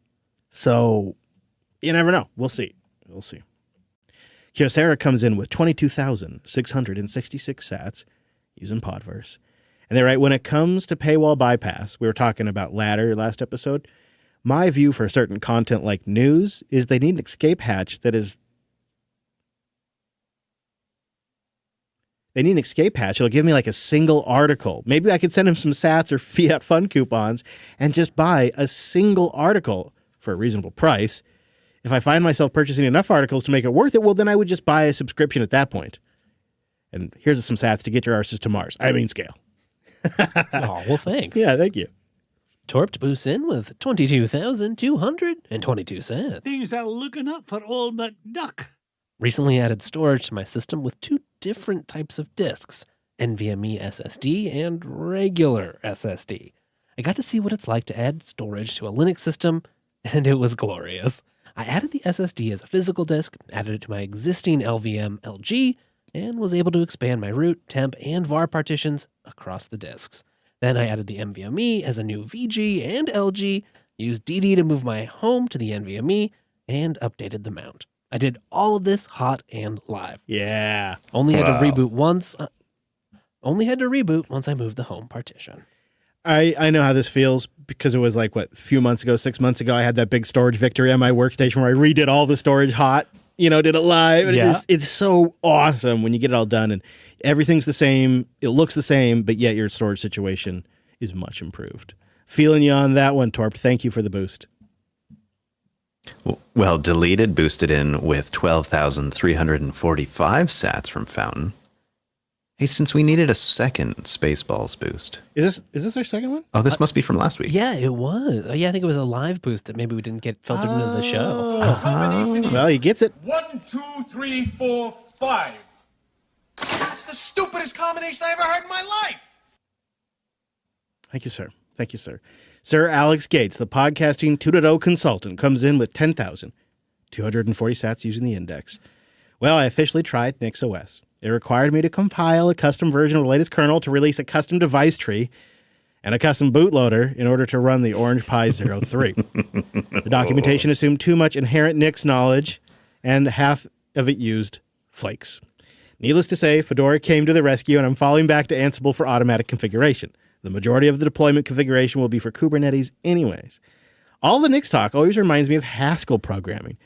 So you never know. We'll see. We'll see. Kyocera comes in with 22,666 sats using Podverse. And they write, when it comes to paywall bypass, we were talking about ladder last episode. My view for certain content like news is they need an escape hatch that is... They need an escape hatch. It'll give me like a single article. Maybe I could send him some sats or fiat fun coupons and just buy a single article for a reasonable price. If I find myself purchasing enough articles to make it worth it, well, then I would just buy a subscription at that point. And here's some sats to get your arses to Mars. I mean, scale. Oh, well, thanks. Yeah, thank you. Torped boosts in with 22,222 sats. Things are looking up for old McDuck. Recently added storage to my system with two different types of disks, NVMe SSD and regular SSD. I got to see what it's like to add storage to a Linux system, and it was glorious. I added the SSD as a physical disk, added it to my existing LVM LG, and was able to expand my root, temp, and var partitions across the disks. Then I added the NVMe as a new VG and LG, used DD to move my home to the NVMe, and updated the mount. I did all of this hot and live. Yeah. Only had to reboot once. Only had to reboot once I moved the home partition. I know how this feels because it was like, what, a few months ago, 6 months ago, I had that big storage victory on my workstation where I redid all the storage hot, did it live. And it's so awesome when you get it all done and everything's the same. It looks the same, but yet your storage situation is much improved. Feeling you on that one, Torp. Thank you for the boost. Well, Deleted boosted in with 12,345 sats from Fountain. Hey, since we needed a second Spaceballs boost. Is this our second one? Oh, this must be from last week. Yeah, it was. Yeah, I think it was a live boost that maybe we didn't get filtered into the show. Well, he gets it. 1, 2, 3, 4, 5. That's the stupidest combination I ever heard in my life. Thank you, sir. Thank you, sir. Sir Alex Gates, the podcasting 2.0 consultant, comes in with 10,240 sats using the index. Well, I officially tried NixOS. It required me to compile a custom version of the latest kernel to release a custom device tree and a custom bootloader in order to run the Orange Pi 03. The documentation assumed too much inherent Nix knowledge, and half of it used flakes. Needless to say, Fedora came to the rescue, and I'm falling back to Ansible for automatic configuration. The majority of the deployment configuration will be for Kubernetes anyways. All the Nix talk always reminds me of Haskell programming.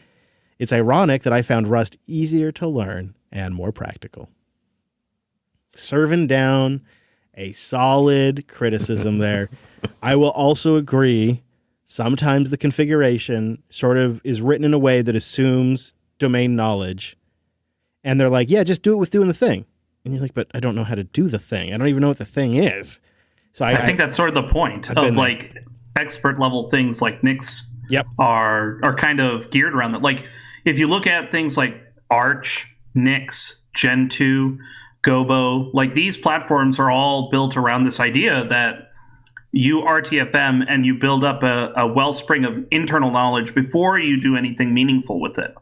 It's ironic that I found Rust easier to learn and more practical. Serving down a solid criticism there. I will also agree, sometimes the configuration sort of is written in a way that assumes domain knowledge. And they're like, yeah, just do it with doing the thing. And you're like, but I don't know how to do the thing. I don't even know what the thing is. So I think that's sort of the point of like expert level things like Nix are kind of geared around that. Like if you look at things like Arch, Nix, Gen2, Gobo. Like these platforms are all built around this idea that you RTFM and you build up a wellspring of internal knowledge before you do anything meaningful with it.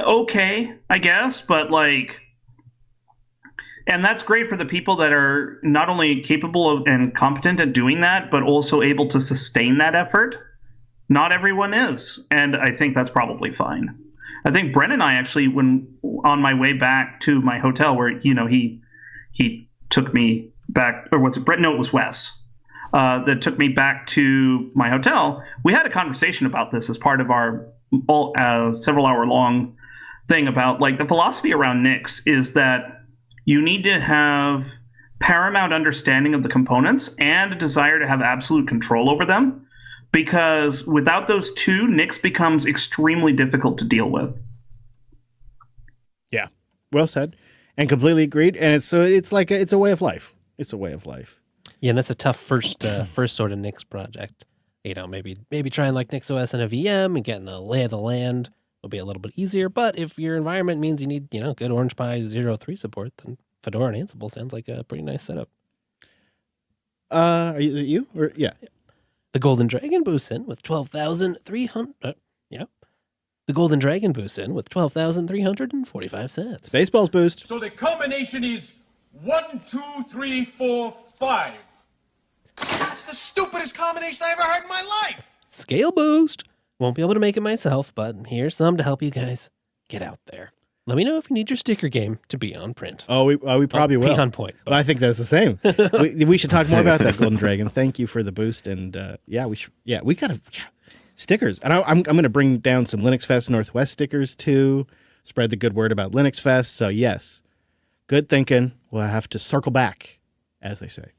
Okay, I guess, but like, and that's great for the people that are not only capable of and competent at doing that, but also able to sustain that effort. Not everyone is, and I think that's probably fine. I think Brent and I actually, when on my way back to my hotel, where he took me back, or was it Brent? No, it was Wes. That took me back to my hotel. We had a conversation about this as part of our several hour long thing about like the philosophy around Nix is that you need to have paramount understanding of the components and a desire to have absolute control over them, because without those two, Nix becomes extremely difficult to deal with. Yeah, well said, and completely agreed. And it's a way of life. It's a way of life. Yeah, and that's a tough first sort of Nix project. Maybe trying like NixOS and a VM and getting the lay of the land will be a little bit easier. But if your environment means you need, good Orange Pi 03 support, then Fedora and Ansible sounds like a pretty nice setup. Are you? Or, yeah. The Golden Dragon boosts in with 12,300. The Golden Dragon boosts in with 12,345 cents. Spaceballs boost. So the combination is 1, 2, 3, 4, 5. That's the stupidest combination I ever heard in my life. Scale boost. Won't be able to make it myself, but here's some to help you guys get out there. Let me know if you need your sticker game to be on print. Oh, we probably will. Be on point. Well, I think that's the same. we should talk more about that, Golden Dragon. Thank you for the boost, and we gotta stickers. And I'm going to bring down some LinuxFest Northwest stickers too. Spread the good word about LinuxFest. So yes, good thinking. We'll have to circle back, as they say.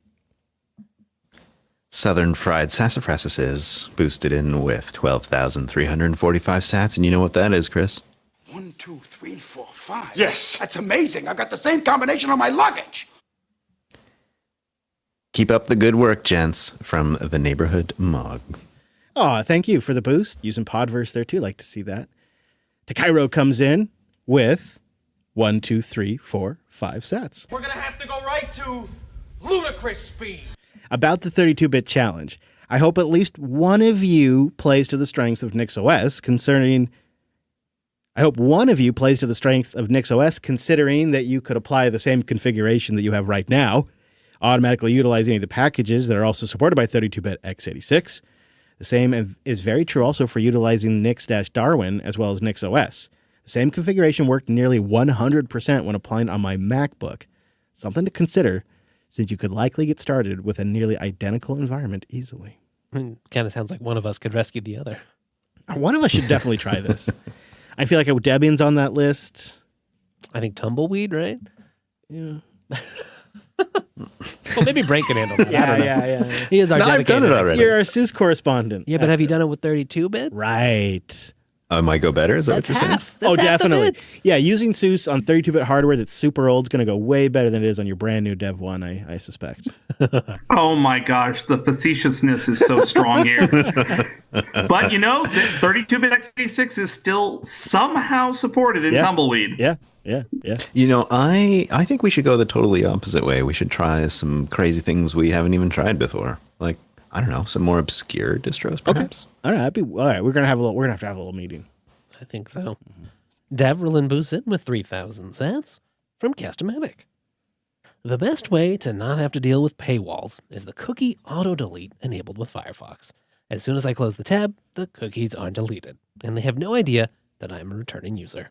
Southern Fried Sassafras is boosted in with 12,345 sats. And you know what that is, Chris? 1, 2, 3, 4, 5. Yes. That's amazing. I've got the same combination on my luggage. Keep up the good work, gents, from the Neighborhood Mog. Oh, thank you for the boost. Using Podverse there too. Like to see that. Takairo comes in with 1, 2, 3, 4, 5 sats. We're going to have to go right to ludicrous speed. About the 32-bit challenge, I hope at least one of you plays to the strengths of NixOS considering that you could apply the same configuration that you have right now, automatically utilizing any of the packages that are also supported by 32-bit x86. The same is very true also for utilizing Nix-Darwin as well as NixOS. The same configuration worked nearly 100% when applying on my MacBook. Something to consider, since you could likely get started with a nearly identical environment easily. Kind of sounds like one of us could rescue the other. One of us should definitely try this. I feel like Debian's on that list. I think Tumbleweed, right? Yeah. Well, maybe Brent can handle that. Yeah. He is our I've done it already. You're our SUSE correspondent. Yeah, but have you done it with 32 bits? Right. Might go better? Is that That's what you're half. saying? That's half the definitely. bits. Yeah, using SUSE on 32-bit hardware that's super old is going to go way better than it is on your brand new Dev 1, I suspect. Oh my gosh, the facetiousness is so strong here. But 32-bit x86 is still somehow supported in Tumbleweed. Yeah. I think we should go the totally opposite way. We should try some crazy things we haven't even tried before. Like, I don't know, some more obscure distros, perhaps. Okay. All right. We're gonna have to have a little meeting. I think so. Devrelin Busin with 3,000 cents from Castomatic. The best way to not have to deal with paywalls is the cookie auto-delete enabled with Firefox. As soon as I close the tab, the cookies are deleted, and they have no idea that I'm a returning user.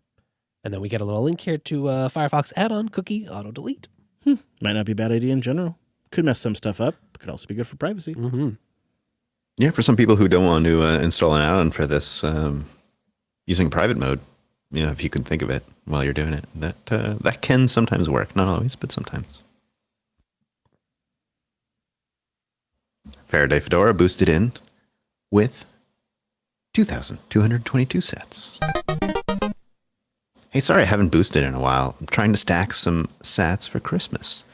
And then we get a little link here to Firefox add-on cookie auto-delete. Might not be a bad idea in general. Could mess some stuff up, but could also be good for privacy. Mm-hmm. Yeah, for some people who don't want to install an add-on for this, using private mode, if you can think of it while you're doing it, that can sometimes work. Not always, but sometimes. Faraday Fedora boosted in with 2,222 sats. Hey, sorry I haven't boosted in a while. I'm trying to stack some sats for Christmas.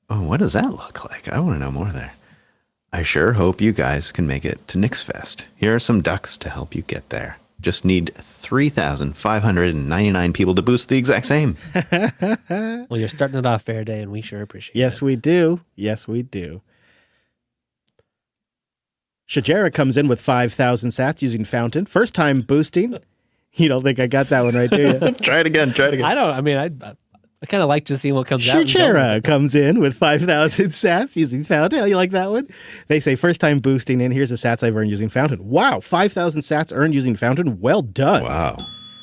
Oh, what does that look like? I want to know more there. I sure hope you guys can make it to NixFest. Here are some ducks to help you get there. Just need 3,599 people to boost the exact same. Well, you're starting it off fair day, and we sure appreciate it. Yes, we do. Yes, we do. Shajara comes in with 5,000 sats using Fountain. First time boosting. You don't think I got that one right, do you? Try it again. I kind of like just seeing what comes out. Shajara comes in with 5,000 sats using Fountain. How do you like that one? They say first time boosting, and here's the sats I've earned using Fountain. Wow, 5,000 sats earned using Fountain. Well done. Wow.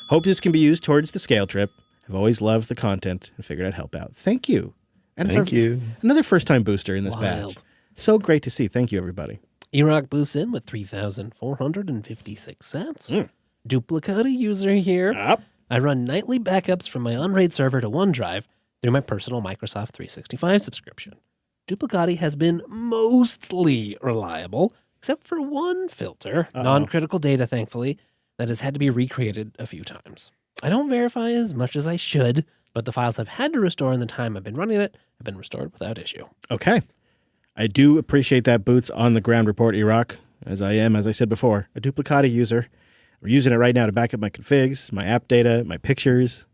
Hope this can be used towards the scale trip. I've always loved the content and figured I'd help out. Thank you. And Thank you. Another first time booster in this batch. So great to see. Thank you, everybody. Erock boosts in with 3,456 sats. Duplicati user here. I run nightly backups from my on-RAID server to OneDrive through my personal Microsoft 365 subscription. Duplicati has been mostly reliable, except for one filter, non-critical data, thankfully, that has had to be recreated a few times. I don't verify as much as I should, but the files I've had to restore in the time I've been running it have been restored without issue. Okay. I do appreciate that boots on the ground report, Erock, as I am, as I said before, a Duplicati user. We're using it right now to back up my configs, my app data, my pictures.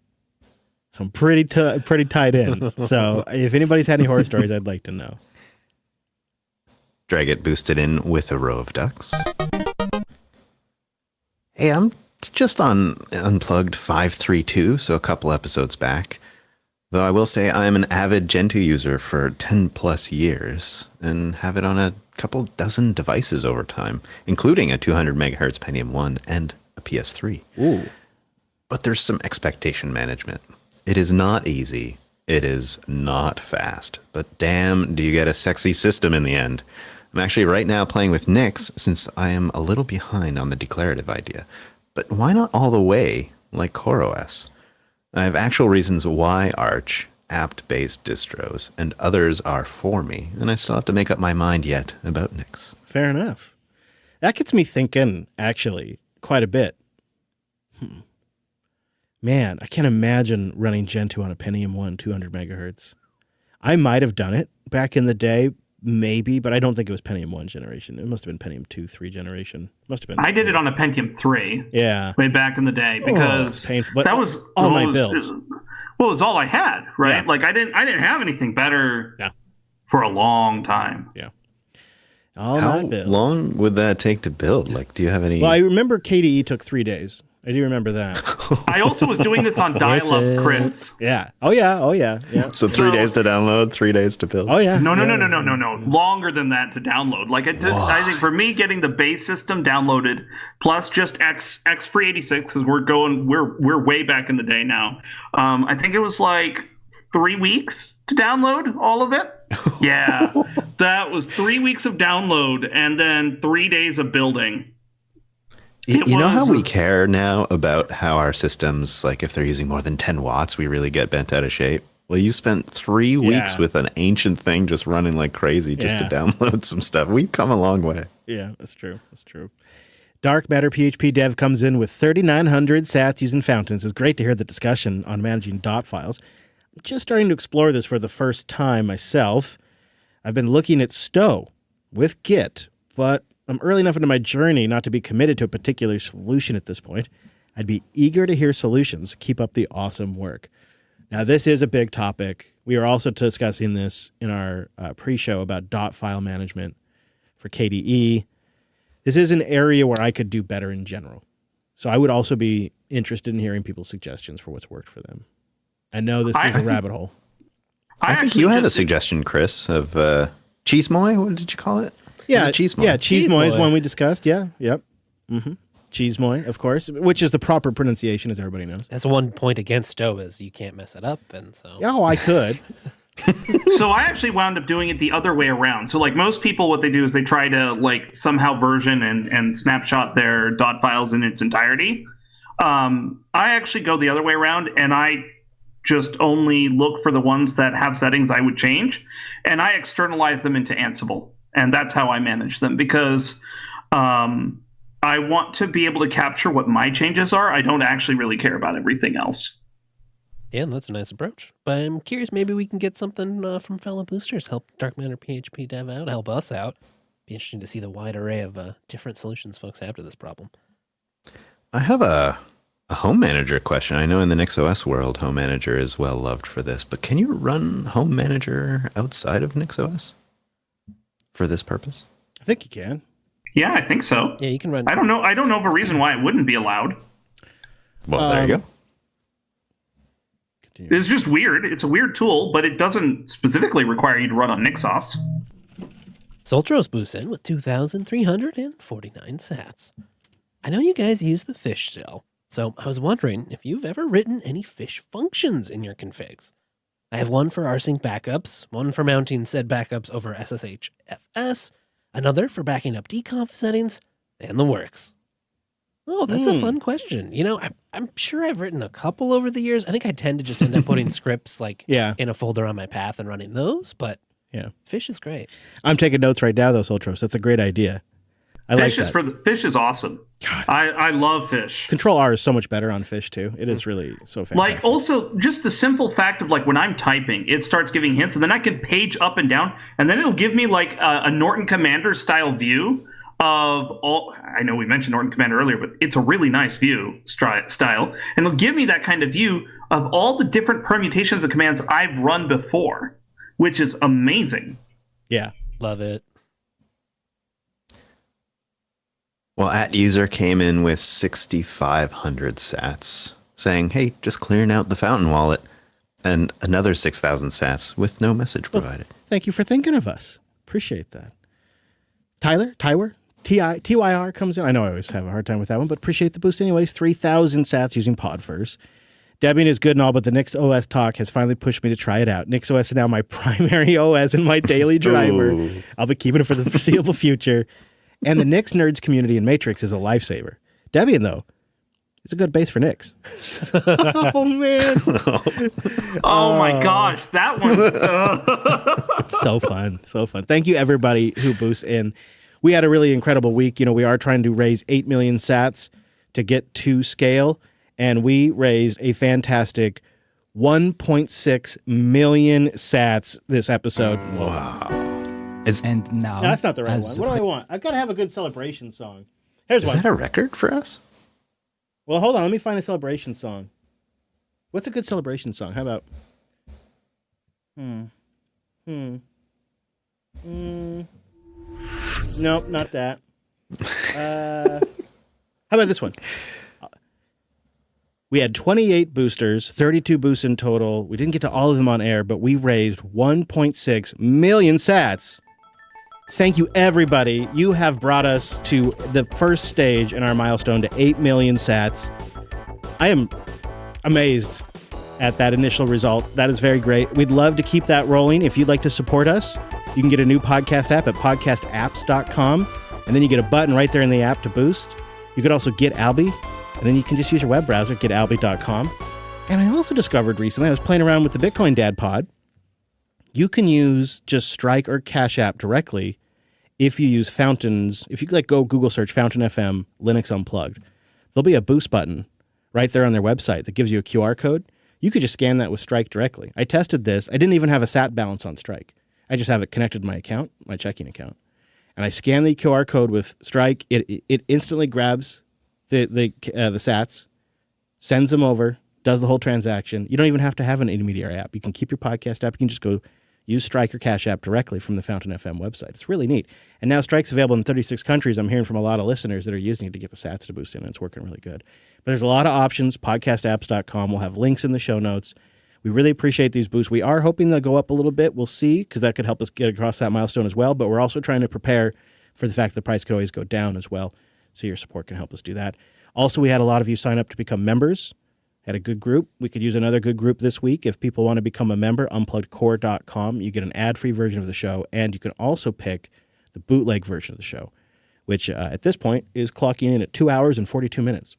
So I'm pretty tied in. So if anybody's had any horror stories, I'd like to know. Drag it boosted in with a row of ducks. Hey, I'm just on Unplugged 532, so a couple episodes back. Though I will say I am an avid Gentoo user for 10 plus years and have it on a couple dozen devices over time, including a 200 megahertz Pentium 1 and a PS3. Ooh. But there's some expectation management. It is not easy. It is not fast. But damn, do you get a sexy system in the end. I'm actually right now playing with Nix since I am a little behind on the declarative idea. But why not all the way like CoreOS? I have actual reasons why Arch, apt-based distros, and others are for me, and I still have to make up my mind yet about Nix. Fair enough. That gets me thinking, actually, quite a bit. Man, I can't imagine running Gentoo on a Pentium 1 200 megahertz. I might have done it back in the day, maybe, but I don't think it was Pentium 1 generation. It must have been Pentium 2, 3 generation. Must have been. I did it on a Pentium 3. Yeah. Way back in the day because painful. But that was all my builds. It was all I had, right? Yeah. Like I didn't have anything better for a long time. Yeah. How long would that take to build? Like, do you have any? Well, I remember KDE took 3 days. I do remember that. I also was doing this on dial-up, Chris. Yeah. Oh yeah. So 3 days to download, 3 days to build. Oh yeah. No. Longer than that to download. Like I think for me, getting the base system downloaded plus just x386 because we're way back in the day now. I think it was like 3 weeks to download all of it. Yeah, that was 3 weeks of download and then 3 days of building. You know how we care now about how our systems, like if they're using more than 10 watts, we really get bent out of shape? Well, you spent 3 weeks with an ancient thing just running like crazy just to download some stuff. We've come a long way. Yeah, that's true. That's true. Dark Matter PHP Dev comes in with 3,900 sats using fountains. It's great to hear the discussion on managing dot files. I'm just starting to explore this for the first time myself. I've been looking at Stow with Git, but I'm early enough into my journey not to be committed to a particular solution at this point. I'd be eager to hear solutions. Keep up the awesome work. Now, this is a big topic. We are also discussing this in our pre-show about dot file management for KDE. This is an area where I could do better in general. So I would also be interested in hearing people's suggestions for what's worked for them. I know this is a rabbit hole. I think you had a suggestion, Chris, of Cheesemoy. What did you call it? Yeah, Cheesemoy. Yeah, Cheesemoy is one we discussed. Yeah, yep. Mm-hmm. Cheesemoy, of course, which is the proper pronunciation, as everybody knows. That's one point against Stow is you can't mess it up, and so. Oh, I could. So I actually wound up doing it the other way around. So like most people, what they do is they try to like somehow version and snapshot their dot files in its entirety. I actually go the other way around, and I just only look for the ones that have settings I would change, and I externalize them into Ansible. And that's how I manage them because I want to be able to capture what my changes are. I don't actually really care about everything else. Yeah, that's a nice approach. But I'm curious, maybe we can get something from fellow boosters, help Dark Matter PHP Dev out, help us out. Be interesting to see the wide array of different solutions folks have to this problem. I have a Home Manager question. I know in the NixOS world, Home Manager is well loved for this, but can you run Home Manager outside of NixOS for this purpose? I think you can. Yeah, I think so. Yeah, you can run. I don't know of a reason why it wouldn't be allowed. Well, there you go. It's just weird. It's a weird tool, but it doesn't specifically require you to run on NixOS. Soltros boosts in with 2,349 sats. I know you guys use the fish still, so I was wondering if you've ever written any fish functions in your configs. I have one for rsync backups, one for mounting said backups over SSHFS, another for backing up deconf settings, and the works. Oh, that's a fun question. You know, I'm sure I've written a couple over the years. I think I tend to just end up putting scripts like in a folder on my path and running those, but fish is great. I'm taking notes right now, though, Soltros. That's a great idea. Fish is awesome. God, I love fish. Control R is so much better on fish too. It is really so fantastic. Like also just the simple fact of like when I'm typing, it starts giving hints, and then I can page up and down, and then it'll give me like a Norton Commander style view of all. I know we mentioned Norton Commander earlier, but it's a really nice view style, and it'll give me that kind of view of all the different permutations of commands I've run before, which is amazing. Yeah, love it. Well, @user came in with 6,500 sats, saying, "Hey, just clearing out the Fountain wallet," and another 6,000 sats with no message provided. Thank you for thinking of us. Appreciate that. Tyler, TYR comes in. I know I always have a hard time with that one, but appreciate the boost anyways. 3,000 sats using Podverse. Debian is good and all, but the NixOS talk has finally pushed me to try it out. NixOS is now my primary OS and my daily driver. Ooh. I'll be keeping it for the foreseeable future. And the Nix nerds community in Matrix is a lifesaver. Debian, though, is a good base for Nix. Oh, man. Oh, my gosh. That one's... So fun. So fun. Thank you, everybody who boosts in. We had a really incredible week. You know, we are trying to raise 8 million sats to get to scale, and we raised a fantastic 1.6 million sats this episode. Wow. And now, No, that's not the right one. What do I want? I've got to have a good celebration song. Here's one. Is that a record for us? Well, hold on. Let me find a celebration song. What's a good celebration song? How about... Nope, not that. How about this one? We had 28 boosters, 32 boosts in total. We didn't get to all of them on air, but we raised 1.6 million sats. Thank you, everybody. You have brought us to the first stage in our milestone to 8 million sats. I am amazed at that initial result. That is very great. We'd love to keep that rolling. If you'd like to support us, you can get a new podcast app at podcastapps.com, and then you get a button right there in the app to boost. You could also get Alby, and then you can just use your web browser, getalby.com. And I also discovered recently, I was playing around with the Bitcoin Dad pod. You can use just Strike or Cash App directly if you use Fountains. If you like go Google search Fountain FM Linux Unplugged, there'll be a boost button right there on their website that gives you a QR code. You could just scan that with Strike directly. I tested this. I didn't even have a sat balance on Strike. I just have it connected to my account, my checking account. And I scan the QR code with Strike. It instantly grabs the sats, sends them over, does the whole transaction. You don't even have to have an intermediary app. You can keep your podcast app. You can just go use Strike or Cash App directly from the Fountain FM website. It's really neat. And now Strike's available in 36 countries. I'm hearing from a lot of listeners that are using it to get the sats to boost in, and it's working really good. But there's a lot of options. Podcastapps.com. We'll have links in the show notes. We really appreciate these boosts. We are hoping they'll go up a little bit. We'll see, because that could help us get across that milestone as well. But we're also trying to prepare for the fact that the price could always go down as well. So your support can help us do that. Also, we had a lot of you sign up to become members. Had a good group. We could use another good group this week. If people want to become a member, unpluggedcore.com. You get an ad-free version of the show, and you can also pick the bootleg version of the show, which at this point is clocking in at 2 hours and 42 minutes.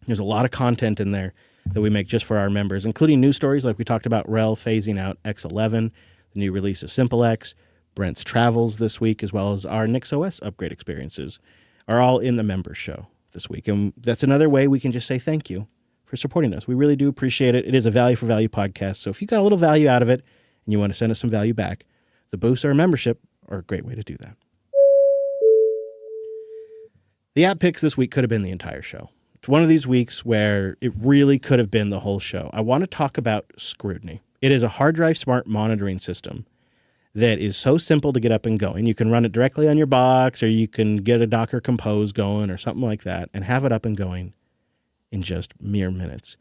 There's a lot of content in there that we make just for our members, including news stories like we talked about RHEL phasing out X11, the new release of SimpleX, Brent's travels this week, as well as our NixOS upgrade experiences are all in the members show this week. And that's another way we can just say thank you for supporting us. We really do appreciate it. It is a value for value podcast. So if you got a little value out of it and you want to send us some value back, the boost or a membership are a great way to do that. The app picks this week could have been the entire show. It's one of these weeks where it really could have been the whole show. I want to talk about Scrutiny. It is a hard drive smart monitoring system that is so simple to get up and going. You can run it directly on your box, or you can get a Docker Compose going or something like that and have it up and going in just mere minutes.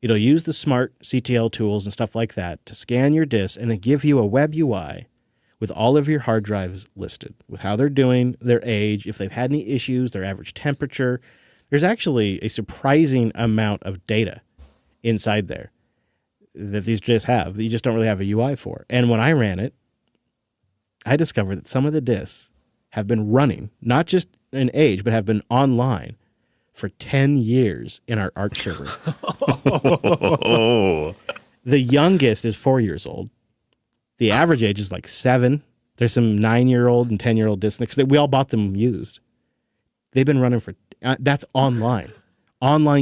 It'll use the smart CTL tools and stuff like that to scan your disk and then give you a web UI with all of your hard drives listed, with how they're doing, their age, if they've had any issues, their average temperature. There's actually a surprising amount of data inside there that these just have, that you just don't really have a UI for. And when I ran it, I discovered that some of the disks have been running, not just in age, but have been online for 10 years in our Arch server. The youngest is 4 years old. The average age is like 7. There's some 9-year-old and 10-year-old disks because we all bought them used. They've been running for, that's online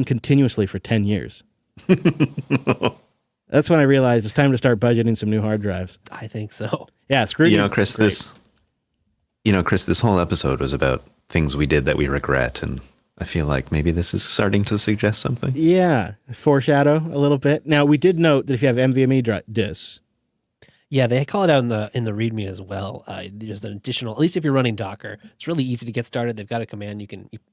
continuously for 10 years. That's when I realized it's time to start budgeting some new hard drives. I think so. Yeah, Scrutiny. Chris, this whole episode was about things we did that we regret, and I feel like maybe this is starting to suggest something. Yeah, foreshadow a little bit. Now, we did note that if you have NVMe disks. Yeah, they call it out in the README as well. There's an additional, at least if you're running Docker, it's really easy to get started. They've got a command. You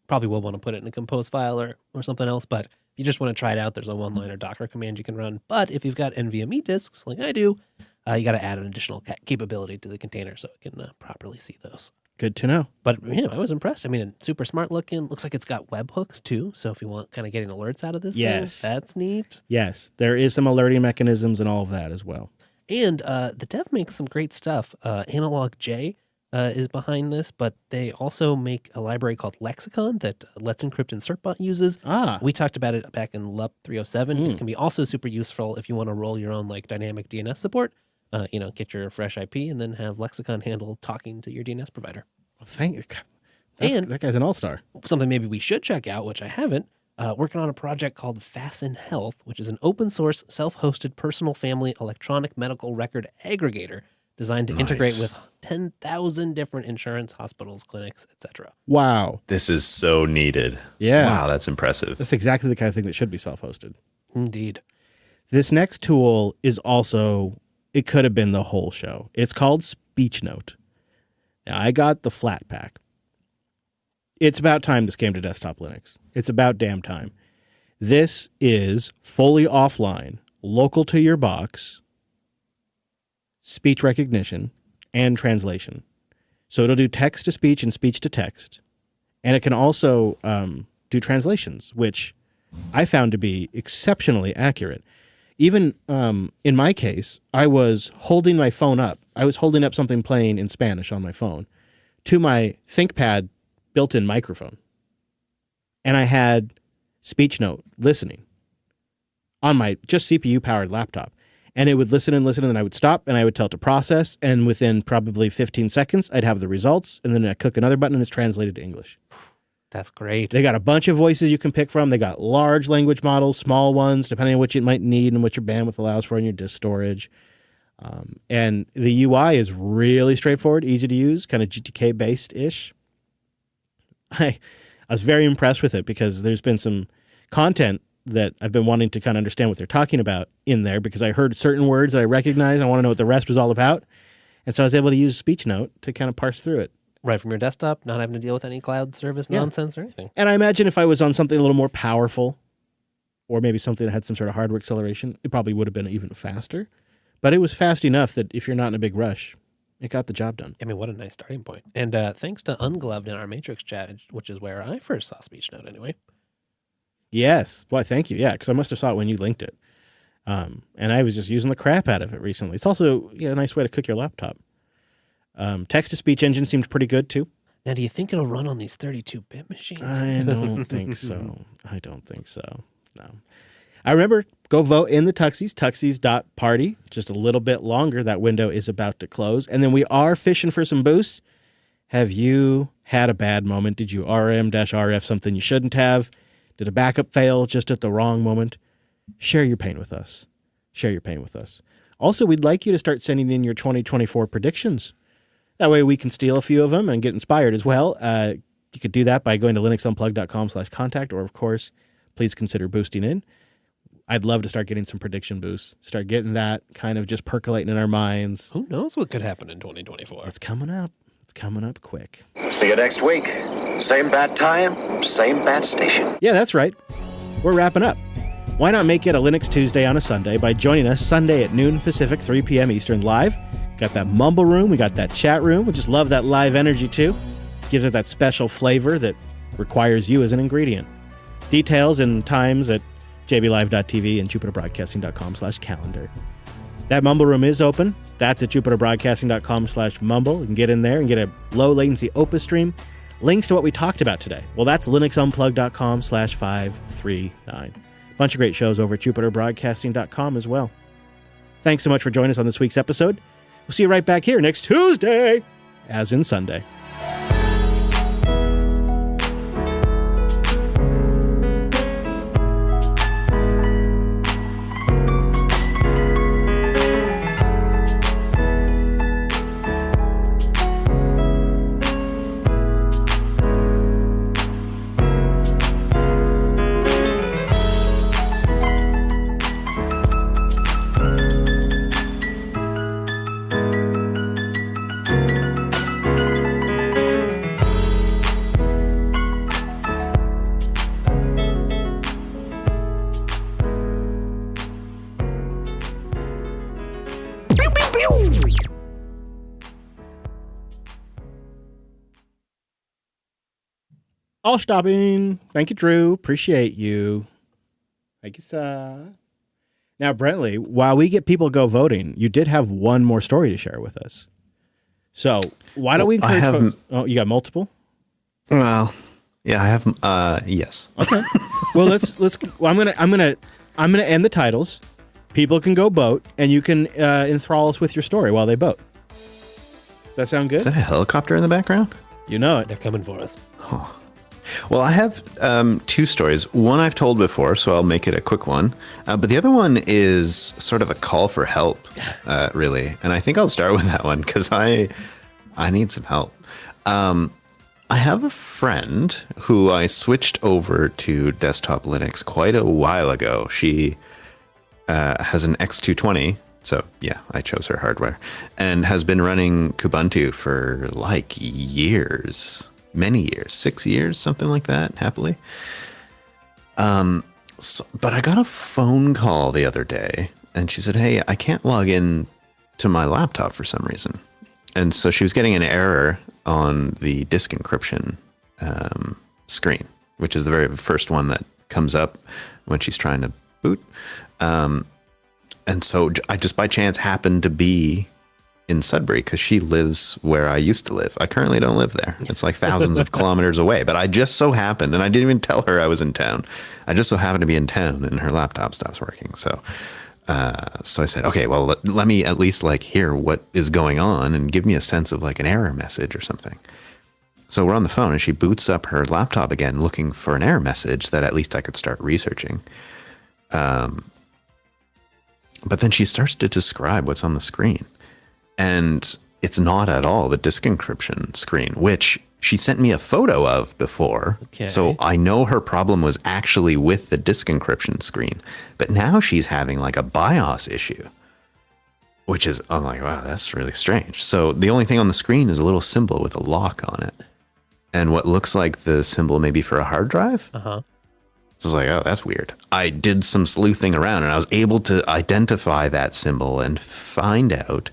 probably will want to put it in a compose file or something else, but if you just want to try it out, there's a one-liner Docker command you can run. But if you've got NVMe disks, like I do, you got to add an additional capability to the container so it can properly see those. Good to know. But I was impressed. I mean, super smart looking. Looks like it's got webhooks too. So if you want kind of getting alerts out of this thing, that's neat. Yes, there is some alerting mechanisms and all of that as well. And the dev makes some great stuff. Analog J is behind this, but they also make a library called Lexicon that Let's Encrypt and Certbot uses. We talked about it back in LUP 307. It can be also super useful if you want to roll your own like dynamic DNS support. Get your fresh IP and then have Lexicon handle talking to your DNS provider. Well, that guy's an all-star. Something maybe we should check out, which I haven't. Working on a project called Fasten Health, which is an open source, self-hosted personal family electronic medical record aggregator designed to integrate with 10,000 different insurance, hospitals, clinics, etc. Wow. This is so needed. Yeah. Wow, that's impressive. That's exactly the kind of thing that should be self-hosted. Indeed. This next tool is also, it could have been the whole show. It's called SpeechNote. Now, I got the flat pack. It's about time this came to desktop Linux. It's about damn time. This is fully offline, local to your box, speech recognition, and translation. So it'll do text to speech and speech to text. And it can also do translations, which I found to be exceptionally accurate. Even in my case, I was holding my phone up. I was holding up something playing in Spanish on my phone to my ThinkPad built-in microphone. And I had SpeechNote listening on my just CPU-powered laptop. And it would listen, and then I would stop, and I would tell it to process, and within probably 15 seconds, I'd have the results, and then I click another button, and it's translated to English. That's great. They got a bunch of voices you can pick from. They got large language models, small ones, depending on what you might need and what your bandwidth allows for in your disk storage. And the UI is really straightforward, easy to use, kind of GTK-based-ish. I was very impressed with it because there's been some content that I've been wanting to kind of understand what they're talking about in there because I heard certain words that I recognized. I want to know what the rest was all about. And so I was able to use SpeechNote to kind of parse through it. Right from your desktop, not having to deal with any cloud service nonsense or anything. And I imagine if I was on something a little more powerful or maybe something that had some sort of hardware acceleration, it probably would have been even faster. But it was fast enough that if you're not in a big rush, it got the job done. I mean, what a nice starting point. And thanks to Ungloved in our Matrix chat, which is where I first saw SpeechNote anyway. Yes. Well, thank you. Yeah, because I must have saw it when you linked it. And I was just using the crap out of it recently. It's also a nice way to cook your laptop. Text-to-speech engine seemed pretty good, too. Now, do you think it'll run on these 32-bit machines? I don't think so. No. I remember, go vote in the Tuxies, tuxies.party. Just a little bit longer. That window is about to close. And then we are fishing for some boosts. Have you had a bad moment? Did you RM-RF something you shouldn't have? Did a backup fail just at the wrong moment? Share your pain with us. Also, we'd like you to start sending in your 2024 predictions. That way we can steal a few of them and get inspired as well. You could do that by going to linuxunplug.com/contact, or of course, please consider boosting in. I'd love to start getting some prediction boosts, start getting that kind of just percolating in our minds. Who knows what could happen in 2024? It's coming up. It's coming up quick. See you next week. Same bad time, same bad station. Yeah, that's right. We're wrapping up. Why not make it a Linux Tuesday on a Sunday by joining us Sunday at noon Pacific, 3 p.m. Eastern live. Got that mumble room. We got that chat room. We just love that live energy too. Gives it that special flavor that requires you as an ingredient. Details and times at jblive.tv and jupiterbroadcasting.com/calendar. That mumble room is open. That's at jupiterbroadcasting.com/mumble. You can get in there and get a low latency Opus stream. Links to what we talked about today. Well, that's linuxunplug.com/539. Bunch of great shows over at jupiterbroadcasting.com as well. Thanks so much for joining us on this week's episode. We'll see you right back here next Tuesday, as in Sunday. All stopping. Thank you, Drew. Appreciate you. Thank you, sir. Now, Brentley, while we get people go voting, you did have one more story to share with us. So why don't we encourage folks? Oh, you got multiple? Well, yeah, I have. Yes. Okay. Well, let's. Well, I'm gonna end the titles. People can go vote, and you can enthrall us with your story while they vote. Does that sound good? Is that a helicopter in the background? You know it. They're coming for us. Oh. Well, I have two stories. One I've told before, so I'll make it a quick one. But the other one is sort of a call for help, really. And I think I'll start with that one because I need some help. I have a friend who I switched over to desktop Linux quite a while ago. She has an X220. So yeah, I chose her hardware and has been running Kubuntu for like years. Many years, 6 years, something like that, happily. But I got a phone call the other day and she said, hey, I can't log in to my laptop for some reason. And so she was getting an error on the disk encryption screen, which is the very first one that comes up when she's trying to boot. And so I just by chance happened to be in Sudbury because she lives where I used to live. I currently don't live there. It's like thousands of kilometers away, but I just so happened, and I didn't even tell her I was in town. I just so happened to be in town and her laptop stops working. So I said, okay, well, let me at least like hear what is going on and give me a sense of like an error message or something. So we're on the phone and she boots up her laptop again, looking for an error message that at least I could start researching. But then she starts to describe what's on the screen. And it's not at all the disk encryption screen, which she sent me a photo of before. Okay. So I know her problem was actually with the disk encryption screen. But now she's having like a BIOS issue, which is, I'm like, wow, that's really strange. So the only thing on the screen is a little symbol with a lock on it. And what looks like the symbol maybe for a hard drive. Uh-huh. So I was like, oh, that's weird. I did some sleuthing around and I was able to identify that symbol and find out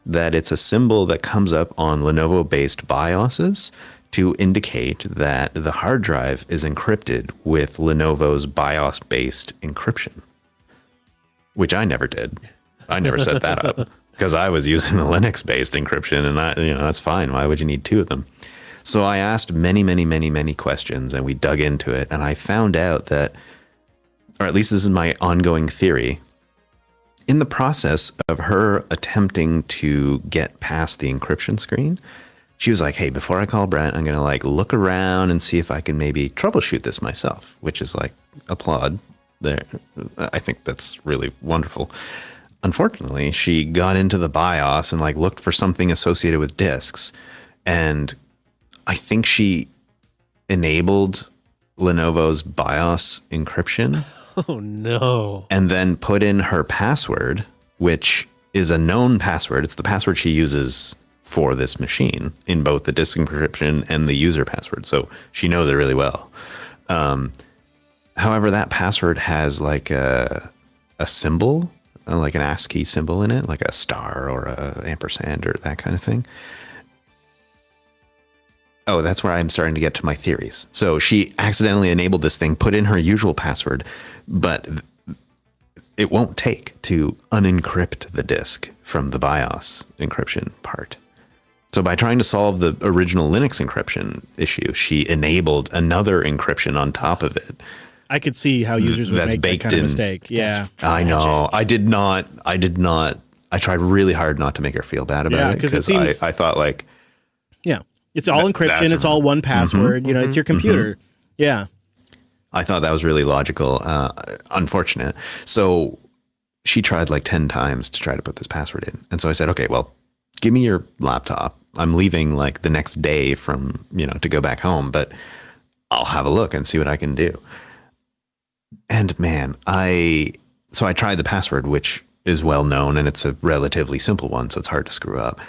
that it's a symbol that comes up on Lenovo-based BIOSes to indicate that the hard drive is encrypted with Lenovo's BIOS-based encryption, which I never did. I never set that up because I was using the Linux-based encryption, and that's fine. Why would you need two of them? So I asked many questions, and we dug into it, and I found out that, or at least this is my ongoing theory, in the process of her attempting to get past the encryption screen, she was like, hey, before I call Brent, I'm going to like look around and see if I can maybe troubleshoot this myself, which is like applaud there. I think that's really wonderful. Unfortunately, she got into the BIOS and like looked for something associated with disks. And I think she enabled Lenovo's BIOS encryption. Oh no. And then put in her password, which is a known password. It's the password she uses for this machine in both the disk encryption and the user password. So she knows it really well. However, that password has like a symbol, like an ASCII symbol in it, like a star or a ampersand or that kind of thing. Oh, that's where I'm starting to get to my theories. So she accidentally enabled this thing, put in her usual password, but it won't take to unencrypt the disk from the BIOS encryption part. So by trying to solve the original Linux encryption issue, she enabled another encryption on top of it. I could see how users would make that kind of mistake. Yeah. I know. I did not. I tried really hard not to make her feel bad about it because I thought like, yeah, it's all encryption. It's all one password. You know, it's your computer. Yeah. I thought that was really logical. Unfortunate. So she tried like 10 times to try to put this password in. And so I said, okay, well, give me your laptop. I'm leaving like the next day from, to go back home, but I'll have a look and see what I can do. And man, so I tried the password, which is well known and it's a relatively simple one. So it's hard to screw up,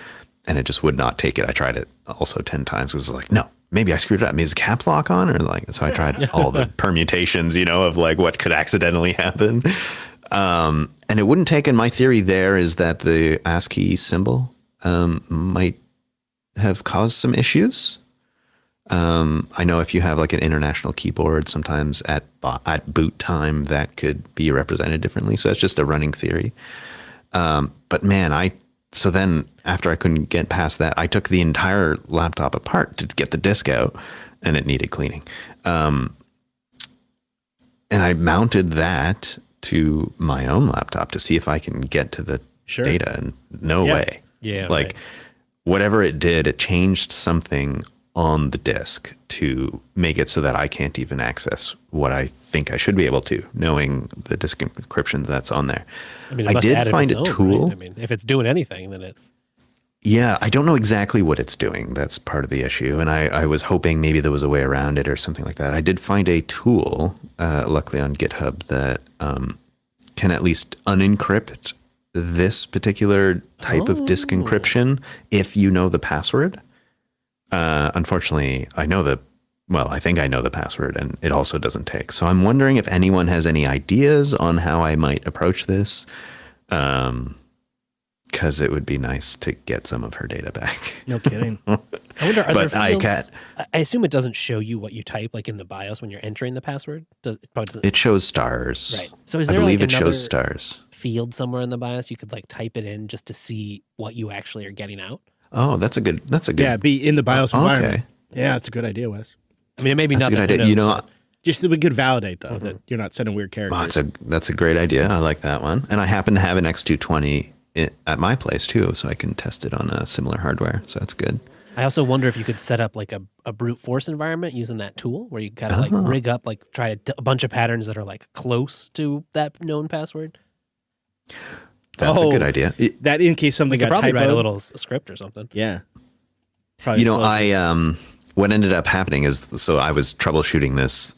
and it just would not take it. I tried it also 10 times. It was like, no, maybe I screwed it up. Maybe is caps lock on or like, so I tried all the permutations, of like what could accidentally happen. And it wouldn't take, and my theory there is that the ASCII symbol might have caused some issues. I know if you have like an international keyboard, sometimes at boot time that could be represented differently. So that's just a running theory. But man, so then after I couldn't get past that, I took the entire laptop apart to get the disk out, and it needed cleaning. And I mounted that to my own laptop to see if I can get to the data, and no way. Yeah. Like whatever it did, it changed something on the disk to make it so that I can't even access what I think I should be able to, knowing the disk encryption that's on there. I mean, I did find a tool. Right? I mean, if it's doing anything, then it. Yeah, I don't know exactly what it's doing. That's part of the issue. And I was hoping maybe there was a way around it or something like that. I did find a tool, luckily on GitHub, that can at least unencrypt this particular type of disk encryption if you know the password. Unfortunately, I think I know the password, and it also doesn't take. So I'm wondering if anyone has any ideas on how I might approach this. Because it would be nice to get some of her data back. No kidding. I wonder, are there fields? I assume it doesn't show you what you type, like in the BIOS when you're entering the password. It shows stars. Right. So is there I believe like it shows stars. Field somewhere in the BIOS you could like type it in just to see what you actually are getting out? Oh, that's a good. Yeah, be in the BIOS environment. Okay. Yeah, that's a good idea, Wes. I mean, it may be that's not a good idea. Just we could validate though that you're not sending weird characters. That's a great idea. I like that one. And I happen to have an X220 at my place too, so I can test it on a similar hardware. So that's good. I also wonder if you could set up like a brute force environment using that tool where you gotta like rig up, like try a bunch of patterns that are like close to that known password. That's a good idea. That in case something got probably typoed. write a little script or something. Yeah. Probably what ended up happening is, so I was troubleshooting this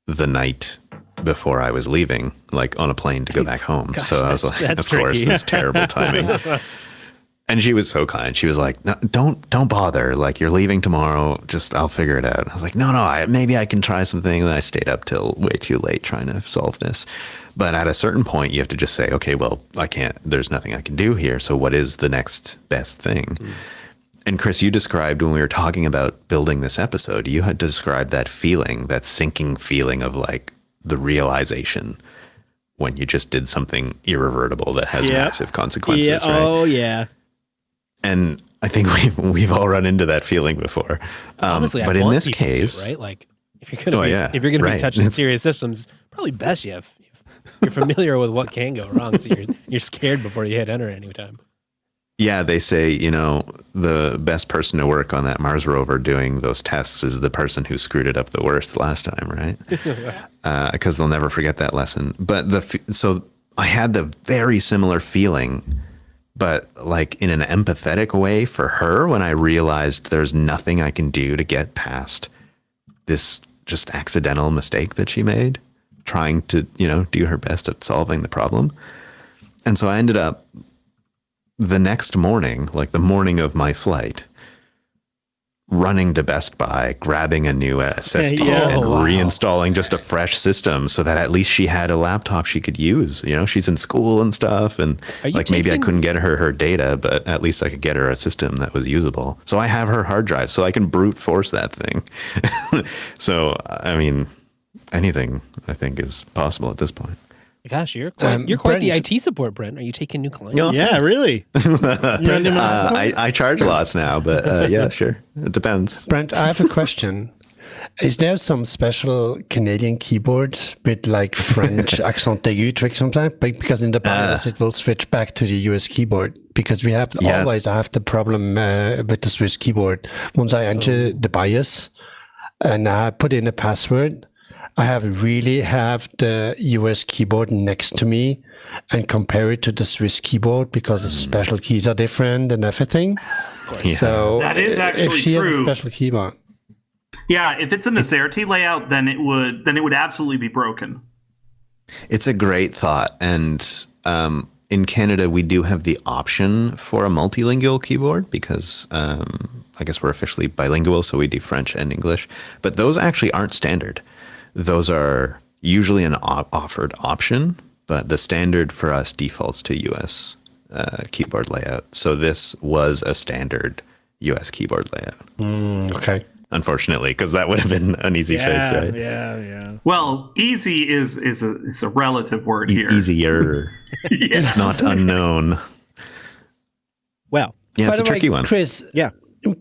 the night before I was leaving, like on a plane to go back home. Gosh, so I was like, of course, that's terrible timing. And she was so kind. She was like, no, don't bother. Like, you're leaving tomorrow. I'll figure it out. I was like, no, maybe I can try something. And I stayed up till way too late trying to solve this. But at a certain point, you have to just say, okay, well, there's nothing I can do here. So what is the next best thing? And Chris, you described when we were talking about building this episode, you had described that feeling, that sinking feeling of like the realization when you just did something irreversible that has massive consequences, right? Oh, yeah. And I think we've all run into that feeling before. Honestly, but in this case, right? Like if you're gonna be touching serious systems, probably best you're familiar with what can go wrong, so you're scared before you hit enter anytime. Yeah, they say, the best person to work on that Mars Rover doing those tests is the person who screwed it up the worst last time, right? Because they'll never forget that lesson. But so I had the very similar feeling, but like in an empathetic way for her when I realized there's nothing I can do to get past this just accidental mistake that she made, trying to, do her best at solving the problem. And so I ended up the next morning, like the morning of my flight, running to Best Buy, grabbing a new SSD and reinstalling just a fresh system so that at least she had a laptop she could use. She's in school and stuff, and maybe I couldn't get her data, but at least I could get her a system that was usable. So I have her hard drive, so I can brute force that thing. So, I mean, anything I think is possible at this point. Gosh, you're quite the IT support, Brent. Are you taking new clients? Yeah, really. I charge lots now, but yeah, sure. It depends. Brent, I have a question. Is there some special Canadian keyboard with like French accent aigu trick sometimes? Because in the BIOS it will switch back to the US keyboard. Because we have always, I have the problem with the Swiss keyboard. Once I enter the BIOS and I put in a password, I really have the US keyboard next to me and compare it to the Swiss keyboard because the special keys are different and everything. Of course. Yeah. So that is actually if she true. has a special keyboard. Yeah, if it's in the S.M.A.R.T layout, then it would absolutely be broken. It's a great thought, and in Canada we do have the option for a multilingual keyboard because I guess we're officially bilingual, so we do French and English. But those actually aren't standard. Those are usually an offered option, but the standard for us defaults to US keyboard layout. So this was a standard US keyboard layout. Okay. Unfortunately, because that would have been an easy fix, right? Yeah. Well, easy is a relative word here. Easier, not unknown. Well, yeah, it's a tricky one.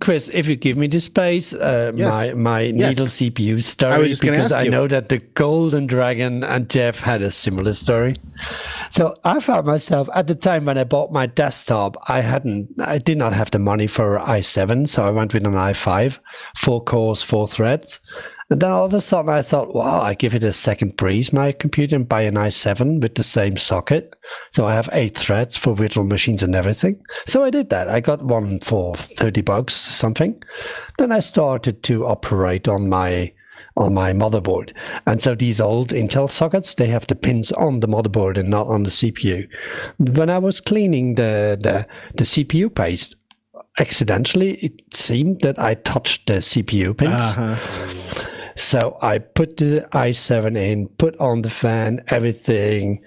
Chris, if you give me the space, my needle CPU story, because I know that the Golden Dragon and Jeff had a similar story. So I found myself at the time when I bought my desktop, I did not have the money for i7, so I went with an i5, 4 cores, 4 threads. And then all of a sudden I thought, wow, I give it a second breeze, my computer, and buy an i7 with the same socket. So I have 8 threads for virtual machines and everything. So I did that. I got one for $30 something. Then I started to operate on my motherboard. And so these old Intel sockets, they have the pins on the motherboard and not on the CPU. When I was cleaning the CPU paste, accidentally, it seemed that I touched the CPU pins. So I put the i7 in, put on the fan, everything,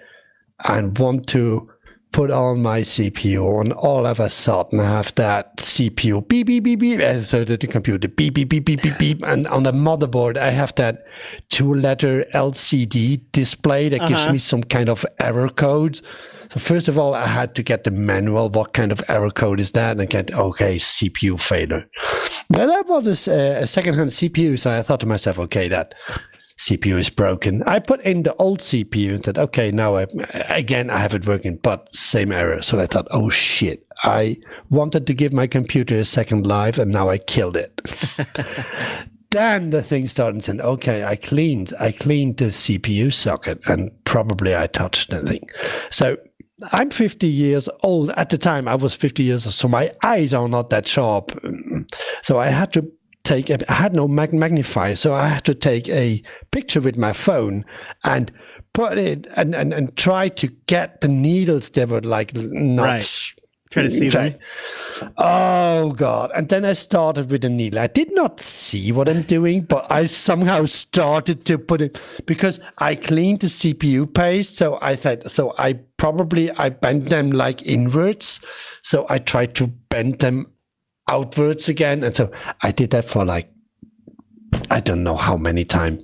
and want to put on my CPU, and all of a sudden I have that CPU beep, beep, beep, beep, and so that the computer beep, beep, beep, beep, beep, beep, and on the motherboard I have that 2-letter LCD display that gives me some kind of error code. So first of all, I had to get the manual. What kind of error code is that? And I get, okay, CPU failure. Now that was a second-hand CPU, so I thought to myself, okay, that CPU is broken. I put in the old CPU and said, okay, now I have it working, but same error. So I thought, oh shit, I wanted to give my computer a second life, and now I killed it. Then the thing started saying, okay, I cleaned the CPU socket, and probably I touched the thing. So I'm 50 years old. At the time, I was 50 years old, so my eyes are not that sharp. So I had to I had no magnifier, so I had to take a picture with my phone and put it and try to get the needles that were like not... Right. Try to see them. Oh, God. And then I started with the needle. I did not see what I'm doing, but I somehow started to put it, because I cleaned the CPU paste. So I thought, I bent them like inwards. So I tried to bend them outwards again. And so I did that for like, I don't know how many times.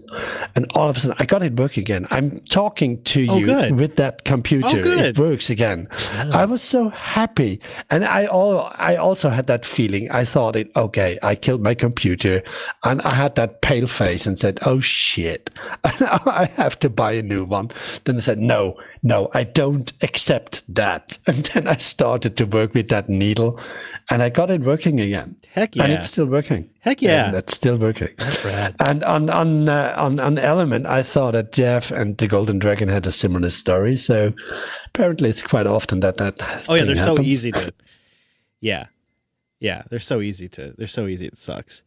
And all of a sudden, I got it working again. I'm talking to you with that computer. It works again. I was so happy. And I also had that feeling. I thought, okay, I killed my computer. And I had that pale face and said, oh, shit. I have to buy a new one. Then I said, no, I don't accept that. And then I started to work with that needle. And I got it working again. Heck yeah. And it's still working. Heck yeah. And that's still working. That's rad. And on Element, I thought that Jeff and the Golden Dragon had a similar story. So apparently it's quite often that oh yeah, they're happens. so easy to. Yeah, they're so easy to. They're so easy. It sucks.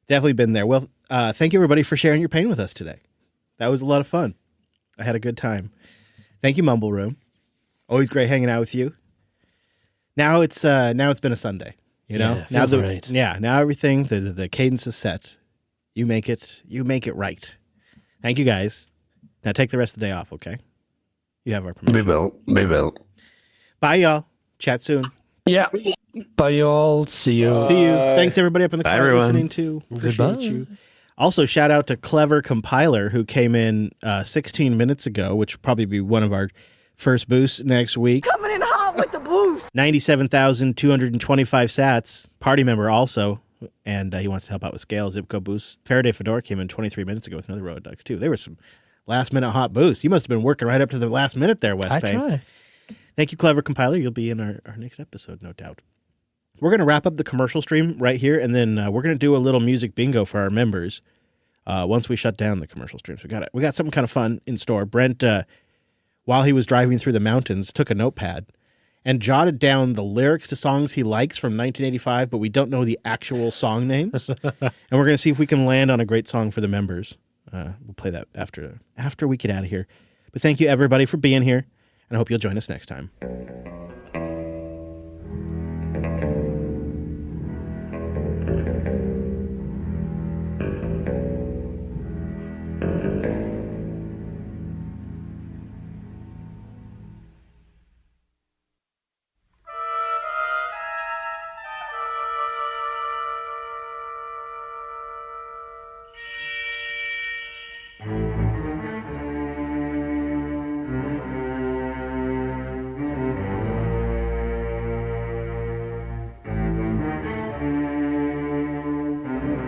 Definitely been there. Well, thank you, everybody, for sharing your pain with us today. That was a lot of fun. I had a good time. Thank you, Mumble Room. Always great hanging out with you. Now it's been a Sunday. You know, now right. Now everything the cadence is set. You make it right. Thank you, guys. Now take the rest of the day off, okay? You have our permission. We will. Bye, y'all. Chat soon. Yeah. Bye, y'all. See you. See you. Thanks, everybody up in the Bye, car everyone. listening to. Appreciate Goodbye. you. Also, shout out to Clever Compiler, who came in 16 minutes ago, which will probably be one of our first boosts next week. Coming in hot with the boost. 97,225 sats. Party member also. And he wants to help out with scale, Zipco boosts. Faraday Fedora came in 23 minutes ago with another road ducks, too. There were some last-minute hot boosts. You must have been working right up to the last minute there, West Bay. I try. Thank you, Clever Compiler. You'll be in our next episode, no doubt. We're going to wrap up the commercial stream right here, and then we're going to do a little music bingo for our members once we shut down the commercial streams. We got something kind of fun in store. Brent, while he was driving through the mountains, took a notepad and jotted down the lyrics to songs he likes from 1985, but we don't know the actual song names. And we're going to see if we can land on a great song for the members. We'll play that after we get out of here. But thank you, everybody, for being here, and I hope you'll join us next time.